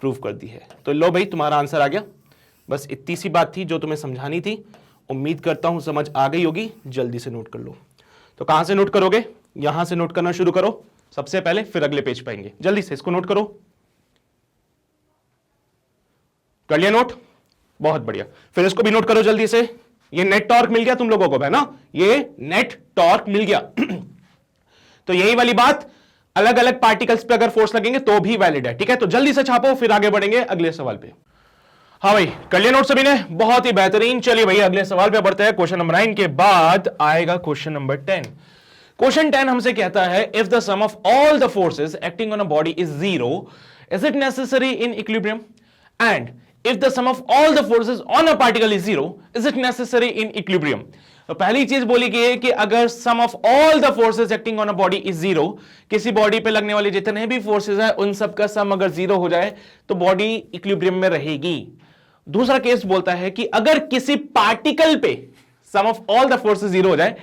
प्रूव कर दी है। तो लो भाई तुम्हारा आंसर आ गया। बस इतनी सी बात थी जो तुम्हें समझानी थी, उम्मीद करता हूं समझ आ गई होगी। जल्दी से नोट कर लो। तो कहां से नोट करोगे, यहां से नोट करना शुरू करो सबसे पहले, फिर अगले पेज पाएंगे। जल्दी से इसको नोट करो, कर लिया नोट, बहुत बढ़िया। फिर इसको भी नोट करो जल्दी से, ये नेट टॉर्क मिल गया तुम लोगों को, है ना, ये नेट टॉर्क मिल गया। तो यही वाली बात अलग अलग पार्टिकल्स पे अगर फोर्स लगेंगे तो भी वैलिड है, ठीक है। तो जल्दी से छापो, फिर आगे बढ़ेंगे अगले सवाल पे। हाँ भाई कर लिया नोट सभी ने, बहुत ही बेहतरीन। चलिए भाई अगले सवाल पे बढ़ते हैं। क्वेश्चन नंबर 9 के बाद आएगा क्वेश्चन नंबर 10। क्वेश्चन 10 हमसे कहता है, if the sum of all the forces acting on a body is zero, is it necessary in equilibrium? And if the sum of all the forces on a particle is zero, is it necessary in equilibrium? तो पहली चीज बोली गई है कि अगर sum of all the forces acting on a body is zero, किसी बॉडी पे लगने वाले जितने भी फोर्सेस हैं उन सब का सम अगर जीरो हो जाए तो बॉडी इक्विलिब्रियम में रहेगी। दूसरा केस बोलता है कि अगर किसी पार्टिकल पे sum of all the forces zero हो जाए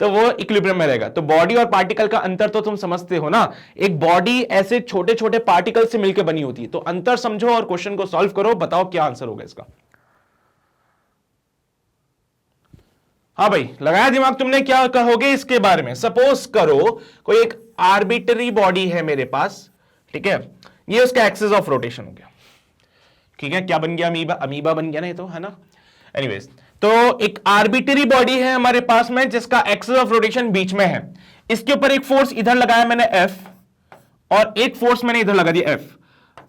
तो वो इक्विलिब्रियम में रहेगा। तो बॉडी और पार्टिकल का अंतर तो तुम समझते हो ना, एक बॉडी ऐसे छोटे छोटे पार्टिकल से मिलकर बनी होती है। तो अंतर समझो और क्वेश्चन को सॉल्व करो, बताओ क्या आंसर होगा इसका। हाँ भाई, लगाया दिमाग तुमने, क्या कहोगे इसके बारे में? सपोज करो कोई एक आर्बिटरी बॉडी है मेरे पास, ठीक है, ये उसका एक्सिस ऑफ रोटेशन हो गया, ठीक है, क्या बन गया? अमीबा, अमीबा बन गया ना ये तो, है ना। एनीवेज, तो एक आर्बिटरी बॉडी है हमारे पास में जिसका एक्सिस ऑफ रोटेशन बीच में है, इसके ऊपर एक फोर्स इधर लगाया मैंने F, और एक फोर्स मैंने इधर लगा दिया F।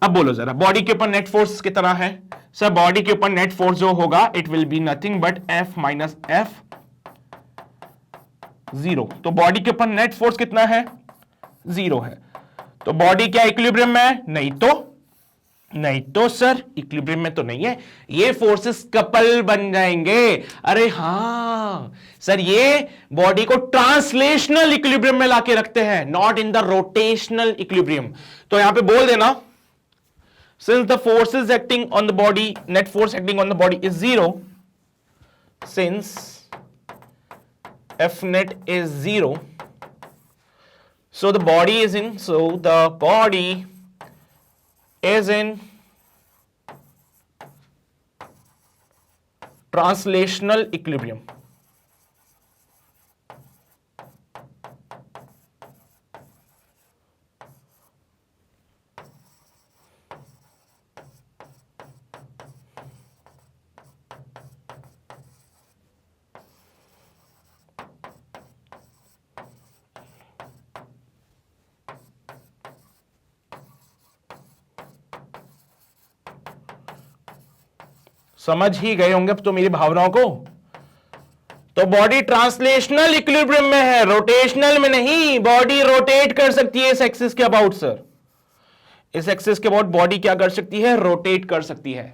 अब बोलो जरा, बॉडी के ऊपर नेट फोर्स कितना है? सर बॉडी के ऊपर नेट फोर्स जो होगा it will be nothing but F minus F 0। तो बॉडी के ऊपर नेट फोर्स कितना है? 0 है। तो बॉडी क्या इक्विलिब्रियम में है? नहीं तो सर इक्विलिब्रियम में तो नहीं है, ये फोर्सेस कपल बन जाएंगे। अरे हां सर, ये बॉडी को ट्रांसलेशनल इक्विलिब्रियम में लाके रखते हैं, not in the rotational equilibrium. तो यहां पे बोल देना, since the forces acting on the body, net force acting on the body is 0, since F net is 0, so the body is in translational equilibrium. समझ ही गए होंगे अब तो मेरी भावनाओं को। तो बॉडी ट्रांसलेशनल इक्विलिब्रियम में है, रोटेशनल में नहीं। बॉडी रोटेट कर सकती है इस एक्सिस के अबाउट सर, इस एक्सिस के अबाउट बॉडी क्या कर सकती है? रोटेट कर सकती है।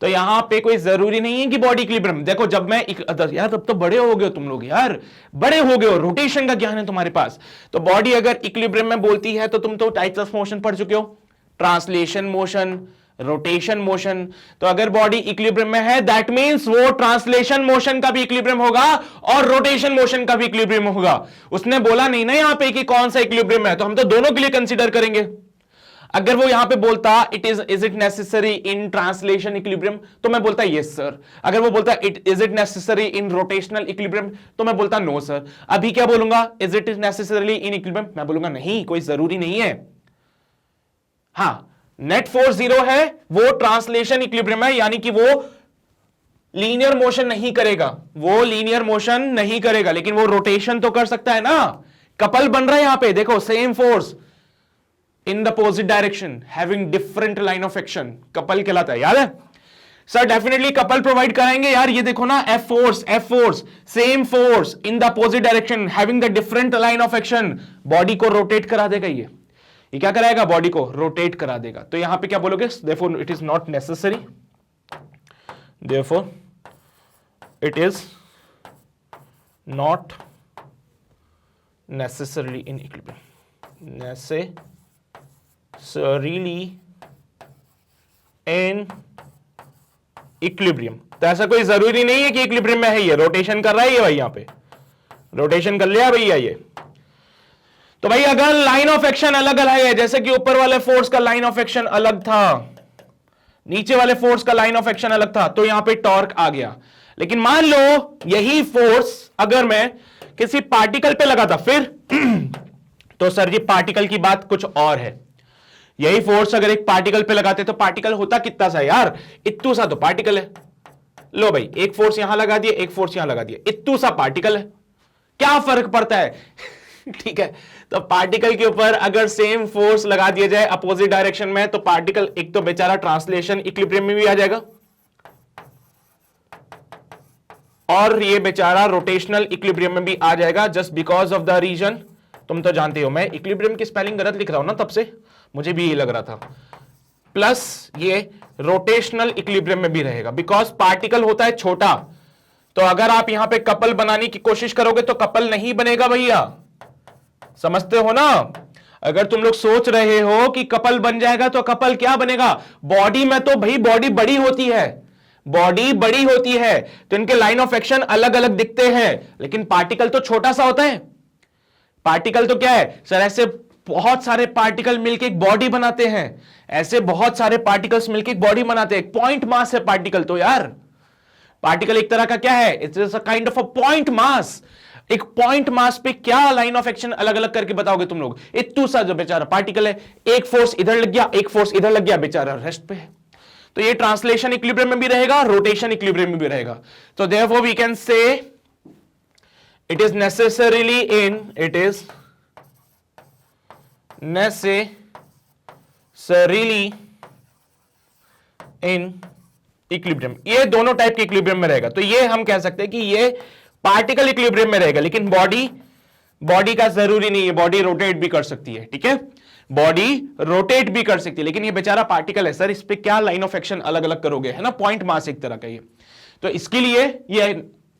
तो यहां पे कोई जरूरी नहीं है कि बॉडी इक्विलिब्रियम, देखो जब मैं यार तब तो बड़े हो गए हो तुम लोग, यार बड़े हो गए हो, रोटेशन का ज्ञान है तुम्हारे पास। तो बॉडी अगर इक्विलिब्रियम में बोलती है तो तुम तो टाइप्स ऑफ मोशन पढ़ चुके हो, ट्रांसलेशन मोशन, रोटेशन मोशन। तो अगर बॉडी इक्विलिब्रियम में है दैट मींस वो ट्रांसलेशन मोशन का भी इक्विलिब्रियम होगा और रोटेशन मोशन का भी इक्विलिब्रियम होगा। उसने बोला नहीं ना यहां पे कि कौन सा इक्विलिब्रियम है, तो हम तो दोनों के लिए कंसीडर करेंगे। अगर वो यहां पे बोलता is it necessary in translation equilibrium, तो मैं बोलता यस सर। अगर वो बोलता is it necessary in rotational equilibrium, तो मैं बोलता नो सर। अभी क्या बोलूंगा? Is it necessary in equilibrium, मैं बोलूंगा नहीं, कोई जरूरी नहीं है। हां, नेट फोर्स 0 है, वो ट्रांसलेशन इक्विलिब्रियम है, यानी कि वो लीनियर मोशन नहीं करेगा, वो लीनियर मोशन नहीं करेगा, लेकिन वो रोटेशन तो कर सकता है ना। कपल बन रहा है यहां पे, देखो same force in the opposite direction having different line of action, couple कहलाता है, याद है सर? डेफिनेटली कपल प्रोवाइड कराएंगे यार। ये देखो ना, F force same force in the opposite direction having the different line of action, body को रोटेट करा देगा। ये क्या कराएगा? बॉडी को रोटेट करा देगा। तो यहां पे क्या बोलोगे? Therefore it is not necessary, therefore it is not necessarily in equilibrium, necessarily in equilibrium. तो ऐसा कोई जरूरी नहीं है कि इक्विलिब्रियम में है, ये रोटेशन कर रहा है ये भाई, यहां पे रोटेशन कर लिया भैया ये। तो भाई अगर लाइन ऑफ एक्शन अलग अलग है, जैसे कि ऊपर वाले फोर्स का लाइन ऑफ एक्शन अलग था, नीचे वाले फोर्स का लाइन ऑफ एक्शन अलग था, तो यहां पे टॉर्क आ गया। लेकिन मान लो यही फोर्स अगर मैं किसी पार्टिकल पे लगाता फिर तो सर जी पार्टिकल की बात कुछ और है। यही फोर्स अगर एक पार्टिकल पे लगाते तो पार्टिकल होता कितना सा यार? इत्तू सा तो पार्टिकल है। लो भाई, एक फोर्स यहां लगा दिया, एक फोर्स यहां लगा दिया, इत्तू सा पार्टिकल है, क्या फर्क पड़ता है? ठीक है, तो पार्टिकल के ऊपर अगर सेम फोर्स लगा दिया जाए अपोजिट डायरेक्शन में, तो पार्टिकल एक तो बेचारा ट्रांसलेशन इक्विलिब्रियम में भी आ जाएगा, और ये बेचारा रोटेशनल इक्विलिब्रियम में भी आ जाएगा, just because of the reason. तुम तो जानते हो मैं इक्विलिब्रियम की स्पेलिंग गलत लिख रहा हूं ना, तब से मुझे भी ये लग रहा था। प्लस ये रोटेशनल इक्विलिब्रियम में भी रहेगा बिकॉज पार्टिकल होता है छोटा। तो अगर आप यहां पे कपल बनाने की कोशिश करोगे तो कपल नहीं बनेगा भैया, समझते हो ना? अगर तुम लोग सोच रहे हो कि कपल बन जाएगा तो कपल क्या बनेगा? बॉडी में तो भाई बॉडी बड़ी होती है, बॉडी बड़ी होती है, तो इनके लाइन ऑफ एक्शन अलग अलग दिखते हैं, लेकिन पार्टिकल तो छोटा सा होता है। पार्टिकल तो क्या है सर? ऐसे बहुत सारे पार्टिकल मिलकर एक बॉडी बनाते हैं, ऐसे बहुत सारे पार्टिकल्स मिलकर एक बॉडी बनाते हैं, पॉइंट मास है पार्टिकल तो यार। पार्टिकल एक तरह का क्या है, it is a kind of a point mass. एक पॉइंट मास पे क्या लाइन ऑफ एक्शन अलग अलग करके बताओगे तुम लोग। इतू सा जो बेचारा पार्टिकल है, एक फोर्स इधर लग गया, एक फोर्स इधर लग गया, बेचारा रेस्ट पे है। तो ये ट्रांसलेशन इक्विलिब्रियम में भी रहेगा, रोटेशन इक्विलिब्रियम में भी रहेगा। तो therefore we can say it is necessarily in equilibrium. ये दोनों टाइप के इक्विलिब्रियम में रहेगा। तो ये हम कह सकते हैं कि ये पार्टिकल इक्विलिब्रियम में रहेगा, लेकिन बॉडी का जरूरी नहीं है, बॉडी रोटेट भी कर सकती है। ठीक है, बॉडी रोटेट भी कर सकती है, लेकिन ये बेचारा पार्टिकल है सर, इस पे क्या लाइन ऑफ एक्शन अलग अलग करोगे, है ना, पॉइंट मास एक तरह का ये। तो इसके लिए ये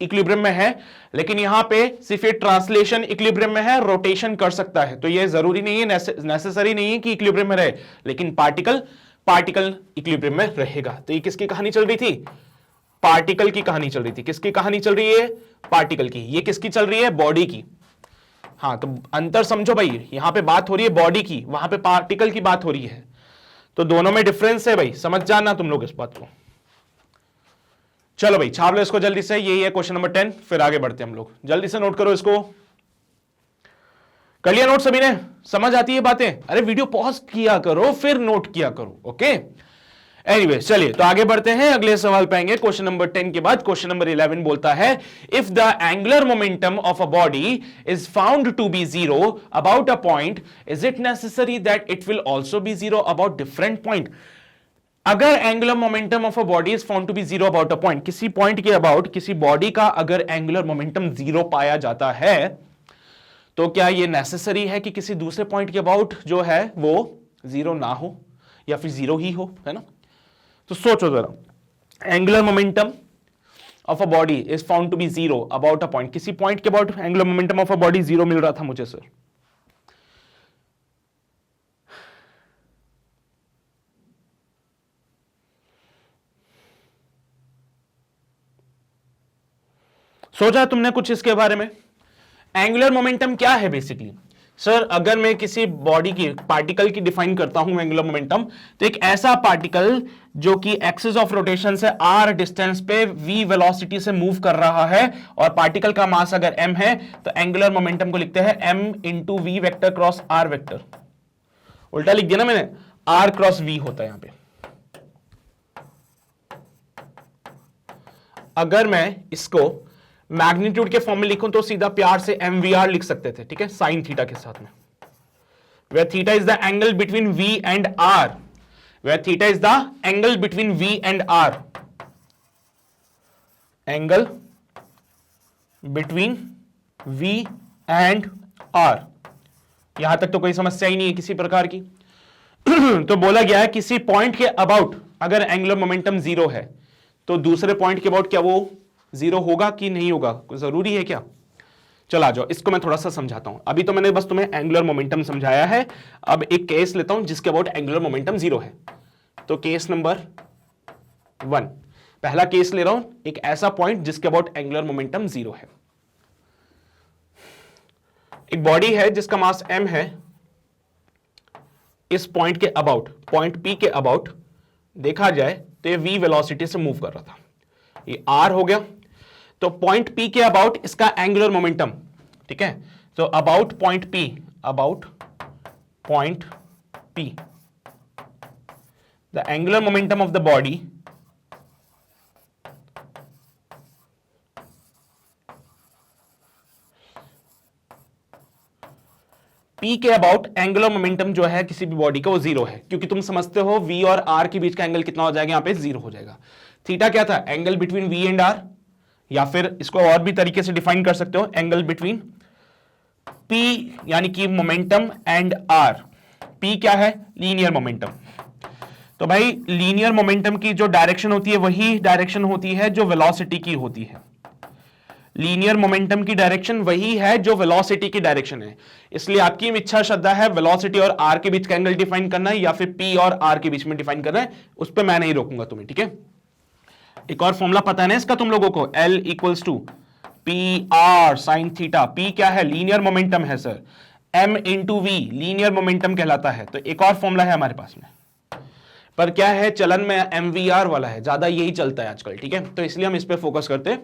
इक्विलिब्रियम में है, लेकिन यहां पे सिर्फ ये ट्रांसलेशन इक्विलिब्रियम में है, रोटेशन कर सकता है। तो ये जरूरी नहीं है, नेसेसरी नहीं है कि इक्विलिब्रियम में रहे, लेकिन पार्टिकल इक्विलिब्रियम में रहेगा। तो ये किसकी कहानी चल रही थी, पार्टिकल की कहानी चल रही थी। किसकी कहानी चल रही है, पार्टिकल की। ये किसकी चल रही है, बॉडी की। हाँ, तो अंतर समझो भाई, यहां पे बात हो रही है बॉडी की, वहां पे पार्टिकल की बात हो रही है। तो दोनों में डिफरेंस है भाई, समझ जाना तुम लोग इस बात को। चलो भाई छाप लो इसको जल्दी से, यही है क्वेश्चन नंबर 10। फिर आगे बढ़ते हैं हम लोग, जल्दी से नोट करो इसको। कर लिया नोट सभी ने, समझ आती है बातें? अरे वीडियो पॉज किया करो फिर नोट किया करो, ओके। एनीवे चलिए तो आगे बढ़ते हैं, अगले सवाल पाएंगे क्वेश्चन नंबर 10 के बाद। क्वेश्चन नंबर 11 बोलता है, if the angular momentum of a body is found to be zero about a point, is it necessary that it will also be zero about different point. अगर angular momentum of a body is found to be zero about a point, किसी पॉइंट के अबाउट किसी बॉडी का अगर एंगुलर मोमेंटम जीरो पाया जाता है, तो क्या यह नेसेसरी है कि किसी दूसरे पॉइंट के अबाउट जो है वो जीरो ना हो या फिर जीरो ही हो, है ना। तो सोचो जरा, angular momentum of a body is found to be zero about a point, किसी पॉइंट के about angular momentum of a body zero मिल रहा था मुझे सर। सोचा तुमने कुछ इसके बारे में? एंगुलर मोमेंटम क्या है बेसिकली सर? अगर मैं किसी बॉडी की पार्टिकल की डिफाइन करता हूं एंगुलर मोमेंटम, तो एक ऐसा पार्टिकल जो कि एक्सिस ऑफ रोटेशन से r डिस्टेंस पे v वेलोसिटी से मूव कर रहा है, और पार्टिकल का मास अगर m है, तो एंगुलर मोमेंटम को लिखते हैं m into V vector cross r vector. उल्टा लिख दिया ना मैंने, r क्रॉस v होता है यहां पे। अगर मैं इसको मैग्नीट्यूड के फॉर्म में लिखूं तो सीधा प्यार से mvr लिख सकते थे, ठीक है, साइन थीटा के साथ में, where theta is the angle between v and r, where theta is the angle between v and r, angle between v and r। यहां तक तो कोई समस्या ही नहीं है किसी प्रकार की। तो बोला गया है किसी पॉइंट के अबाउट अगर एंगुलर मोमेंटम जीरो है, तो दूसरे पॉइंट के अबाउट क्या वो जीरो होगा कि नहीं होगा, जरूरी है क्या? चला जाओ, इसको मैं थोड़ा सा समझाता हूं। अभी तो मैंने बस तुम्हें एंगुलर मोमेंटम समझाया है, अब एक केस लेता हूं जिसके अबाउट एंगुलर मोमेंटम जीरो है। तो केस नंबर 1, पहला केस ले रहा हूं, एक ऐसा पॉइंट जिसके अबाउट एंगुलर मोमेंटम जीरो है। एक बॉडी है जिसका मास m है, इस पॉइंट के अबाउट, पॉइंट P के अबाउट देखा जाए तो ये v वेलोसिटी से मूव कर रहा था, ये r हो गया। तो पॉइंट P के अबाउट इसका एंगुलर मोमेंटम, ठीक है, तो about point P, the angular momentum of the body P के अबाउट एंगुलर मोमेंटम जो है किसी भी बॉडी का वो जीरो है, क्योंकि तुम समझते हो V और R के बीच का एंगल कितना हो जाएगा, यहां पे जीरो हो जाएगा। थीटा क्या था, angle between V and R, या फिर इसको और भी तरीके से डिफाइन कर सकते हो, एंगल बिटवीन P यानी कि मोमेंटम एंड R। P क्या है, लीनियर मोमेंटम। तो भाई लीनियर मोमेंटम की जो डायरेक्शन होती है वही डायरेक्शन होती है जो वेलोसिटी की होती है। लीनियर मोमेंटम की डायरेक्शन वही है जो वेलोसिटी की डायरेक्शन है। इसलिए आपकी इच्छा श्रद्धा है वेलोसिटी और R के बीच का एंगल डिफाइन करना है या फिर P और R के बीच में डिफाइन करना है, उस पर मैं नहीं रोकूंगा तुम्हें, ठीक है। एक और फॉर्मूला पता है ना इसका तुम लोगों को, L equals to P R sine theta. P क्या है, लीनियर मोमेंटम है sir, M into V linear momentum कहलाता है। तो एक और फॉर्मूला है हमारे पास में, पर क्या है चलन में MVR वाला है, ज्यादा यही चलता है आजकल, ठीक है, तो इसलिए हम इस पे फोकस करते हैं।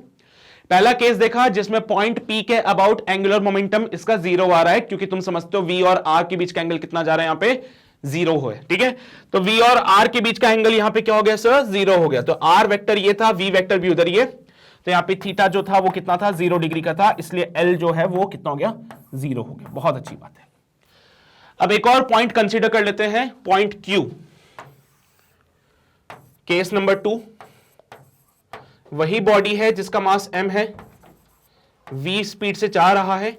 पहला केस देखा जिसमें पॉइंट P के अबाउट एंगुलर मोमेंटम इसका 0 आ रहा है, क्योंकि तुम समझते हो V और R के बीच का एंगल कितना जा रहा है, यहां पे 0 हो है, ठीक है। तो V और R के बीच का एंगल यहां पे क्या हो गया सर, 0 हो गया। तो R वेक्टर ये था, V वेक्टर भी उधर ये, तो यहां पे थीटा जो था वो कितना था, 0 डिग्री का था, इसलिए L जो है वो कितना हो गया, 0 हो गया। बहुत अच्छी बात है। अब एक और पॉइंट कंसीडर कर लेते हैं, पॉइंट Q, केस नंबर 2। वही बॉडी है जिसका मास m है, v स्पीड से जा रहा है।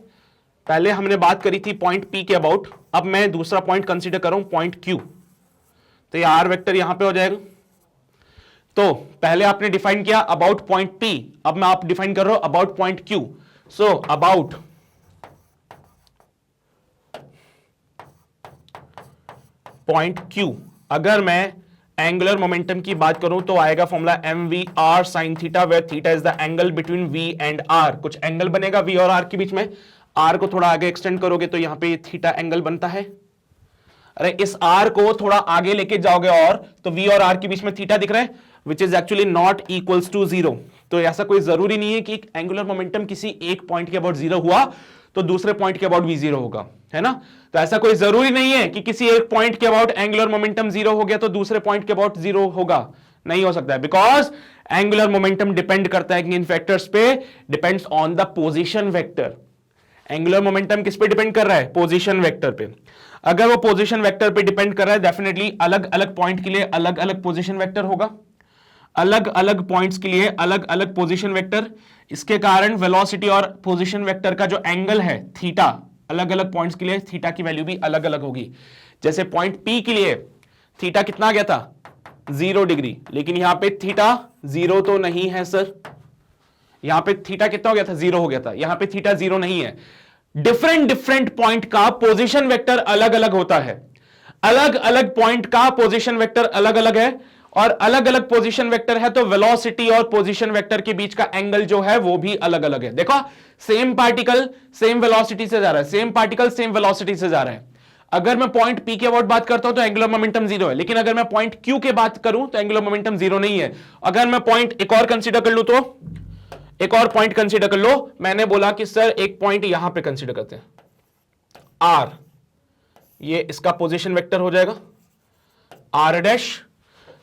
पहले हमने बात करी थी पॉइंट P के अबाउट, अब मैं दूसरा पॉइंट कंसीडर कर रहा हूं, पॉइंट Q। तो ये r वेक्टर यहां पे हो जाएगा। तो पहले आपने डिफाइन किया अबाउट पॉइंट P, अब मैं आप डिफाइन कर रहा हूं about point Q। So about point Q, अगर मैं एंगुलर मोमेंटम की बात करूं तो आएगा formula MVR sin theta, where theta is the angle between V and R। कुछ एंगल बनेगा V और R के बीच में, R को थोड़ा आगे एक्सटेंड करोगे तो यहां पे थीटा एंगल बनता है। अरे इस R को थोड़ा आगे लेके जाओगे और तो V और R के बीच में थीटा दिख रहा है, which is actually not equals to 0। तो ऐसा कोई जरूरी नहीं है कि एंगुलर मोमेंटम किसी एक पॉइंट के अबाउट 0 हुआ तो दूसरे पॉइंट के अबाउट भी 0 होगा, है ना। तो ऐसा कोई जरूरी नहीं है कि किसी एक पॉइंट के अबाउट एंगुलर मोमेंटम 0 हो गया तो दूसरे पॉइंट के अबाउट 0 होगा, नहीं हो सकता है, बिकॉज एंगुलर मोमेंटम डिपेंड करता है किन फैक्टर्स पे, depends on the position vector. Angular momentum किस पे डिपेंड कर रहा है, पोजीशन वेक्टर पे। अगर वो पोजीशन वेक्टर पे डिपेंड कर रहा है, डेफिनेटली अलग अलग पॉइंट के लिए अलग अलग पोजीशन वेक्टर होगा, अलग अलग पॉइंट्स के लिए अलग अलग पोजीशन वेक्टर। इसके कारण वेलोसिटी और पोजीशन वेक्टर का जो एंगल है थीटा, अलग अलग पॉइंट्स के लिए थीटा की वैल्यू भी अलग अलग होगी। जैसे पॉइंट P के लिए थीटा कितना आ गया था, 0 डिग्री, लेकिन यहां पे थीटा 0 तो नहीं है सर, यहां पे थीटा कितना हो गया था, 0 हो गया था, यहां पे थीटा 0 नहीं है। डिफरेंट पॉइंट का पोजीशन वेक्टर अलग अलग होता है, अलग अलग पॉइंट का पोजीशन वेक्टर अलग अलग है, और अलग अलग पोजीशन वेक्टर है तो वेलोसिटी और पोजीशन वेक्टर के बीच का एंगल जो है वो भी अलग अलग है। देखो सेम पार्टिकल सेम वेलोसिटी से जा रहा है, सेम पार्टिकल सेम वेलोसिटी से जा रहा है। अगर मैं पॉइंट P के अबाउट बात करता हूं तो एंगुलर मोमेंटम 0 है, लेकिन अगर मैं पॉइंट Q के बात करूं तो एंगुलर मोमेंटम 0 नहीं है। अगर मैं पॉइंट एक और कंसीडर कर लूं तो एक और पॉइंट कंसीडर कर लो, मैंने बोला कि सर एक पॉइंट यहां पे कंसीडर करते हैं R, ये इसका पोजीशन वेक्टर हो जाएगा R dash.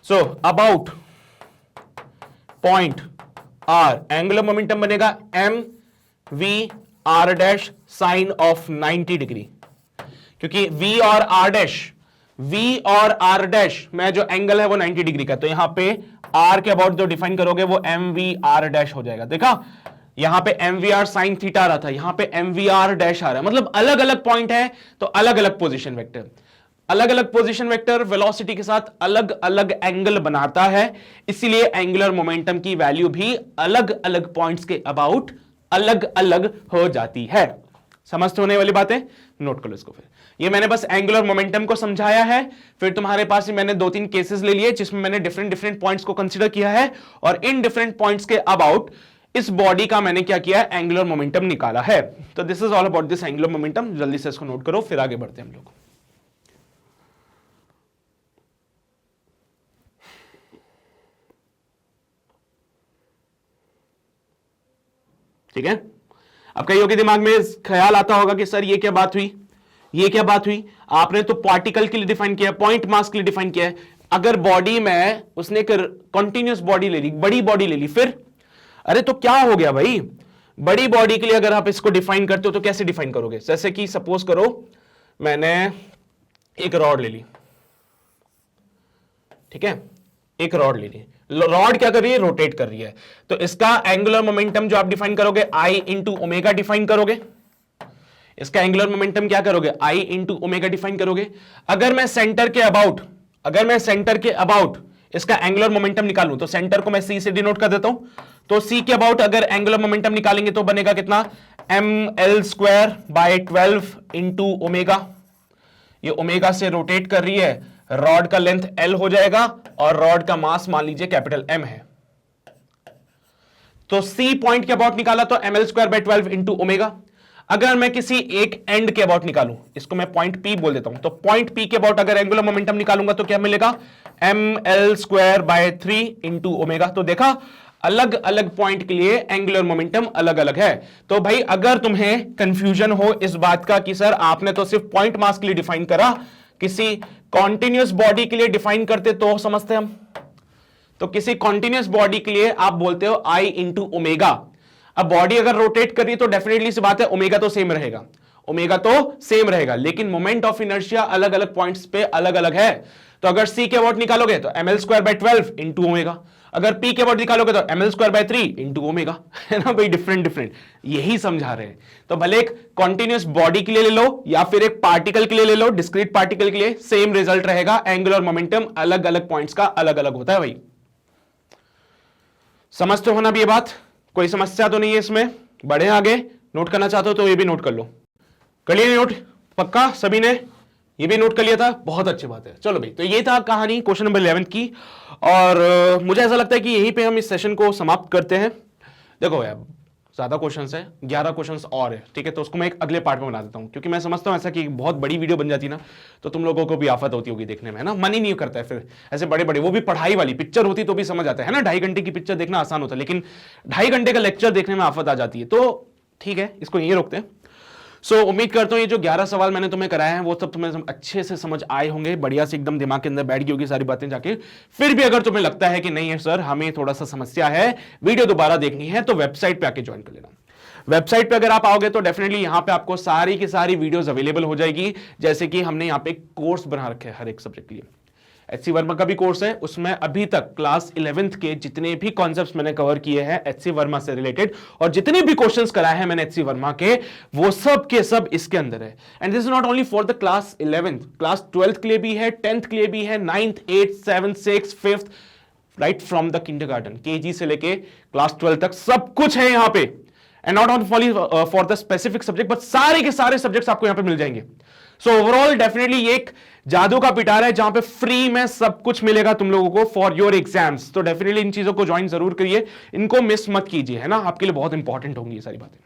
So about point R angular momentum बनेगा MVR dash sign of 90 degree, क्योंकि V और R डैश में जो एंगल है वो 90 डिग्री का, तो यहां पे R के अबाउट जो डिफाइन करोगे वो MVR डैश हो जाएगा। देखा यहां पे MVR साइन थीटा आ रहा था, यहां पे MVR डैश आ रहा है, मतलब अलग अलग पॉइंट है तो अलग अलग पोजीशन वेक्टर। अलग अलग पोजीशन वेक्टर वेलोसिटी के साथ अलग अलग एंगल बनाता है, इसीलिए एंगुलर मोमेंटम की वैल्यू भी अलग अलग पॉइंट्स के अबाउट अलग अलग हो जाती है। समझते होने वाली बात है, नोट कर लो इसको। फिर ये मैंने बस एंगुलर मोमेंटम को समझाया है, फिर तुम्हारे पास ही मैंने 2-3 केसेस ले लिए जिसमें मैंने डिफरेंट पॉइंट्स को कंसीडर किया है, और इन डिफरेंट पॉइंट्स के अबाउट इस बॉडी का मैंने क्या किया, एंगुलर मोमेंटम निकाला है। तो this is all about this angular momentum. जल्दी से इसको नोट करो, फिर आगे बढ़ते हैं हम लोग। ठीक है, अब कईयों के दिमाग में ख्याल आता होगा कि सर ये क्या बात हुई, ये क्या बात हुई। आपने तो पार्टिकल के लिए डिफाइन किया, पॉइंट मास के लिए डिफाइन किया है। अगर बॉडी में उसने एक कंटिन्यूअस बॉडी ले ली, बड़ी बॉडी ले ली, फिर अरे तो क्या हो गया भाई। बड़ी बॉडी के लिए अगर आप इसको डिफाइन करते हो तो कैसे डिफाइन करोगे, जैसे कि सपोज करो मैंने एक रॉड ले ली, ठीक है, एक रॉड ले ली, रॉड क्या कर रही है, रोटेट कर रही है, तो इसका एंगुलर मोमेंटम जो आप डिफाइन करोगे I इंटू ओमेगा डिफाइन करोगे। इसका एंगुलर मोमेंटम क्या करोगे, I इंटू ओमेगा डिफाइन करोगे। अगर मैं सेंटर के अबाउट इसका एंगुलर मोमेंटम निकालूं तो सेंटर को मैं C से डिनोट कर देता हूं, तो C के अबाउट अगर एंगुलर मोमेंटम निकालेंगे तो बनेगा कितना, mL² इंटू ओमेगा। ये ओमेगा से रोटेट कर रही है, रॉड का लेंथ L हो जाएगा और रॉड का मास मान लीजिए कैपिटल M है। तो C पॉइंट के अबाउट निकाला तो mL² by 12 इंटू ओमेगा। अगर मैं किसी एक एंड के अबाउट निकालूं, इसको मैं पॉइंट पी बोल देता हूं, तो पॉइंट पी के अबाउट अगर एंगुलर मोमेंटम निकालूंगा तो क्या मिलेगा, ml² बाय 3 इंटू ओमेगा। तो देखा, अलग अलग पॉइंट के लिए एंगुलर मोमेंटम अलग अलग है। तो भाई अगर तुम्हें कंफ्यूजन हो इस बात का कि सर आपने तो सिर्फ पॉइंट मास के लिए डिफाइन करा, किसी कॉन्टिन्यूअस बॉडी के लिए डिफाइन करते तो समझते हम। तो किसी कॉन्टिन्यूअस बॉडी के लिए आप बोलते हो I इंटू ओमेगा। अब बॉडी अगर रोटेट कर रही है तो डेफिनेटली सी बात है ओमेगा तो सेम रहेगा, ओमेगा तो सेम रहेगा, लेकिन मोमेंट ऑफ इनर्शिया अलग अलग पॉइंट्स पे अलग अलग है। तो अगर C के अबाउट निकालोगे तो ml² बाय 12 इंटू ओमेगा, अगर P के अबाउट निकालोगे तो ml² बाय 3 इंटू ओमेगा, है ना भाई, डिफरेंट डिफरेंट, यही समझा रहे हैं। तो भले एक कॉन्टिन्यूअस बॉडी के लिए ले लो या फिर एक पार्टिकल के लिए ले लो, डिस्क्रीट पार्टिकल के लिए सेम रिजल्ट रहेगा, एंगुलर मोमेंटम अलग अलग पॉइंट्स का अलग अलग होता है भाई। समझते हो ना भी ये बात, कोई समस्या तो नहीं है इसमें। बढ़े आगे, नोट करना चाहते हो तो ये भी नोट कर लो, कर लिया नोट पक्का सभी ने, ये भी नोट कर लिया था, बहुत अच्छी बात है। चलो भाई, तो ये था कहानी क्वेश्चन नंबर 11 की, और मुझे ऐसा लगता है कि यहीं पे हम इस सेशन को समाप्त करते हैं। देखो यार, ज्यादा क्वेश्चंस है, 11 क्वेश्चंस और है, ठीक है, तो उसको मैं एक अगले पार्ट में बना देता हूं, क्योंकि मैं समझता हूं ऐसा कि बहुत बड़ी वीडियो बन जाती ना तो तुम लोगों को भी आफत होती होगी देखने में, है ना, मन ही नहीं करता है फिर ऐसे बड़े बड़े, वो भी पढ़ाई वाली पिक्चर होती तो भी समझ आता है ना, 2.5 घंटे की पिक्चर देखना आसान होता है, लेकिन 2.5 घंटे का लेक्चर देखने में आफत आ जाती है। तो ठीक है, इसको यहीं रोकते हैं। उम्मीद करता हूं ये जो 11 सवाल मैंने तुम्हें कराए हैं वो सब तुम्हें अच्छे से समझ आए होंगे, बढ़िया से एकदम दिमाग के अंदर बैठ गई होगी सारी बातें जाके। फिर भी अगर तुम्हें लगता है कि नहीं है सर हमें थोड़ा सा समस्या है, वीडियो दोबारा देखनी है, तो वेबसाइट पे आके ज्वाइन कर लेना। वेबसाइट पे अगर आप आओगे तो डेफिनेटली यहां पे आपको सारी की सारी वीडियोस अवेलेबल हो जाएगी, जैसे कि हमने यहां पे कोर्स बना रखे हैं हर एक सब्जेक्ट के लिए। HC वर्मा का भी कोर्स है, उसमें अभी तक क्लास 11th के जितने भी कॉन्सेप्ट्स मैंने कवर किए हैं HC वर्मा से रिलेटेड, और जितने भी क्वेश्चंस कराए हैं मैंने HC वर्मा के, वो सब के सब इसके अंदर है। And this is not only for the class 11th, class 12th के लिए भी है, 10th के लिए भी है, 9th 8th 7th 6th 5th, right from the kindergarten, KG से लेके क्लास 12 तक सब कुछ है यहाँ पे। And not only for the specific subject, but सारे के सारे सब्जेक्ट्स आपको यहाँ पे मिल जाएंगे। सो ओवरऑल डेफिनेटली ये एक जादू का पिटारा है जहां पे फ्री में सब कुछ मिलेगा तुम लोगों को फॉर योर एग्जाम्स। तो डेफिनेटली इन चीजों को ज्वाइन जरूर करिए, इनको मिस मत कीजिए, है ना, आपके लिए बहुत इंपॉर्टेंट होंगी ये सारी बातें।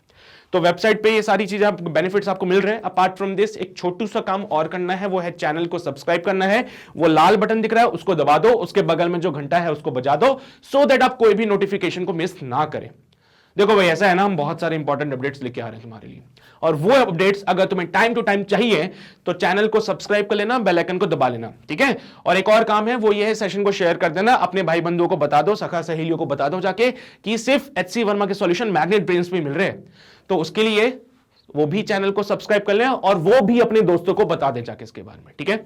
तो वेबसाइट पे ये सारी चीजें आपको बेनिफिट्स आपको मिल रहे हैं। अपार्ट फ्रॉम दिस एक छोटू सा काम और करना है, वो है चैनल को सब्सक्राइब करना है। वो लाल बटन दिख रहा है उसको दबा दो, उसके बगल में जो घंटा है उसको बजा दो, सो दैट आप कोई भी नोटिफिकेशन को मिस ना करें। देखो भाई ऐसा है ना, हम बहुत सारे इंपॉर्टेंट अपडेट्स लेके आ रहे हैं तुम्हारे लिए, और वो अपडेट्स अगर तुम्हें टाइम टू टाइम चाहिए तो चैनल को सब्सक्राइब कर लेना, बेल आइकन को दबा लेना, ठीक है। और एक और काम है, वो ये है सेशन को शेयर कर देना, अपने भाई बंधुओं को बता दो, सखा सहेलियों को बता दो जाके कि सिर्फ HC वर्मा के सॉल्यूशन मैग्नेट ब्रेन्स में मिल रहे हैं। तो उसके लिए वो भी चैनल को सब्सक्राइब कर लें और वो भी अपने दोस्तों को बता दें जाके इसके बारे में, ठीक है।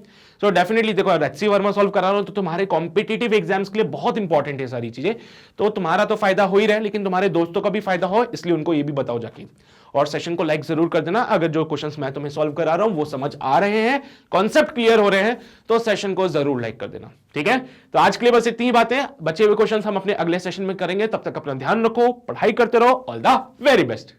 सो डेफिनेटली देखो, HC वर्मा सॉल्व करा रहा हूं तो तुम्हारे कॉम्पिटिटिव एग्जाम्स के लिए बहुत इंपॉर्टेंट है सारी चीजें। तो तुम्हारा तो फायदा हो ही रहा है, लेकिन तुम्हारे दोस्तों का भी फायदा हो, इसलिए उनको ये भी बताओ जाके। और सेशन को लाइक जरूर कर देना अगर जो क्वेश्चंस मैं तुम्हें सॉल्व करा रहा हूं वो समझ आ रहे हैं, कॉन्सेप्ट क्लियर हो रहे हैं, तो सेशन को जरूर लाइक कर देना, ठीक है। तो आज के लिए बस इतनी ही बातें, बचे हुए क्वेश्चंस हम अपने अगले सेशन में करेंगे। तब तक अपना ध्यान रखो, पढ़ाई करते रहो, ऑल द वेरी बेस्ट।